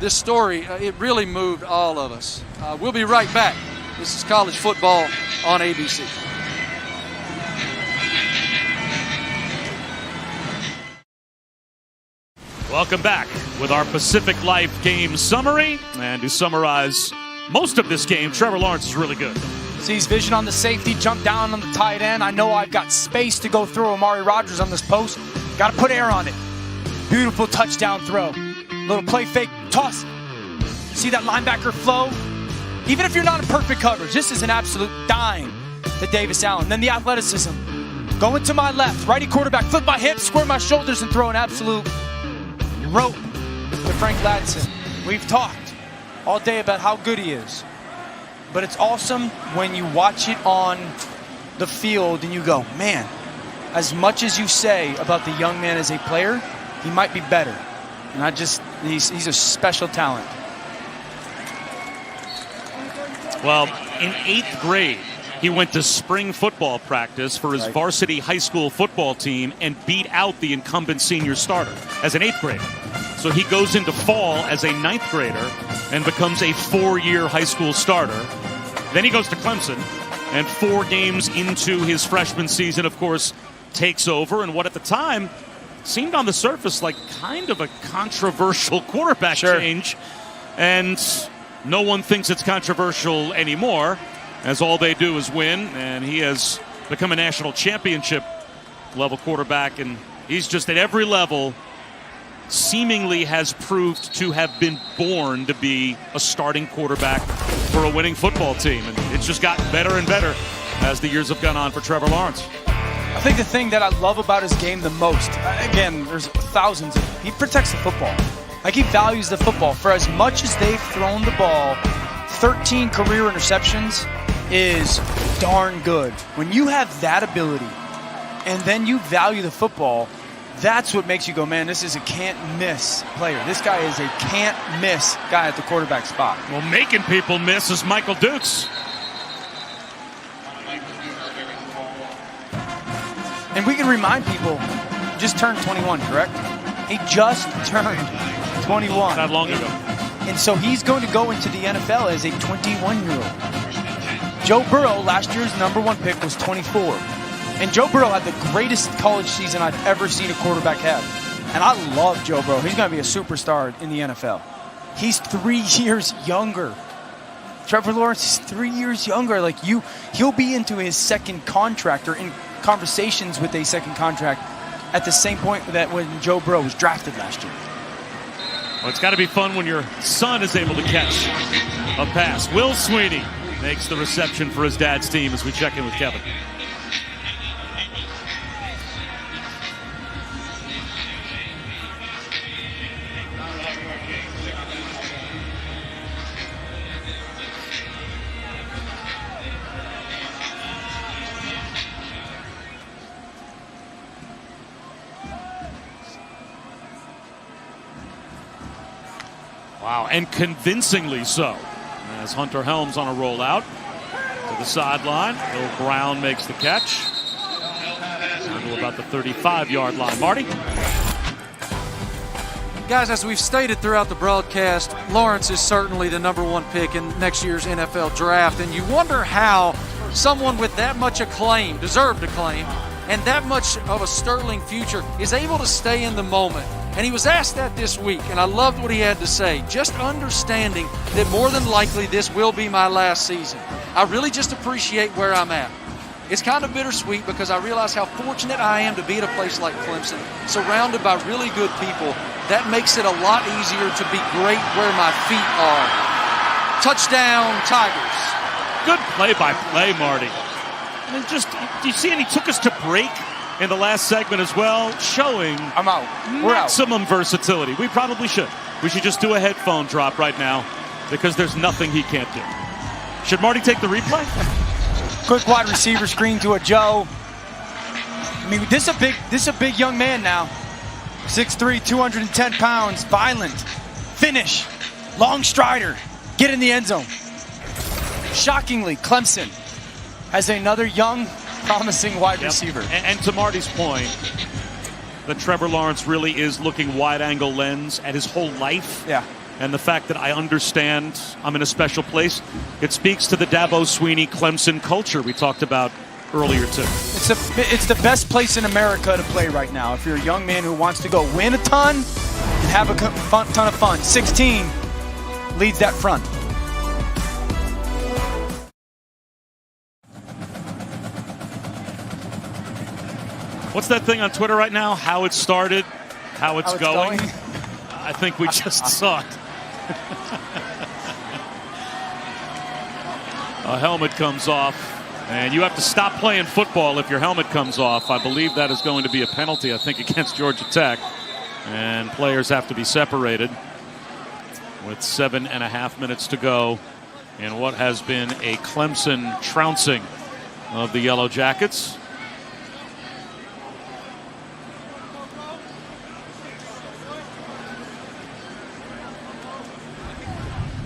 this story, it really moved all of us. We'll be right back. This is college football on ABC. Welcome back with our Pacific Life game summary. And to summarize most of this game, Trevor Lawrence is really good. Sees vision on the safety, jump down on the tight end. I know I've got space to go through Amari Rodgers on this post. Got to put air on it. Beautiful touchdown throw. Little play fake, toss. See that linebacker flow? Even if you're not in perfect coverage, this is an absolute dime to Davis Allen. Then the athleticism. Going to my left, righty quarterback, flip my hips, square my shoulders, and throw an absolute rope to Frank Ladson. We've talked all day about how good he is. But it's awesome when you watch it on the field and you go, man, as much as you say about the young man as a player, he might be better. And he's a special talent. Well, in 8th grade, he went to spring football practice for his varsity high school football team and beat out the incumbent senior starter as an 8th grader. So he goes into fall as a 9th grader and becomes a 4-year high school starter. Then he goes to Clemson, and 4 games into his freshman season, of course, takes over. And what at the time seemed on the surface like kind of a controversial quarterback change. And no one thinks it's controversial anymore, as all they do is win. And he has become a national championship level quarterback, and he's just at every level seemingly has proved to have been born to be a starting quarterback for a winning football team. And it's just gotten better and better as the years have gone on for Trevor Lawrence. I think the thing that I love about his game the most, again, there's thousands of them, he protects the football. Like, he values the football. For as much as they've thrown the ball, 13 career interceptions is darn good. When you have that ability and then you value the football, that's what makes you go, man, this is a can't-miss player. This guy is a can't-miss guy at the quarterback spot. Well, making people miss is Michael Dukes. And we can remind people, he just turned 21, correct? He just turned 21. Not long ago. And so he's going to go into the NFL as a 21-year-old. Joe Burrow, last year's #1 pick, was 24. And Joe Burrow had the greatest college season I've ever seen a quarterback have. And I love Joe Burrow. He's going to be a superstar in the NFL. He's 3 years younger. Trevor Lawrence is 3 years younger. Like, he'll be into his second contract, or in conversations with a second contract, at the same point that when Joe Burrow was drafted last year. Well, it's got to be fun when your son is able to catch a pass. Will Swinney makes the reception for his dad's team as we check in with Kevin. Wow, and convincingly so, as Hunter Helms on a rollout to the sideline. Bill Brown makes the catch. Down to about the 35-yard line. Marty? Guys, as we've stated throughout the broadcast, Lawrence is certainly the #1 pick in next year's NFL draft, and you wonder how someone with that much acclaim, deserved acclaim, and that much of a sterling future is able to stay in the moment. And he was asked that this week, and I loved what he had to say. Just understanding that more than likely this will be my last season. I really just appreciate where I'm at. It's kind of bittersweet because I realize how fortunate I am to be at a place like Clemson, surrounded by really good people. That makes it a lot easier to be great where my feet are. Touchdown, Tigers. Good play-by-play, Marty. And just, do you see? And he took us to break in the last segment as well, showing I'm out. We're maximum versatility. We probably should. We should just do a headphone drop right now because there's nothing he can't do. Should Marty take the replay? Quick wide receiver screen to a Joe. I mean, this is a big young man now. 6'3", 210 pounds, violent, finish, long strider, get in the end zone. Shockingly, Clemson has another young, promising wide receiver. And to Marty's point, that Trevor Lawrence really is looking wide-angle lens at his whole life. Yeah. And the fact that I understand I'm in a special place, it speaks to the Dabo Sweeney Clemson culture we talked about earlier too. It's the best place in America to play right now. If you're a young man who wants to go win a ton and have a ton of fun. 16 leads that front. What's that thing on Twitter right now? How it started, how it's going. I think we just saw it. A helmet comes off, and you have to stop playing football if your helmet comes off. I believe that is going to be a penalty, I think, against Georgia Tech. And players have to be separated with 7.5 minutes to go in what has been a Clemson trouncing of the Yellow Jackets.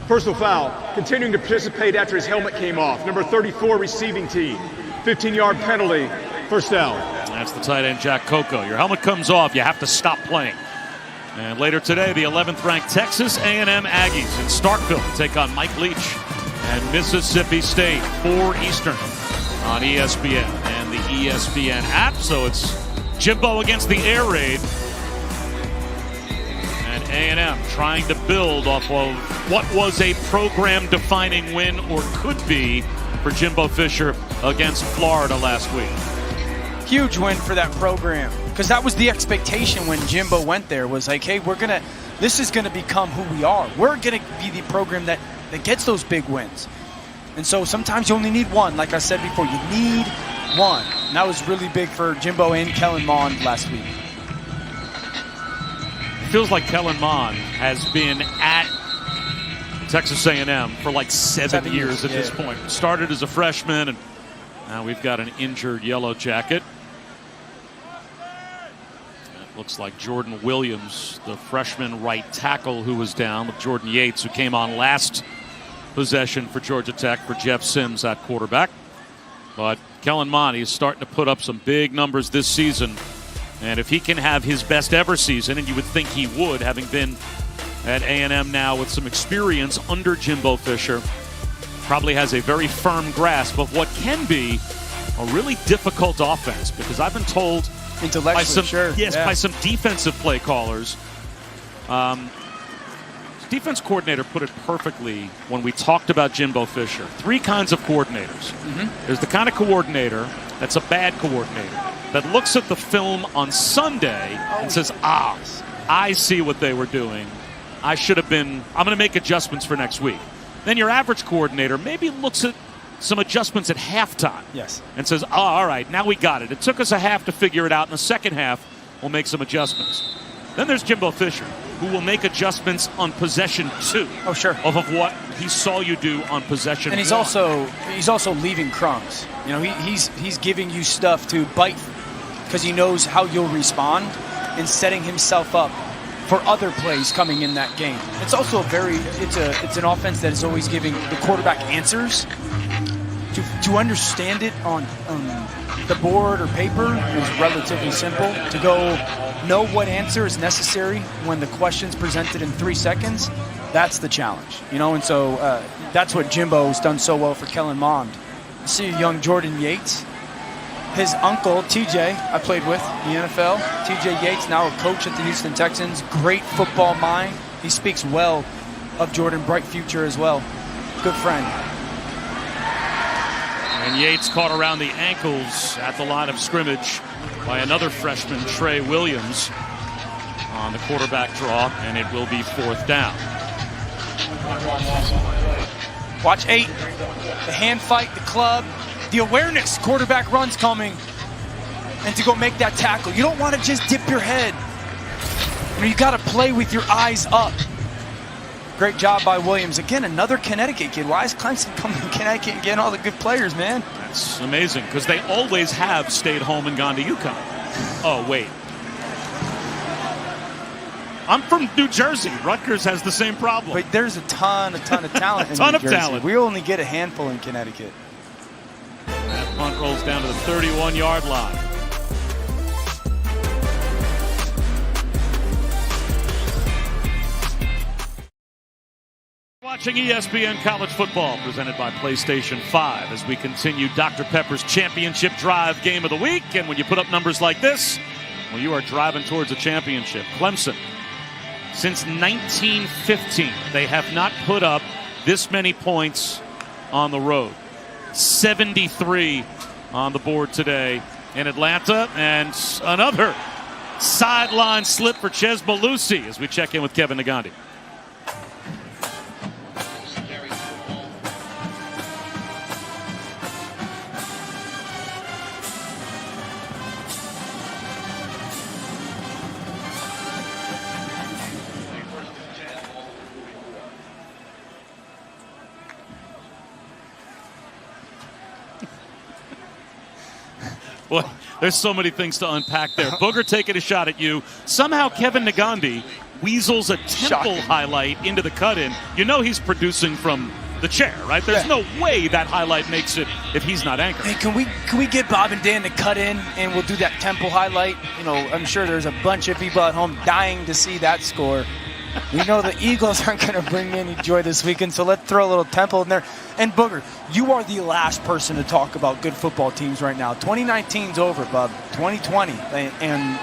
Personal foul, continuing to participate after his helmet came off. Number 34 receiving team. 15-yard penalty, first down. That's the tight end, Jack Coco. Your helmet comes off, you have to stop playing. And later today, the 11th-ranked Texas A&M Aggies in Starkville take on Mike Leach and Mississippi State, 4 Eastern on ESPN and the ESPN app. So it's Jimbo against the air raid. And A&M trying to build off of what was a program-defining win, or could be, for Jimbo Fisher against Florida last week. Huge win for that program, because that was the expectation when Jimbo went there, was like, hey, this is gonna become who we are. We're gonna be the program that gets those big wins. And so sometimes you only need one. Like I said before, you need one. And that was really big for Jimbo and Kellen Mond last week. It feels like Kellen Mond has been at Texas A&M for like 7 years at this point. Started as a freshman, and now we've got an injured Yellow Jacket. It looks like Jordan Williams, the freshman right tackle, who was down, with Jordan Yates, who came on last possession for Georgia Tech for Jeff Sims at quarterback. But Kellen Mond is starting to put up some big numbers this season. And if he can have his best ever season, and you would think he would, having been at A&M now with some experience under Jimbo Fisher, probably has a very firm grasp of what can be a really difficult offense. Because I've been told by some, by some defensive play callers, defense coordinator put it perfectly when we talked about Jimbo Fisher. 3 kinds of coordinators. There's the kind of coordinator that's a bad coordinator, that looks at the film on Sunday and says, I see what they were doing. I'm going to make adjustments for next week. Then your average coordinator maybe looks at some adjustments at halftime. Yes. And says, all right, now we got it. It took us a half to figure it out. In the second half, we'll make some adjustments. Then there's Jimbo Fisher, who will make adjustments on possession 2. Oh, sure. Of what he saw you do on possession 1. And he's also leaving crumbs. You know, he's giving you stuff to bite, because he knows how you'll respond, and setting himself up for other plays coming in that game. It's also it's an offense that is always giving the quarterback answers. To understand it on the board or paper is relatively simple. To go know what answer is necessary when the question's presented in 3 seconds, that's the challenge. You know, and so that's what Jimbo has done so well for Kellen Mond. You see young Jordan Yates. His uncle, TJ, I played with in the NFL. TJ Yates, now a coach at the Houston Texans. Great football mind. He speaks well of Jordan, bright future as well. Good friend. And Yates caught around the ankles at the line of scrimmage by another freshman, Trey Williams, on the quarterback draw, and it will be 4th down. Watch 8. The hand fight, the club, the awareness. Quarterback runs coming. And to go make that tackle. You don't want to just dip your head. You got to play with your eyes up. Great job by Williams. Again, another Connecticut kid. Why is Clemson coming to Connecticut and getting all the good players, man? That's amazing, because they always have stayed home and gone to UConn. Oh, wait. I'm from New Jersey. Rutgers has the same problem. But there's a ton of talent in ton New of Jersey. talent. We only get a handful in Connecticut. That punt rolls down to the 31-yard line. Watching ESPN College Football, presented by PlayStation 5, as we continue Dr. Pepper's championship drive game of the week. And when you put up numbers like this, well, you are driving towards a championship. Clemson, since 1915, they have not put up this many points on the road. 73 on the board today in Atlanta, and another sideline slip for Chez Malusi as we check in with Kevin Nagandi. Well, there's so many things to unpack there. Booger taking a shot at you. Somehow Kevin Nagandi weasels a temple highlight into the cut-in. You know he's producing from the chair, right? There's no way that highlight makes it if he's not anchored. Hey, can we get Bob and Dan to cut in and we'll do that temple highlight? You know, I'm sure there's a bunch of people at home dying to see that score. We know the Eagles aren't going to bring any joy this weekend, so let's throw a little temple in there. And Booger, you are the last person to talk about good football teams right now. 2019's over, bub. 2020. And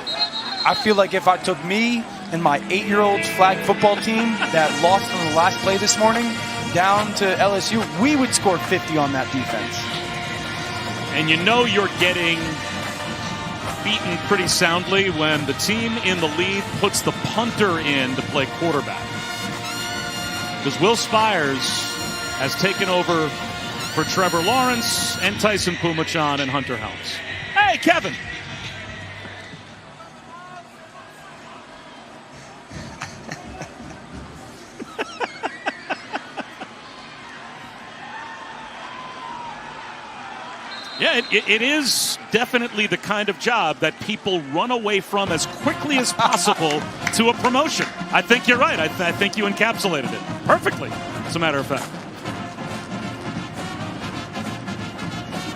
I feel like if I took me and my 8-year-old's flag football team that lost on the last play this morning down to LSU, we would score 50 on that defense. And you know you're getting beaten pretty soundly when the team in the lead puts the punter in to play quarterback. Because Will Spires has taken over for Trevor Lawrence and Tyson Pumachan and Hunter Helms. Hey, Kevin! Yeah, it is definitely the kind of job that people run away from as quickly as possible to a promotion. I think you're right. I think you encapsulated it perfectly, as a matter of fact.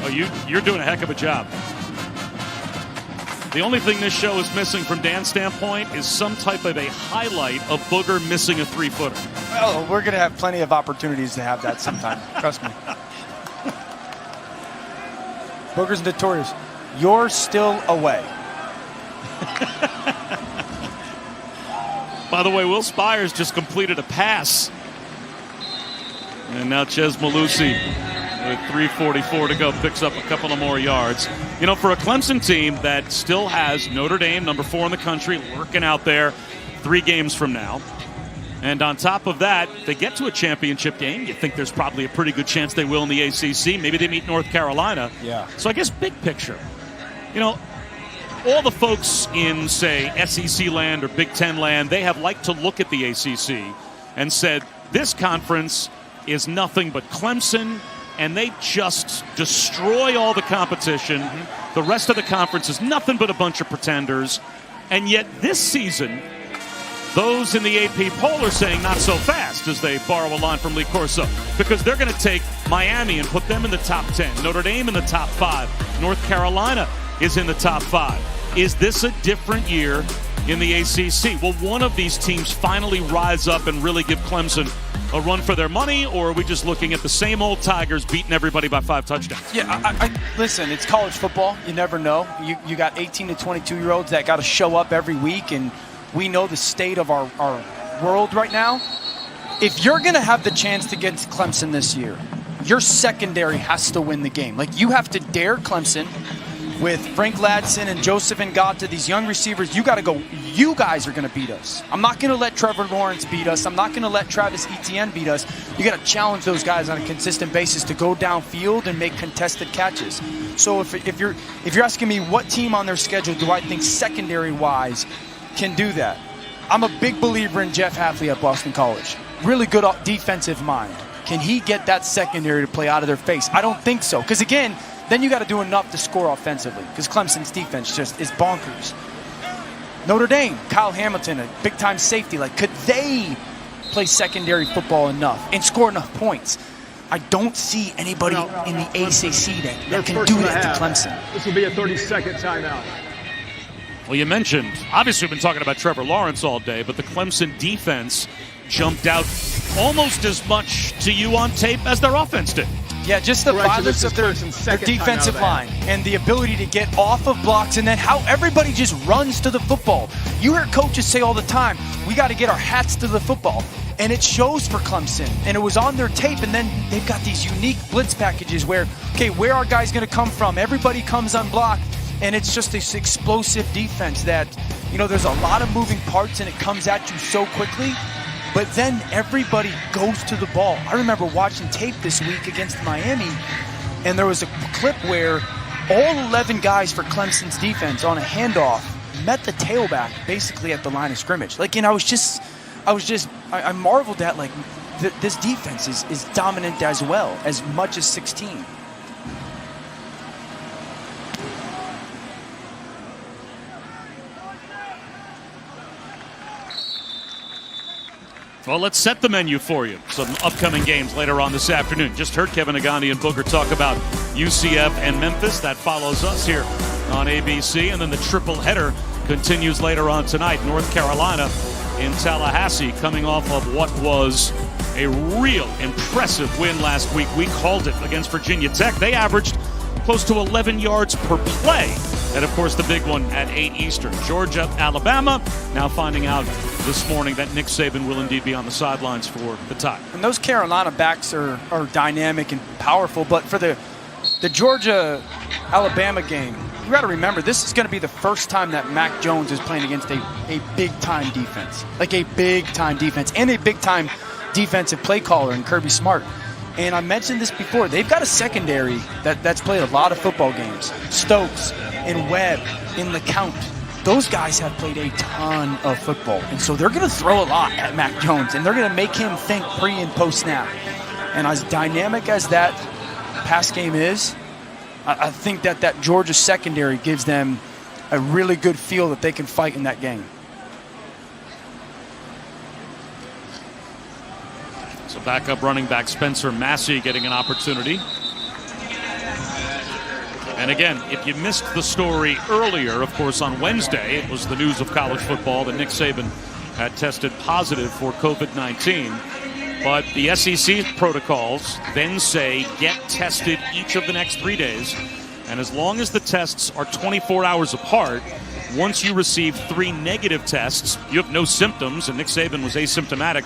Oh, you're doing a heck of a job. The only thing this show is missing from Dan's standpoint is some type of a highlight of Booger missing a 3-footer. Oh, we're going to have plenty of opportunities to have that sometime. Trust me. Booger's notorious. You're still away. By the way, Will Spires just completed a pass. And now Chez Malusi, with 3:44 to go, picks up a couple of more yards. You know, for a Clemson team that still has Notre Dame, number 4 in the country, lurking out there 3 games from now. And on top of that, they get to a championship game. You think there's probably a pretty good chance they will in the ACC. Maybe they meet North Carolina. Yeah. So I guess big picture, you know, all the folks in, say, SEC land or Big Ten land, they have liked to look at the ACC and said, this conference is nothing but Clemson, and they just destroy all the competition. Mm-hmm. The rest of the conference is nothing but a bunch of pretenders. And yet this season, those in the AP poll are saying not so fast, as they borrow a line from Lee Corso, because they're going to take Miami and put them in the top 10. Notre Dame in the top 5. North Carolina is in the top 5. Is this a different year in the ACC? Will one of these teams finally rise up and really give Clemson a run for their money, or are we just looking at the same old Tigers beating everybody by 5 touchdowns? Yeah, listen, it's college football. You never know. You got 18 to 22-year-olds that got to show up every week, and we know the state of our world right now. If you're going to have the chance to get to Clemson this year, your secondary has to win the game. Like, you have to dare Clemson with Frank Ladson and Joseph Ngata, these young receivers. You got to go, you guys are going to beat us. I'm not going to let Trevor Lawrence beat us. I'm not going to let Travis Etienne beat us. You got to challenge those guys on a consistent basis to go downfield and make contested catches. So if you're asking me what team on their schedule do I think secondary-wise can do that, I'm a big believer in Jeff Hafley at Boston College. Really good defensive mind. Can he get that secondary to play out of their face? I don't think so. Because, again, then you got to do enough to score offensively, because Clemson's defense just is bonkers. Notre Dame, Kyle Hamilton, a big-time safety. Like, could they play secondary football enough and score enough points? I don't see anybody in the ACC that can do that to Clemson. This will be a 30-second timeout. Well, you mentioned, obviously we've been talking about Trevor Lawrence all day, but the Clemson defense jumped out almost as much to you on tape as their offense did. Yeah, just the violence of their defensive line and the ability to get off of blocks, and then how everybody just runs to the football. You hear coaches say all the time, we got to get our hats to the football. And it shows for Clemson. And it was on their tape, and then they've got these unique blitz packages where, okay, where are guys going to come from? Everybody comes unblocked, and it's just this explosive defense that, you know, there's a lot of moving parts, and it comes at you so quickly. But then everybody goes to the ball. I remember watching tape this week against Miami, and there was a clip where all 11 guys for Clemson's defense on a handoff met the tailback basically at the line of scrimmage. Like, and I marveled at, like, this defense is dominant as well, as much as 16. Well, let's set the menu for you. Some upcoming games later on this afternoon. Just heard Kevin Agandi and Booger talk about UCF and Memphis. That follows us here on ABC. And then the triple header continues later on tonight. North Carolina in Tallahassee, coming off of what was a real impressive win last week. We called it against Virginia Tech. They averaged close to 11 yards per play. And, of course, the big one at 8 Eastern. Georgia, Alabama, now finding out this morning that Nick Saban will indeed be on the sidelines for the tie. And those Carolina backs are dynamic and powerful, but for the Georgia-Alabama game, you got to remember, this is going to be the first time that Mac Jones is playing against a big-time defense. Like a big-time defense and a big-time defensive play caller in Kirby Smart. And I mentioned this before, they've got a secondary that's played a lot of football games. Stokes and Webb and LeCount. Those guys have played a ton of football. And so they're going to throw a lot at Mac Jones, and they're going to make him think pre- and post-snap. And as dynamic as that pass game is, I think that Georgia secondary gives them a really good feel that they can fight in that game. So backup running back Spencer Massey getting an opportunity. And again, if you missed the story earlier, of course, on Wednesday, it was the news of college football that Nick Saban had tested positive for COVID-19. But the SEC protocols then say get tested each of the next 3 days. And as long as the tests are 24 hours apart, once you receive 3 negative tests, you have no symptoms, and Nick Saban was asymptomatic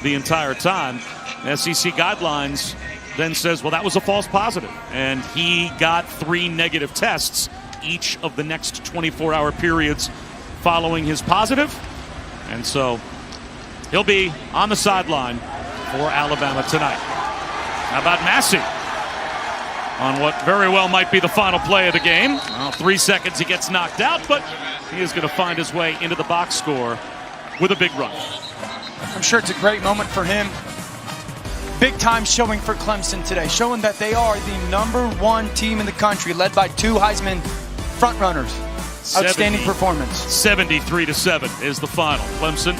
the entire time. The SEC guidelines then says, well, that was a false positive. And he got 3 negative tests each of the next 24-hour periods following his positive. And so he'll be on the sideline for Alabama tonight. How about Massey on what very well might be the final play of the game? Well, 3 seconds he gets knocked out, but he is going to find his way into the box score with a big run. I'm sure it's a great moment for him. Big time showing for Clemson today, showing that they are the #1 team in the country, led by 2 Heisman frontrunners. Outstanding performance. 73-7 is the final. Clemson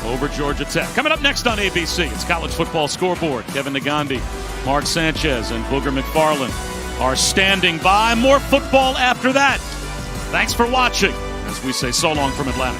over Georgia Tech. Coming up next on ABC, it's College Football Scoreboard. Kevin Negandhi, Mark Sanchez, and Booger McFarland are standing by. More football after that. Thanks for watching, as we say so long from Atlanta.